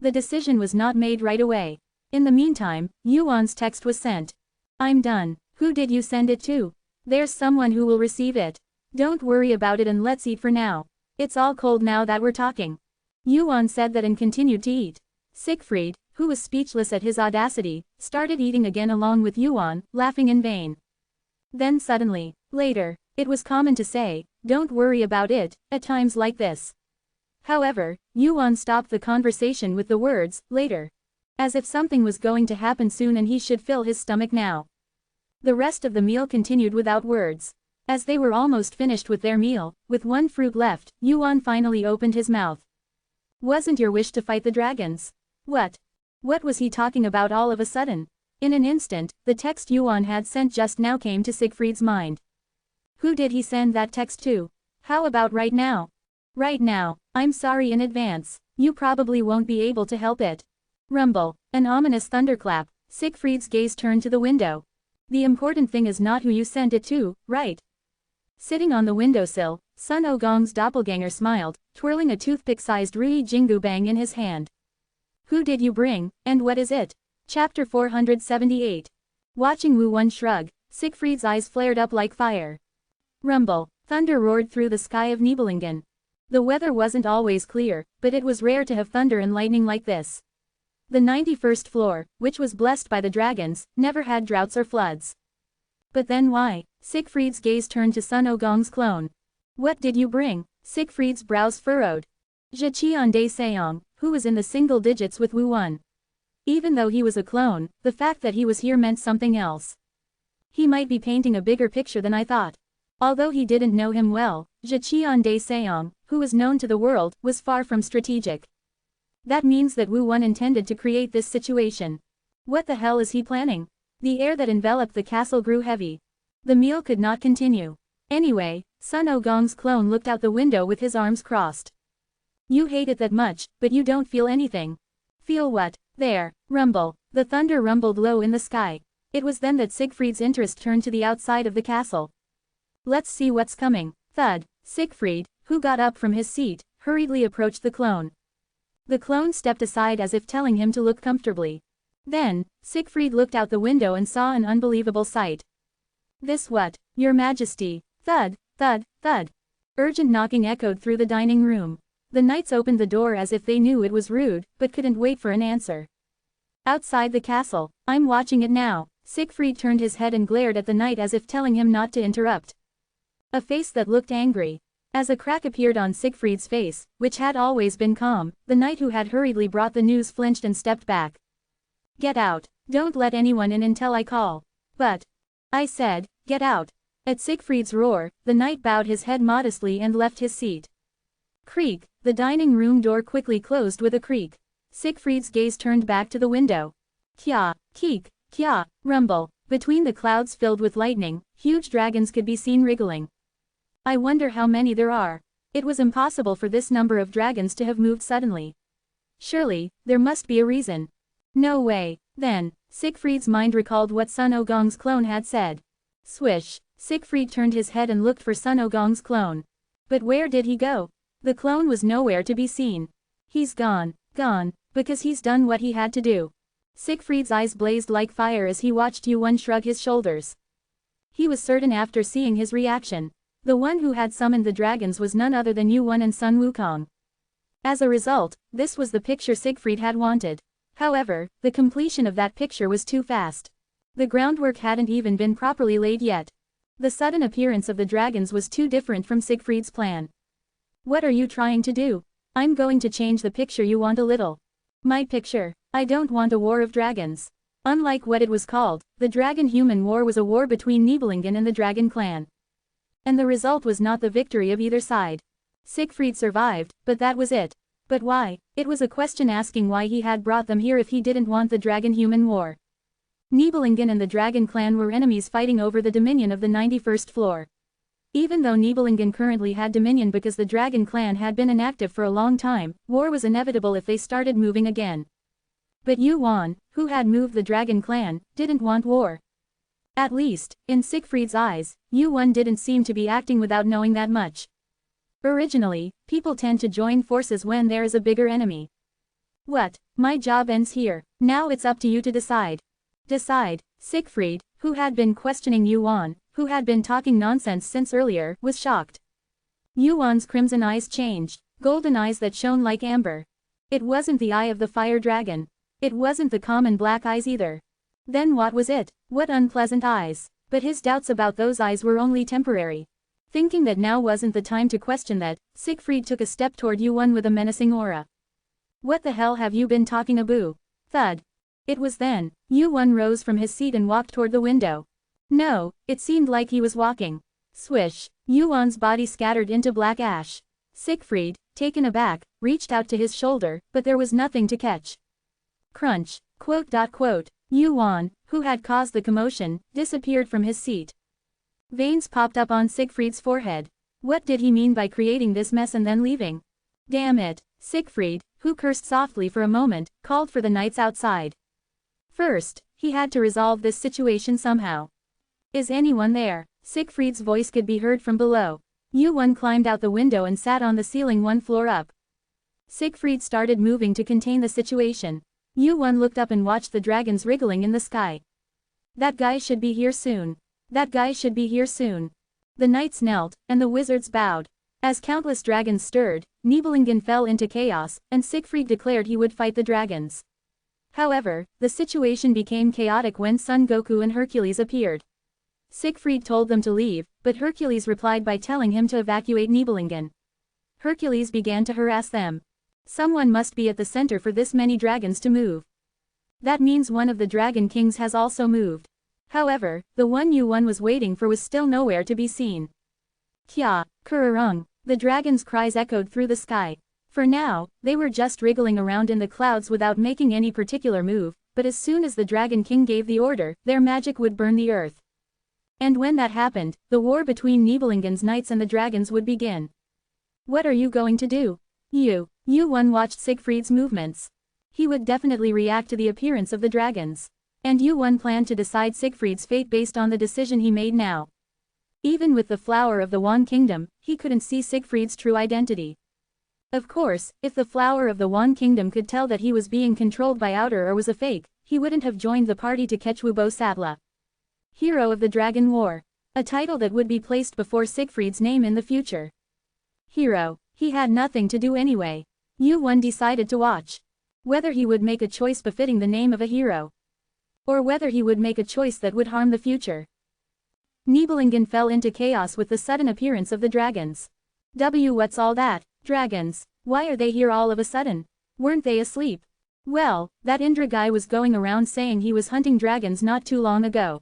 Speaker 1: The decision was not made right away. In the meantime, Yuan's text was sent. I'm done. Who did you send it to? There's someone who will receive it. Don't worry about it and let's eat for now. It's all cold now that we're talking. Yuan said that and continued to eat. Siegfried, who was speechless at his audacity, started eating again along with Yuan, laughing in vain. Then suddenly, later, it was common to say, don't worry about it, at times like this. However, Yuan stopped the conversation with the words, later. As if something was going to happen soon and he should fill his stomach now. The rest of the meal continued without words. As they were almost finished with their meal, with one fruit left, Yuan finally opened his mouth. Wasn't your wish to fight the dragons? What? What was he talking about all of a sudden? In an instant, the text Yuan had sent just now came to Siegfried's mind. Who did he send that text to? How about right now? Right now, I'm sorry in advance, you probably won't be able to help it. Rumble, an ominous thunderclap, Siegfried's gaze turned to the window. The important thing is not who you sent it to, right? Sitting on the windowsill, Sun Ogong's doppelganger smiled, twirling a toothpick-sized Rui Jingu Bang in his hand. Who did you bring, and what is it? Chapter 478. Watching Wu Wan shrug, Siegfried's eyes flared up like fire. Rumble, thunder roared through the sky of Nibelungen. The weather wasn't always clear, but it was rare to have thunder and lightning like this. The 91st floor, which was blessed by the dragons, never had droughts or floods. But then why? Siegfried's gaze turned to Sun Ogong's clone. What did you bring? Siegfried's brows furrowed. Zheqian De Seong, who was in the single digits with Wu Wan. Even though he was a clone, the fact that he was here meant something else. He might be painting a bigger picture than I thought. Although he didn't know him well, Zheqian De Seong, who was known to the world, was far from strategic. That means that Wu Wan intended to create this situation. What the hell is he planning? The air that enveloped the castle grew heavy. The meal could not continue. Anyway, Sun Ogong's clone looked out the window with his arms crossed. You hate it that much, but you don't feel anything. Feel what? There. Rumble. The thunder rumbled low in the sky. It was then that Siegfried's interest turned to the outside of the castle. Let's see what's coming. Thud. Siegfried, who got up from his seat, hurriedly approached the clone. The clone stepped aside as if telling him to look comfortably. Then, Siegfried looked out the window and saw an unbelievable sight. This what? Your Majesty. Thud, thud, thud. Urgent knocking echoed through the dining room. The knights opened the door as if they knew it was rude, but couldn't wait for an answer. Outside the castle, I'm watching it now. Siegfried turned his head and glared at the knight as if telling him not to interrupt. A face that looked angry. As a crack appeared on Siegfried's face, which had always been calm, the knight who had hurriedly brought the news flinched and stepped back. Get out. Don't let anyone in until I call. But. I said, get out. At Siegfried's roar, the knight bowed his head modestly and left his seat. Creak, the dining room door quickly closed with a creak. Siegfried's gaze turned back to the window. Kya, keek, kya, rumble. Between the clouds filled with lightning, huge dragons could be seen wriggling. I wonder how many there are. It was impossible for this number of dragons to have moved suddenly. Surely, there must be a reason. No way. Then, Siegfried's mind recalled what Sun Ogong's clone had said. Swish, Siegfried turned his head and looked for Sun Ogong's clone. But where did he go? The clone was nowhere to be seen. He's gone, because he's done what he had to do. Siegfried's eyes blazed like fire as he watched Wu Wan shrug his shoulders. He was certain after seeing his reaction. The one who had summoned the dragons was none other than Wu Wan and Sun Wukong. As a result, this was the picture Siegfried had wanted. However, the completion of that picture was too fast. The groundwork hadn't even been properly laid yet. The sudden appearance of the dragons was too different from Siegfried's plan. What are you trying to do? I'm going to change the picture you want a little. My picture. I don't want a war of dragons. Unlike what it was called, the Dragon-Human War was a war between Nibelungen and the Dragon Clan. And the result was not the victory of either side. Siegfried survived, but that was it. But why? It was a question asking why he had brought them here if he didn't want the Dragon-Human War. Nibelungen and the Dragon Clan were enemies fighting over the dominion of the 91st floor. Even though Nibelungen currently had dominion because the Dragon Clan had been inactive for a long time, war was inevitable if they started moving again. But Wu Wan, who had moved the Dragon Clan, didn't want war. At least, in Siegfried's eyes, Wu Wan didn't seem to be acting without knowing that much. Originally, people tend to join forces when there is a bigger enemy. What? My job ends here. Now it's up to you to decide. Decide. Siegfried, who had been questioning Wu Wan, who had been talking nonsense since earlier, was shocked. Wu Wan's crimson eyes changed, golden eyes that shone like amber. It wasn't the eye of the fire dragon. It wasn't the common black eyes either. Then what was it? What unpleasant eyes. But his doubts about those eyes were only temporary. Thinking that now wasn't the time to question that, Siegfried took a step toward Wu Wan with a menacing aura. What the hell have you been talking about? Thud. It was then, Wu Wan rose from his seat and walked toward the window. No, it seemed like he was walking. Swish, Wu Wan's body scattered into black ash. Siegfried, taken aback, reached out to his shoulder, but there was nothing to catch. Crunch, Wu Wan, who had caused the commotion, disappeared from his seat. Veins popped up on Siegfried's forehead. What did he mean by creating this mess and then leaving? Damn it. Siegfried, who cursed softly for a moment, called for the knights outside. First, he had to resolve this situation somehow. Is anyone there? Siegfried's voice could be heard from below. Yuan climbed out the window and sat on the ceiling one floor up. Siegfried started moving to contain the situation. Yuan looked up and watched the dragons wriggling in the sky. That guy should be here soon. That guy should be here soon. The knights knelt, and the wizards bowed. As countless dragons stirred, Nibelungen fell into chaos, and Siegfried declared he would fight the dragons. However, the situation became chaotic when Son Goku and Hercules appeared. Siegfried told them to leave, but Hercules replied by telling him to evacuate Nibelungen. Hercules began to harass them. Someone must be at the center for this many dragons to move. That means one of the Dragon Kings has also moved. However, the one Yuan was waiting for was still nowhere to be seen. Kya, Kururung, the dragon's cries echoed through the sky. For now, they were just wriggling around in the clouds without making any particular move, but as soon as the Dragon King gave the order, their magic would burn the earth. And when that happened, the war between Nibelungen's knights and the dragons would begin. What are you going to do? Yuan watched Siegfried's movements. He would definitely react to the appearance of the dragons. And Yuan planned to decide Siegfried's fate based on the decision he made now. Even with the flower of the Wan Kingdom, he couldn't see Siegfried's true identity. Of course, if the flower of the Wan Kingdom could tell that he was being controlled by Outer or was a fake, he wouldn't have joined the party to catch Wubo Satla. Hero of the Dragon War. A title that would be placed before Siegfried's name in the future. Hero. He had nothing to do anyway. Yuan decided to watch. Whether he would make a choice befitting the name of a hero. Or whether he would make a choice that would harm the future. Nibelungen fell into chaos with the sudden appearance of the dragons. What's all that? Dragons. Why are they here all of a sudden? Weren't they asleep? Well, that Indra guy was going around saying he was hunting dragons not too long ago.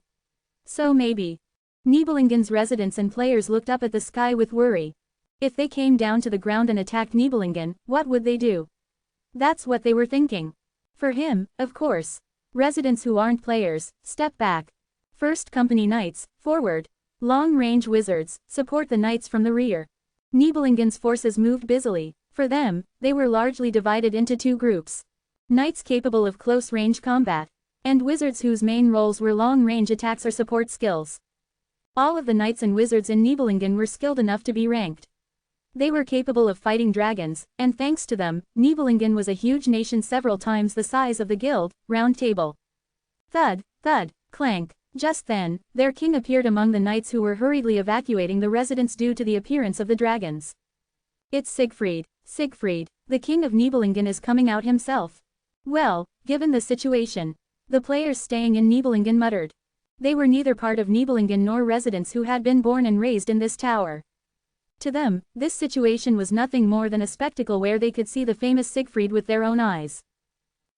Speaker 1: So maybe. Nibelungen's residents and players looked up at the sky with worry. If they came down to the ground and attacked Nibelungen, what would they do? That's what they were thinking. For him, of course. Residents who aren't players, step back. First company knights, forward. Long-range wizards, support the knights from the rear. Nibelungen's forces moved busily. For them, they were largely divided into two groups. Knights capable of close-range combat. And wizards whose main roles were long-range attacks or support skills. All of the knights and wizards in Nibelungen were skilled enough to be ranked. They were capable of fighting dragons, and thanks to them, Nibelungen was a huge nation several times the size of the guild, Round Table. Thud, thud, clank. Just then, their king appeared among the knights who were hurriedly evacuating the residents due to the appearance of the dragons. It's Siegfried. Siegfried, the king of Nibelungen is coming out himself. Well, given the situation. The players staying in Nibelungen muttered. They were neither part of Nibelungen nor residents who had been born and raised in this tower. To them, this situation was nothing more than a spectacle where they could see the famous Siegfried with their own eyes.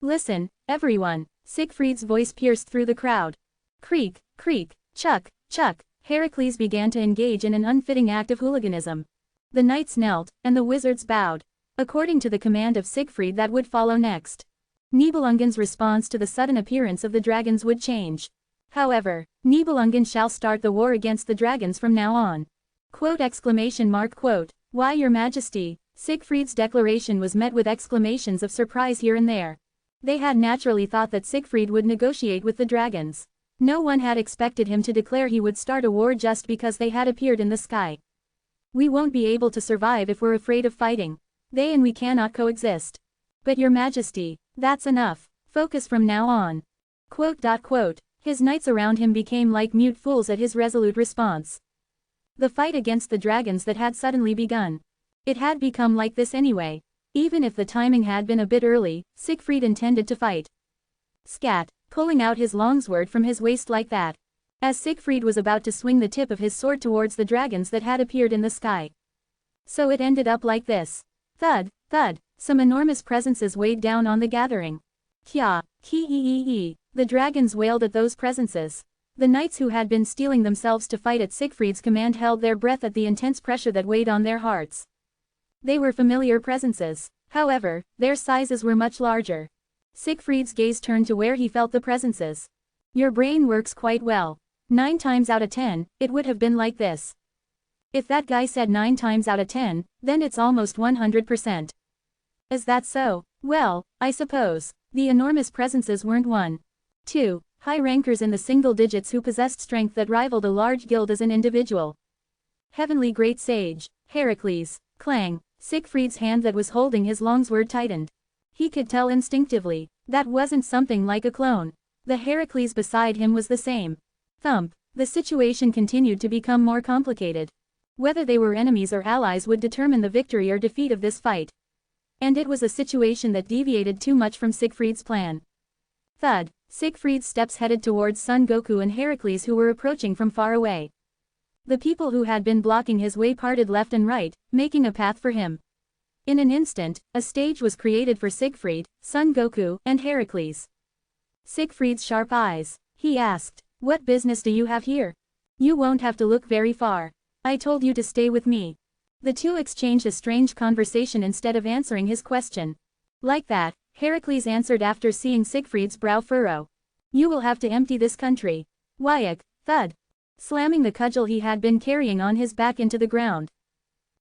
Speaker 1: Listen, everyone, Siegfried's voice pierced through the crowd. Creak, creak, chuck, chuck, Heracles began to engage in an unfitting act of hooliganism. The knights knelt, and the wizards bowed. According to the command of Siegfried that would follow next. Nibelungen's response to the sudden appearance of the dragons would change. However, Nibelungen shall start the war against the dragons from now on. Quote exclamation mark quote. Why your majesty? Siegfried's declaration was met with exclamations of surprise here and there. They had naturally thought that Siegfried would negotiate with the dragons. No one had expected him to declare he would start a war just because they had appeared in the sky. We won't be able to survive if we're afraid of fighting. They and we cannot coexist. But your majesty, that's enough. Focus from now on. Quote. His knights around him became like mute fools at his resolute response. The fight against the dragons that had suddenly begun. It had become like this anyway. Even if the timing had been a bit early, Siegfried intended to fight. Scat, pulling out his longsword from his waist like that. As Siegfried was about to swing the tip of his sword towards the dragons that had appeared in the sky. So it ended up like this. Thud, thud, some enormous presences weighed down on the gathering. Kya, ki. The dragons wailed at those presences. The knights who had been steeling themselves to fight at Siegfried's command held their breath at the intense pressure that weighed on their hearts. They were familiar presences. However, their sizes were much larger. Siegfried's gaze turned to where he felt the presences. Your brain works quite well. 9 times out of 10, it would have been like this. If that guy said 9 times out of 10, then it's almost 100%. Is that so? Well, I suppose. The enormous presences weren't 1, 2, high rankers in the single digits who possessed strength that rivaled a large guild as an individual. Heavenly Great Sage, Heracles, clang, Siegfried's hand that was holding his longsword tightened. He could tell instinctively, that wasn't something like a clone. The Heracles beside him was the same. Thump, the situation continued to become more complicated. Whether they were enemies or allies would determine the victory or defeat of this fight. And it was a situation that deviated too much from Siegfried's plan. Thud, Siegfried's steps headed towards Son Goku and Heracles who were approaching from far away. The people who had been blocking his way parted left and right, making a path for him. In an instant, a stage was created for Siegfried, Son Goku, and Heracles. Siegfried's sharp eyes. He asked, "What business do you have here? You won't have to look very far. I told you to stay with me." The two exchanged a strange conversation instead of answering his question. Like that, Heracles answered after seeing Siegfried's brow furrow. "You will have to empty this country." Wyack, thud. Slamming the cudgel he had been carrying on his back into the ground.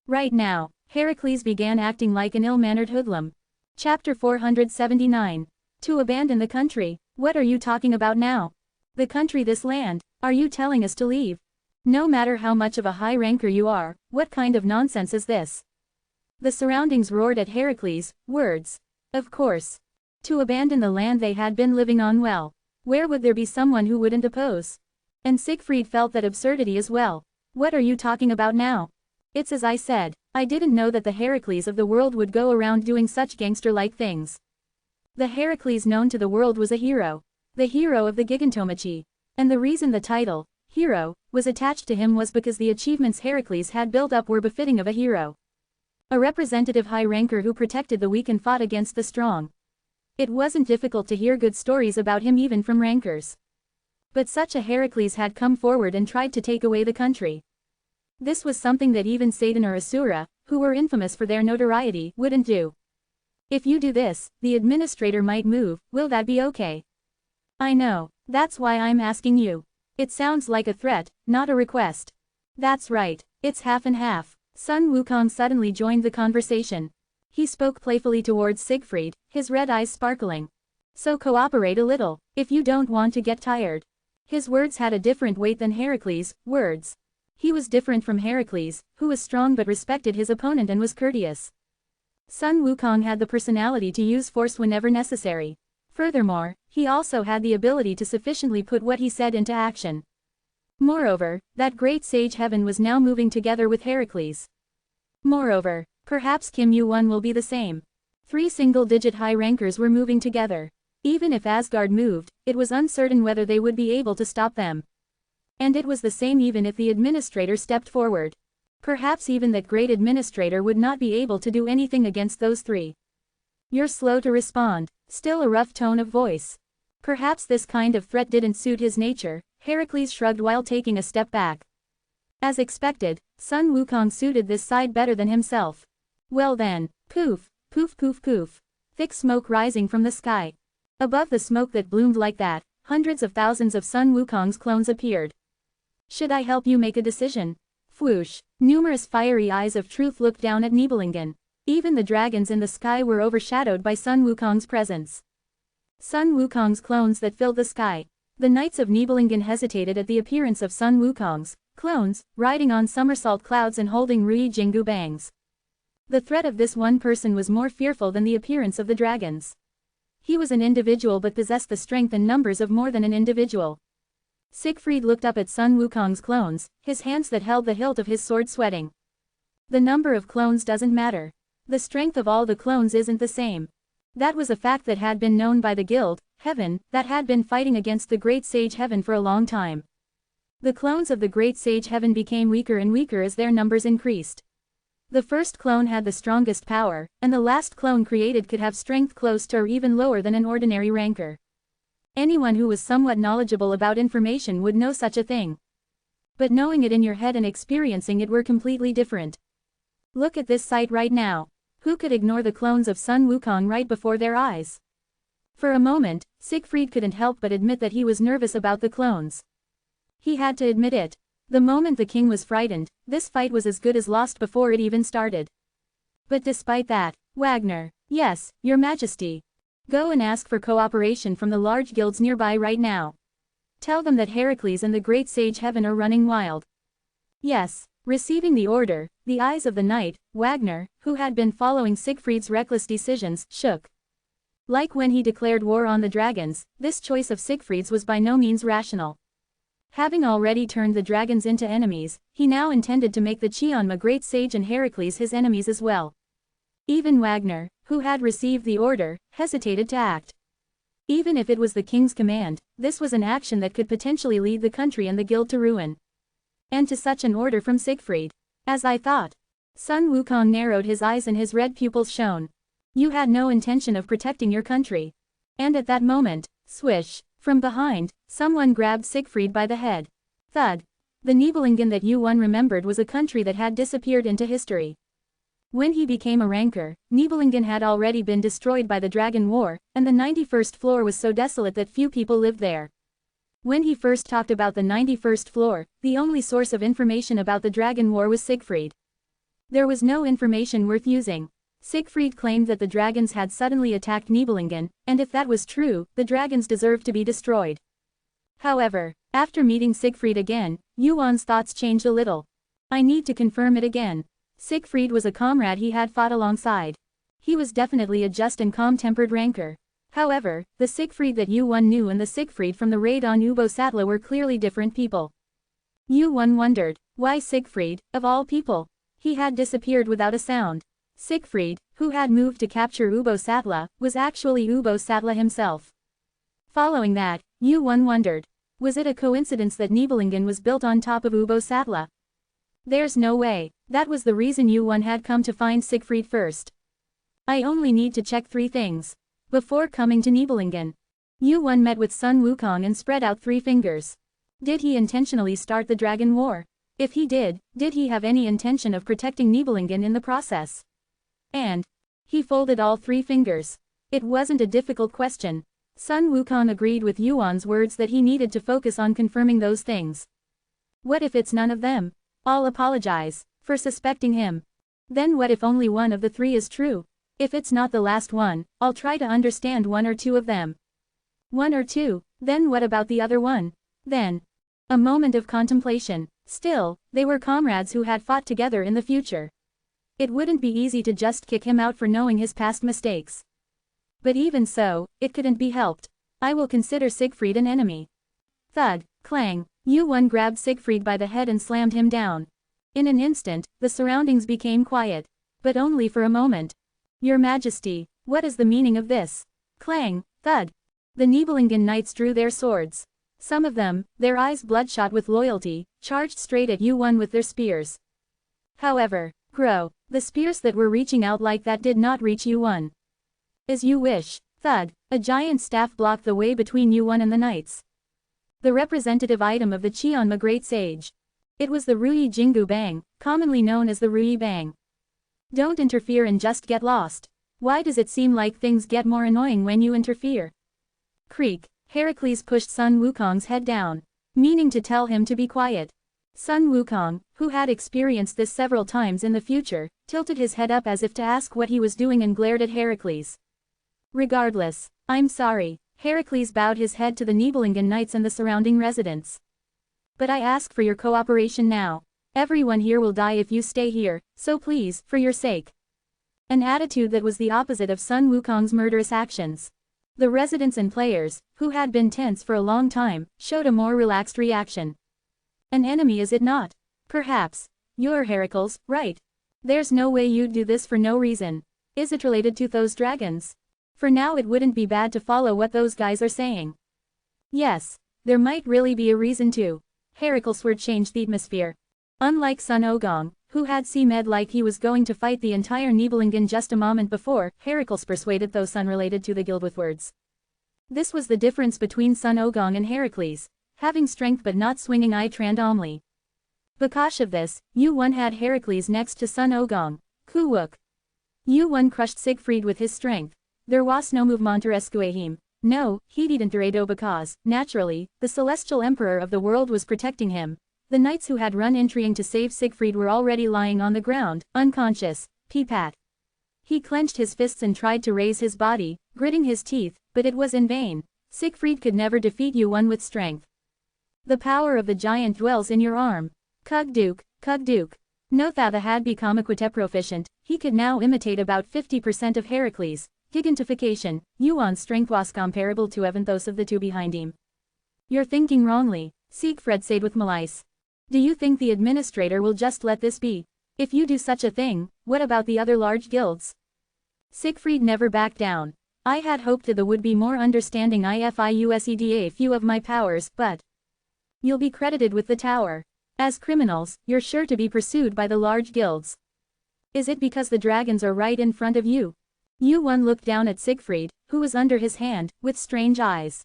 Speaker 1: Right now, Heracles began acting like an ill-mannered hoodlum. Chapter 479. To abandon the country. What are you talking about now? The country, this land. Are you telling us to leave? No matter how much of a high ranker you are, what kind of nonsense is this? The surroundings roared at Heracles' words. Of course. To abandon the land they had been living on, well, where would there be someone who wouldn't oppose? And Siegfried felt that absurdity as well. What are you talking about now? It's as I said, I didn't know that the Heracles of the world would go around doing such gangster-like things. The Heracles known to the world was a hero. The hero of the Gigantomachy. And the reason the title, hero, was attached to him was because the achievements Heracles had built up were befitting of a hero. A representative high ranker who protected the weak and fought against the strong. It wasn't difficult to hear good stories about him even from rankers. But such a Heracles had come forward and tried to take away the country. This was something that even Satan or Asura, who were infamous for their notoriety, wouldn't do. If you do this, the administrator might move. Will that be okay? I know, that's why I'm asking you. It sounds like a threat, not a request. That's right, it's half and half. Sun Wukong suddenly joined the conversation. He spoke playfully towards Siegfried, his red eyes sparkling. So cooperate a little, if you don't want to get tired. His words had a different weight than Heracles' words. He was different from Heracles, who was strong but respected his opponent and was courteous. Sun Wukong had the personality to use force whenever necessary. Furthermore, he also had the ability to sufficiently put what he said into action. Moreover, that great sage heaven was now moving together with Heracles. Moreover, perhaps Kim Yu-won will be the same. 3 single-digit high rankers were moving together. Even if Asgard moved, it was uncertain whether they would be able to stop them. And it was the same even if the administrator stepped forward. Perhaps even that great administrator would not be able to do anything against those 3. You're slow to respond. Still a rough tone of voice. Perhaps this kind of threat didn't suit his nature. Heracles shrugged while taking a step back. As expected, Sun Wukong suited this side better than himself. Well then, poof, poof poof poof. Thick smoke rising from the sky. Above the smoke that bloomed like that, hundreds of thousands of Sun Wukong's clones appeared. Should I help you make a decision? Whoosh. Numerous fiery eyes of truth looked down at Nibelungen. Even the dragons in the sky were overshadowed by Sun Wukong's presence. Sun Wukong's clones that filled the sky. The knights of Nibelungen hesitated at the appearance of Sun Wukong's clones, riding on somersault clouds and holding Rui Jingu bangs. The threat of this one person was more fearful than the appearance of the dragons. He was an individual but possessed the strength and numbers of more than an individual. Siegfried looked up at Sun Wukong's clones, his hands that held the hilt of his sword sweating. The number of clones doesn't matter. The strength of all the clones isn't the same. That was a fact that had been known by the guild, Heaven, that had been fighting against the Great Sage Heaven for a long time. The clones of the Great Sage Heaven became weaker and weaker as their numbers increased. The first clone had the strongest power, and the last clone created could have strength close to or even lower than an ordinary ranker. Anyone who was somewhat knowledgeable about information would know such a thing. But knowing it in your head and experiencing it were completely different. Look at this sight right now. Who could ignore the clones of Sun Wukong right before their eyes? For a moment, Siegfried couldn't help but admit that he was nervous about the clones. He had to admit it. The moment the king was frightened, this fight was as good as lost before it even started. But despite that, Wagner, yes, your majesty. Go and ask for cooperation from the large guilds nearby right now. Tell them that Heracles and the great sage Heaven are running wild. Yes. Receiving the order, the eyes of the knight, Wagner, who had been following Siegfried's reckless decisions, shook. Like when he declared war on the dragons, this choice of Siegfried's was by no means rational. Having already turned the dragons into enemies, he now intended to make the Cheonma great sage and Heracles his enemies as well. Even Wagner, who had received the order, hesitated to act. Even if it was the king's command, this was an action that could potentially lead the country and the guild to ruin. And to such an order from Siegfried. As I thought. Sun Wukong narrowed his eyes and his red pupils shone. You had no intention of protecting your country. And at that moment, swish, from behind, someone grabbed Siegfried by the head. Thud. The Nibelungen that Yuan remembered was a country that had disappeared into history. When he became a ranker, Nibelungen had already been destroyed by the Dragon War, and the 91st floor was so desolate that few people lived there. When he first talked about the 91st floor, the only source of information about the Dragon War was Siegfried. There was no information worth using. Siegfried claimed that the dragons had suddenly attacked Nibelungen, and if that was true, the dragons deserved to be destroyed. However, after meeting Siegfried again, Yuan's thoughts changed a little. I need to confirm it again. Siegfried was a comrade he had fought alongside. He was definitely a just and calm-tempered ranker. However, the Siegfried that Yuan knew and the Siegfried from the raid on Ubo-Satla were clearly different people. Yuan wondered, why Siegfried, of all people? He had disappeared without a sound. Siegfried, who had moved to capture Ubo-Satla, was actually Ubo-Satla himself. Following that, Yuan wondered, was it a coincidence that Nibelungen was built on top of Ubo-Satla? There's no way. That was the reason Yuan had come to find Siegfried first. I only need to check 3 things. Before coming to Nibelungen, Yuan met with Sun Wukong and spread out 3 fingers. Did he intentionally start the Dragon War? If he did he have any intention of protecting Nibelungen in the process? And he folded all 3 fingers. It wasn't a difficult question. Sun Wukong agreed with Yuan's words that he needed to focus on confirming those things. What if it's none of them? I'll apologize for suspecting him. Then what if only one of the 3 is true? If it's not the last one, I'll try to understand 1 or 2 of them. 1 or 2, then what about the other one? Then. A moment of contemplation. Still, they were comrades who had fought together in the future. It wouldn't be easy to just kick him out for knowing his past mistakes. But even so, it couldn't be helped. I will consider Siegfried an enemy. Thud, clang, Yuan grabbed Siegfried by the head and slammed him down. In an instant, the surroundings became quiet. But only for a moment. Your Majesty, what is the meaning of this? Clang, thud. The Nibelungen knights drew their swords. Some of them, their eyes bloodshot with loyalty, charged straight at Yuan with their spears. However, the spears that were reaching out like that did not reach Yuan. As you wish, thud, a giant staff blocked the way between Yuan and the knights. The representative item of the Cheonma Great Sage. It was the Ruyi Jingu Bang, commonly known as the Ruyi Bang. Don't interfere and just get lost. Why does it seem like things get more annoying when you interfere? Creak. Heracles pushed Sun Wukong's head down, meaning to tell him to be quiet. Sun Wukong, who had experienced this several times in the future, tilted his head up as if to ask what he was doing and glared at Heracles. Regardless, I'm sorry. Heracles bowed his head to the Nibelungen knights and the surrounding residents. But I ask for your cooperation now. Everyone here will die if you stay here, so please, for your sake. An attitude that was the opposite of Sun Wukong's murderous actions. The residents and players, who had been tense for a long time, showed a more relaxed reaction. An enemy, is it not? Perhaps. You're Heracles, right? There's no way you'd do this for no reason. Is it related to those dragons? For now it wouldn't be bad to follow what those guys are saying. Yes, there might really be a reason to. Heracles' word changed the atmosphere. Unlike Sun Ogong, who had seemed like he was going to fight the entire Nibelungen just a moment before, Heracles persuaded those unrelated to the guild with words. This was the difference between Sun Ogong and Heracles, having strength but not swinging Trand Omli. Because of this, Yuan had Heracles next to Sun Ogong, Kuwook. Yuan crushed Siegfried with his strength. There was no movement to rescue him. No, he didn't because, naturally, the celestial emperor of the world was protecting him. The knights who had run entering to save Siegfried were already lying on the ground, unconscious. Peepat. He clenched his fists and tried to raise his body, gritting his teeth, but it was in vain. Siegfried could never defeat Yuan with strength. The power of the giant dwells in your arm. Kugduk, Kugduk. Nothatha had become equiteproficient, he could now imitate about 50% of Heracles. Gigantification, Yuan's strength was comparable to Evanthos of the two behind him. You're thinking wrongly, Siegfried said with malice. Do you think the administrator will just let this be? If you do such a thing, what about the other large guilds? Siegfried never backed down. I had hoped that the would be more understanding IFIUSEDA few of my powers, but you'll be credited with the tower. As criminals, you're sure to be pursued by the large guilds. Is it because the dragons are right in front of you? Yuan looked down at Siegfried, who was under his hand, with strange eyes.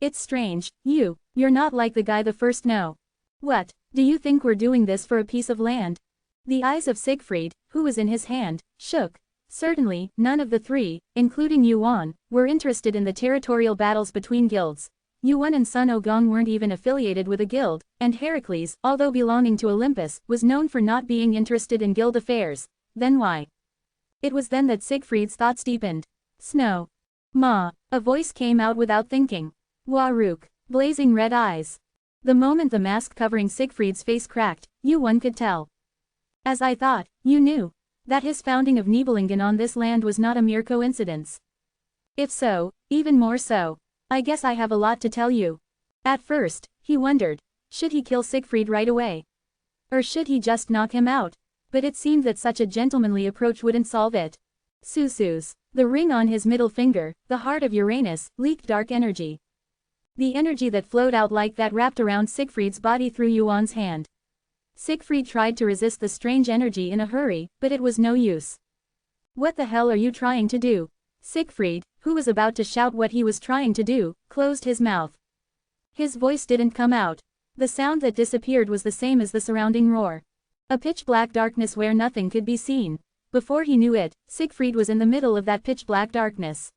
Speaker 1: It's strange, you're not like the guy the first no. What, do you think we're doing this for a piece of land? The eyes of Siegfried, who was in his hand, shook. Certainly, none of the three, including Yuan, were interested in the territorial battles between guilds. Yuan and Sun Ogong weren't even affiliated with a guild, and Heracles, although belonging to Olympus, was known for not being interested in guild affairs. Then why? It was then that Siegfried's thoughts deepened. Snow. Ma. A voice came out without thinking. Waruk. Blazing red eyes. The moment the mask covering Siegfried's face cracked, Yuan could tell. As I thought, you knew that his founding of Nibelungen on this land was not a mere coincidence. If so, even more so. I guess I have a lot to tell you. At first, he wondered, should he kill Siegfried right away? Or should he just knock him out? But it seemed that such a gentlemanly approach wouldn't solve it. Susus. The ring on his middle finger, the heart of Uranus, leaked dark energy. The energy that flowed out like that wrapped around Siegfried's body through Yuan's hand. Siegfried tried to resist the strange energy in a hurry, but it was no use. What the hell are you trying to do? Siegfried, who was about to shout what he was trying to do, closed his mouth. His voice didn't come out. The sound that disappeared was the same as the surrounding roar. A pitch-black darkness where nothing could be seen. Before he knew it, Siegfried was in the middle of that pitch-black darkness.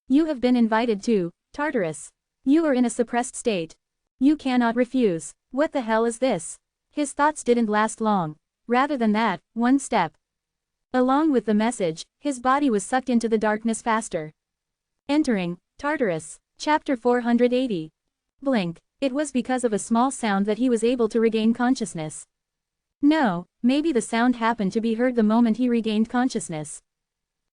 Speaker 1: You have been invited to Tartarus. You are in a suppressed state. You cannot refuse. What the hell is this? His thoughts didn't last long. Rather than that, one step. Along with the message, his body was sucked into the darkness faster. Entering Tartarus. Chapter 480. Blink. It was because of a small sound that he was able to regain consciousness. No, maybe the sound happened to be heard the moment he regained consciousness.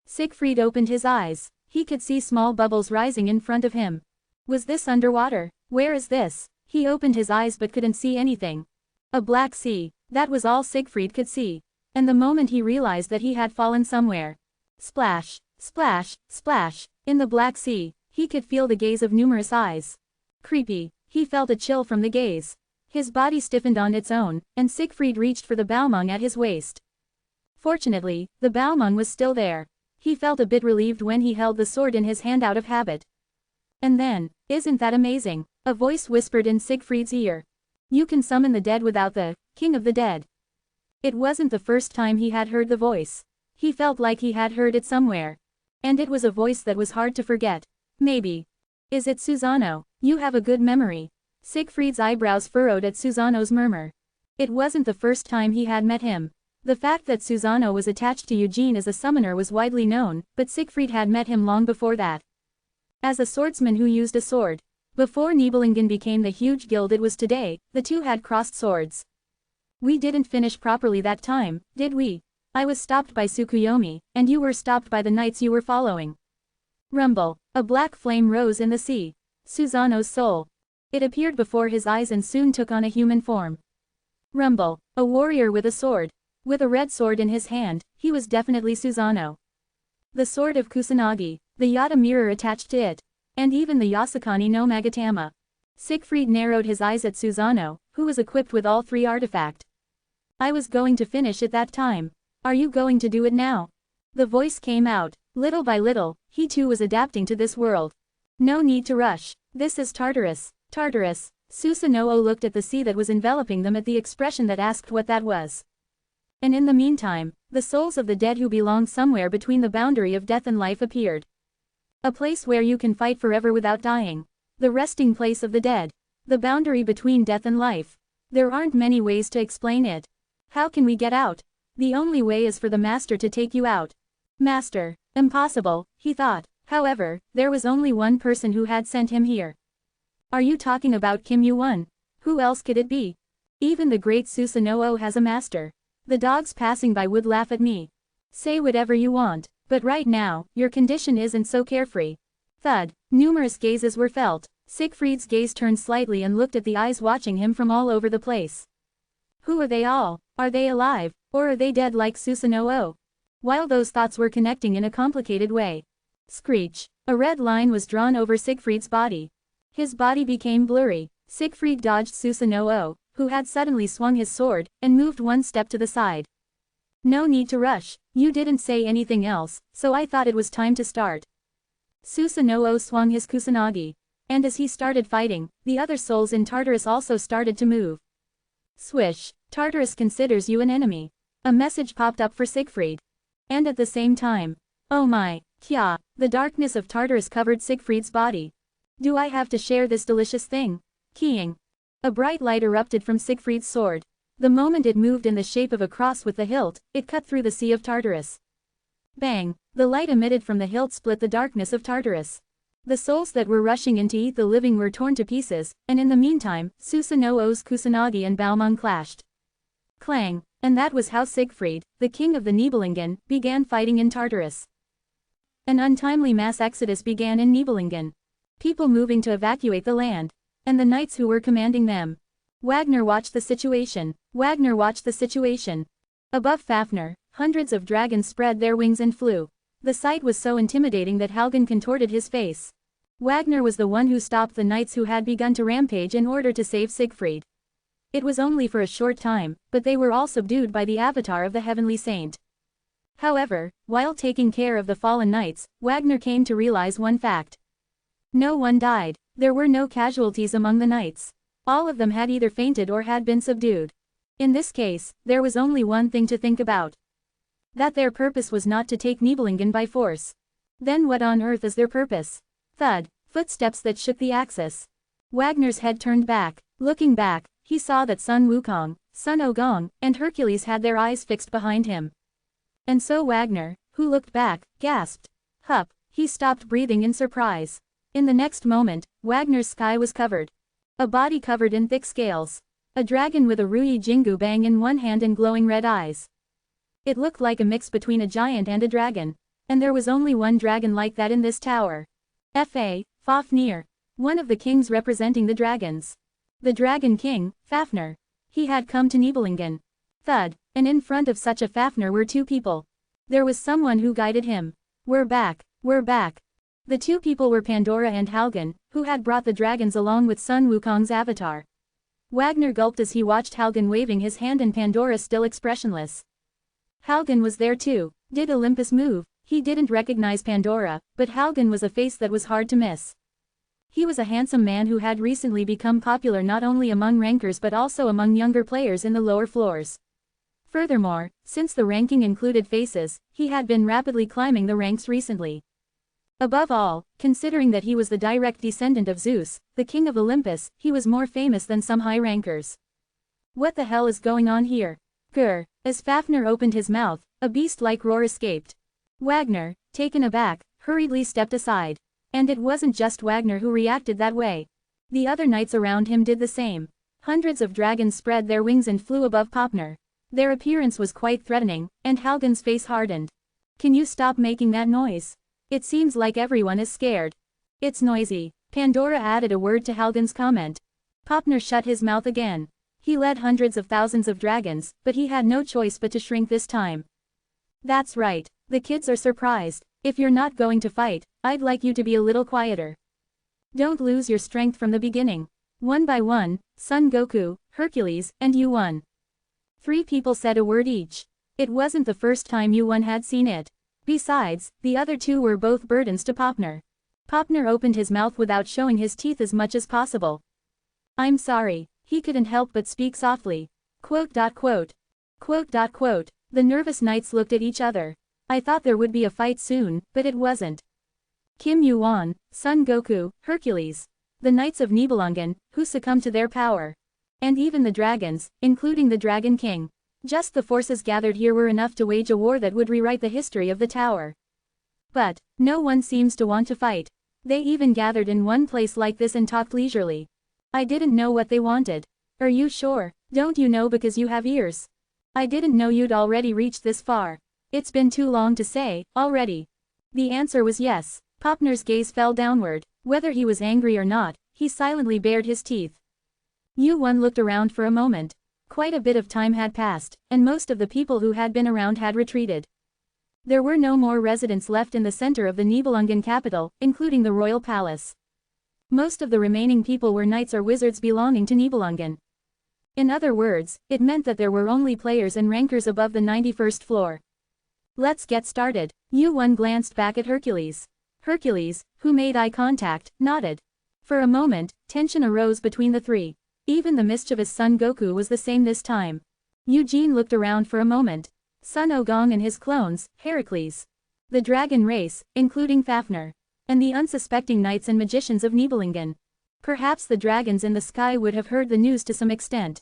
Speaker 1: Siegfried opened his eyes. He could see small bubbles rising in front of him. Was this underwater? Where is this? He opened his eyes but couldn't see anything. A black sea. That was all Siegfried could see. And the moment he realized that he had fallen somewhere. Splash, splash, splash. In the Black Sea, he could feel the gaze of numerous eyes. Creepy. He felt a chill from the gaze. His body stiffened on its own, and Siegfried reached for the Baumang at his waist. Fortunately, the Baumang was still there. He felt a bit relieved when he held the sword in his hand out of habit. And then, isn't that amazing? A voice whispered in Siegfried's ear. You can summon the dead without the King of the Dead. It wasn't the first time he had heard the voice. He felt like he had heard it somewhere. And it was a voice that was hard to forget. Maybe. Is it Susano? You have a good memory. Siegfried's eyebrows furrowed at Susano's murmur. It wasn't the first time he had met him. The fact that Susano was attached to Eugene as a summoner was widely known, but Siegfried had met him long before that. As a swordsman who used a sword. Before Nibelungen became the huge guild it was today, the two had crossed swords. We didn't finish properly that time, did we? I was stopped by Tsukuyomi, and you were stopped by the knights you were following. Rumble. A black flame rose in the sea. Susano's soul. It appeared before his eyes and soon took on a human form. Rumble. A warrior with a sword. With a red sword in his hand, he was definitely Susano. The sword of Kusanagi, the Yata mirror attached to it. And even the Yasukani no Magatama. Siegfried narrowed his eyes at Susano, who was equipped with all three artifacts. I was going to finish it that time. Are you going to do it now? The voice came out. Little by little, he too was adapting to this world. No need to rush. This is Tartarus. Tartarus. Susanoo looked at the sea that was enveloping them at the expression that asked what that was. And in the meantime, the souls of the dead who belonged somewhere between the boundary of death and life appeared. A place where you can fight forever without dying. The resting place of the dead. The boundary between death and life. There aren't many ways to explain it. How can we get out? The only way is for the master to take you out. Master. Impossible, he thought. However, there was only one person who had sent him here. Are you talking about Kim Yu-won? Who else could it be? Even the great Susanoo has a master. The dogs passing by would laugh at me. Say whatever you want, but right now, your condition isn't so carefree. Thud. Numerous gazes were felt. Siegfried's gaze turned slightly and looked at the eyes watching him from all over the place. Who are they all? Are they alive, or are they dead like Susanoo? While those thoughts were connecting in a complicated way. Screech. A red line was drawn over Siegfried's body. His body became blurry. Siegfried dodged Susanoo, who had suddenly swung his sword, and moved one step to the side. No need to rush, you didn't say anything else, so I thought it was time to start. Susanoo swung his kusanagi. And as he started fighting, the other souls in Tartarus also started to move. Swish. Tartarus considers you an enemy. A message popped up for Siegfried. And at the same time. Oh my, kya, the darkness of Tartarus covered Siegfried's body. Do I have to share this delicious thing? Keying. A bright light erupted from Siegfried's sword. The moment it moved in the shape of a cross with the hilt, it cut through the sea of Tartarus. Bang! The light emitted from the hilt split the darkness of Tartarus. The souls that were rushing in to eat the living were torn to pieces, and in the meantime, Susanoo's kusanagi and Balmung clashed. Clang! And that was how Siegfried, the king of the Nibelungen, began fighting in Tartarus. An untimely mass exodus began in Nibelungen. People moving to evacuate the land. And the knights who were commanding them. Wagner watched the situation. Wagner watched the situation. Above Fafnir, hundreds of dragons spread their wings and flew. The sight was so intimidating that Halgan contorted his face. Wagner was the one who stopped the knights who had begun to rampage in order to save Siegfried. It was only for a short time, but they were all subdued by the avatar of the heavenly saint. However, while taking care of the fallen knights, Wagner came to realize one fact. No one died. There were no casualties among the knights. All of them had either fainted or had been subdued. In this case, there was only one thing to think about. That their purpose was not to take Nibelungen by force. Then what on earth is their purpose? Thud. Footsteps that shook the axis. Wagner's head turned back. Looking back, he saw that Sun Wukong, Sun Ogong, and Hercules had their eyes fixed behind him. And so Wagner, who looked back, gasped. Hup. He stopped breathing in surprise. In the next moment, Wagner's sky was covered. A body covered in thick scales. A dragon with a Rui Jingu bang in one hand and glowing red eyes. It looked like a mix between a giant and a dragon. And there was only one dragon like that in this tower. Fafnir. One of the kings representing the dragons. The Dragon King, Fafnir. He had come to Nibelungen. Thud. And in front of such a Fafnir were two people. There was someone who guided him. We're back. We're back. The two people were Pandora and Halgan, who had brought the dragons along with Sun Wukong's avatar. Wagner gulped as he watched Halgan waving his hand and Pandora still expressionless. Halgan was there too. Did Olympus move? He didn't recognize Pandora, but Halgan was a face that was hard to miss. He was a handsome man who had recently become popular not only among rankers but also among younger players in the lower floors. Furthermore, since the ranking included faces, he had been rapidly climbing the ranks recently. Above all, considering that he was the direct descendant of Zeus, the king of Olympus, he was more famous than some high rankers. What the hell is going on here? Grr. As Fafnir opened his mouth, a beast-like roar escaped. Wagner, taken aback, hurriedly stepped aside. And it wasn't just Wagner who reacted that way. The other knights around him did the same. Hundreds of dragons spread their wings and flew above Fafnir. Their appearance was quite threatening, and Halgan's face hardened. Can you stop making that noise? It seems like everyone is scared. It's noisy. Pandora added a word to Halgan's comment. Fafnir shut his mouth again. He led hundreds of thousands of dragons, but he had no choice but to shrink this time. That's right. The kids are surprised. If you're not going to fight, I'd like you to be a little quieter. Don't lose your strength from the beginning. One by one, Son Goku, Hercules, and Yuan. 3 people said a word each. It wasn't the first time Yuan had seen it. Besides, the other 2 were both burdens to Fafnir. Fafnir opened his mouth without showing his teeth as much as possible. I'm sorry. He couldn't help but speak softly. Quote. The nervous knights looked at each other. I thought there would be a fight soon, but it wasn't. Kim Yuan, Son Goku, Hercules. The knights of Nibelungen, who succumbed to their power. And even the dragons, including the Dragon King. Just the forces gathered here were enough to wage a war that would rewrite the history of the tower. But, no one seems to want to fight. They even gathered in one place like this and talked leisurely. I didn't know what they wanted. Are you sure? Don't you know because you have ears? I didn't know you'd already reached this far. It's been too long to say, already. The answer was yes. Popner's gaze fell downward. Whether he was angry or not, he silently bared his teeth. Yu-won looked around for a moment. Quite a bit of time had passed, and most of the people who had been around had retreated. There were no more residents left in the center of the Nibelungen capital, including the royal palace. Most of the remaining people were knights or wizards belonging to Nibelungen. In other words, it meant that there were only players and rankers above the 91st floor. Let's get started. Yu-won glanced back at Hercules. Hercules, who made eye contact, nodded. For a moment, tension arose between the three. Even the mischievous son Goku was the same this time. Eugene looked around for a moment. Sun Ogong and his clones, Heracles. The dragon race, including Fafnir. And the unsuspecting knights and magicians of Nibelungen. Perhaps the dragons in the sky would have heard the news to some extent.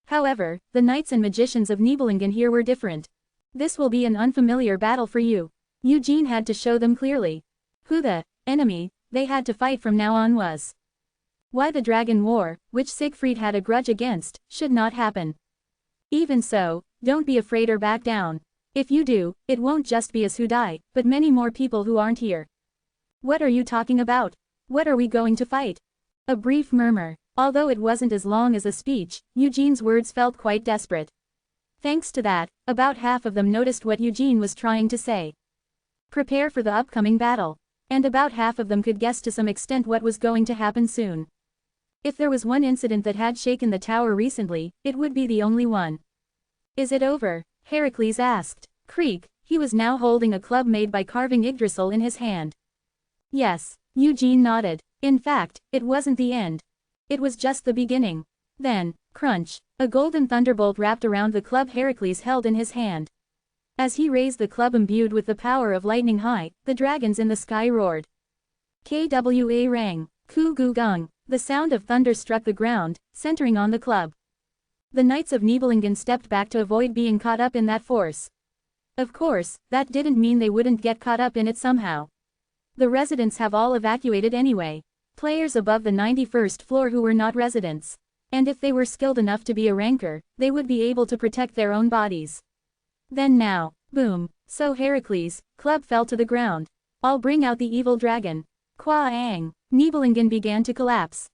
Speaker 1: However, the knights and magicians of Nibelungen here were different. This will be an unfamiliar battle for you. Eugene had to show them clearly. Who the enemy they had to fight from now on was. Why the dragon war, which Siegfried had a grudge against, should not happen. Even so, don't be afraid or back down. If you do, it won't just be us who die, but many more people who aren't here. What are you talking about? What are we going to fight? A brief murmur. Although it wasn't as long as a speech, Eugene's words felt quite desperate. Thanks to that, about half of them noticed what Eugene was trying to say. Prepare for the upcoming battle. And about half of them could guess to some extent what was going to happen soon. If there was one incident that had shaken the tower recently, it would be the only one. Is it over? Heracles asked. Creak, he was now holding a club made by carving Yggdrasil in his hand. Yes, Eugene nodded. In fact, it wasn't the end. It was just the beginning. Then, crunch, a golden thunderbolt wrapped around the club Heracles held in his hand. As he raised the club imbued with the power of lightning high, the dragons in the sky roared. Kwa rang, ku gu gung, the sound of thunder struck the ground, centering on the club. The knights of Nibelungen stepped back to avoid being caught up in that force. Of course, that didn't mean they wouldn't get caught up in it somehow. The residents have all evacuated anyway. Players above the 91st floor who were not residents. And if they were skilled enough to be a ranker, they would be able to protect their own bodies. Then now, boom, so Heracles' club fell to the ground. I'll bring out the evil dragon. Kwa-ang, Nibelungen began to collapse.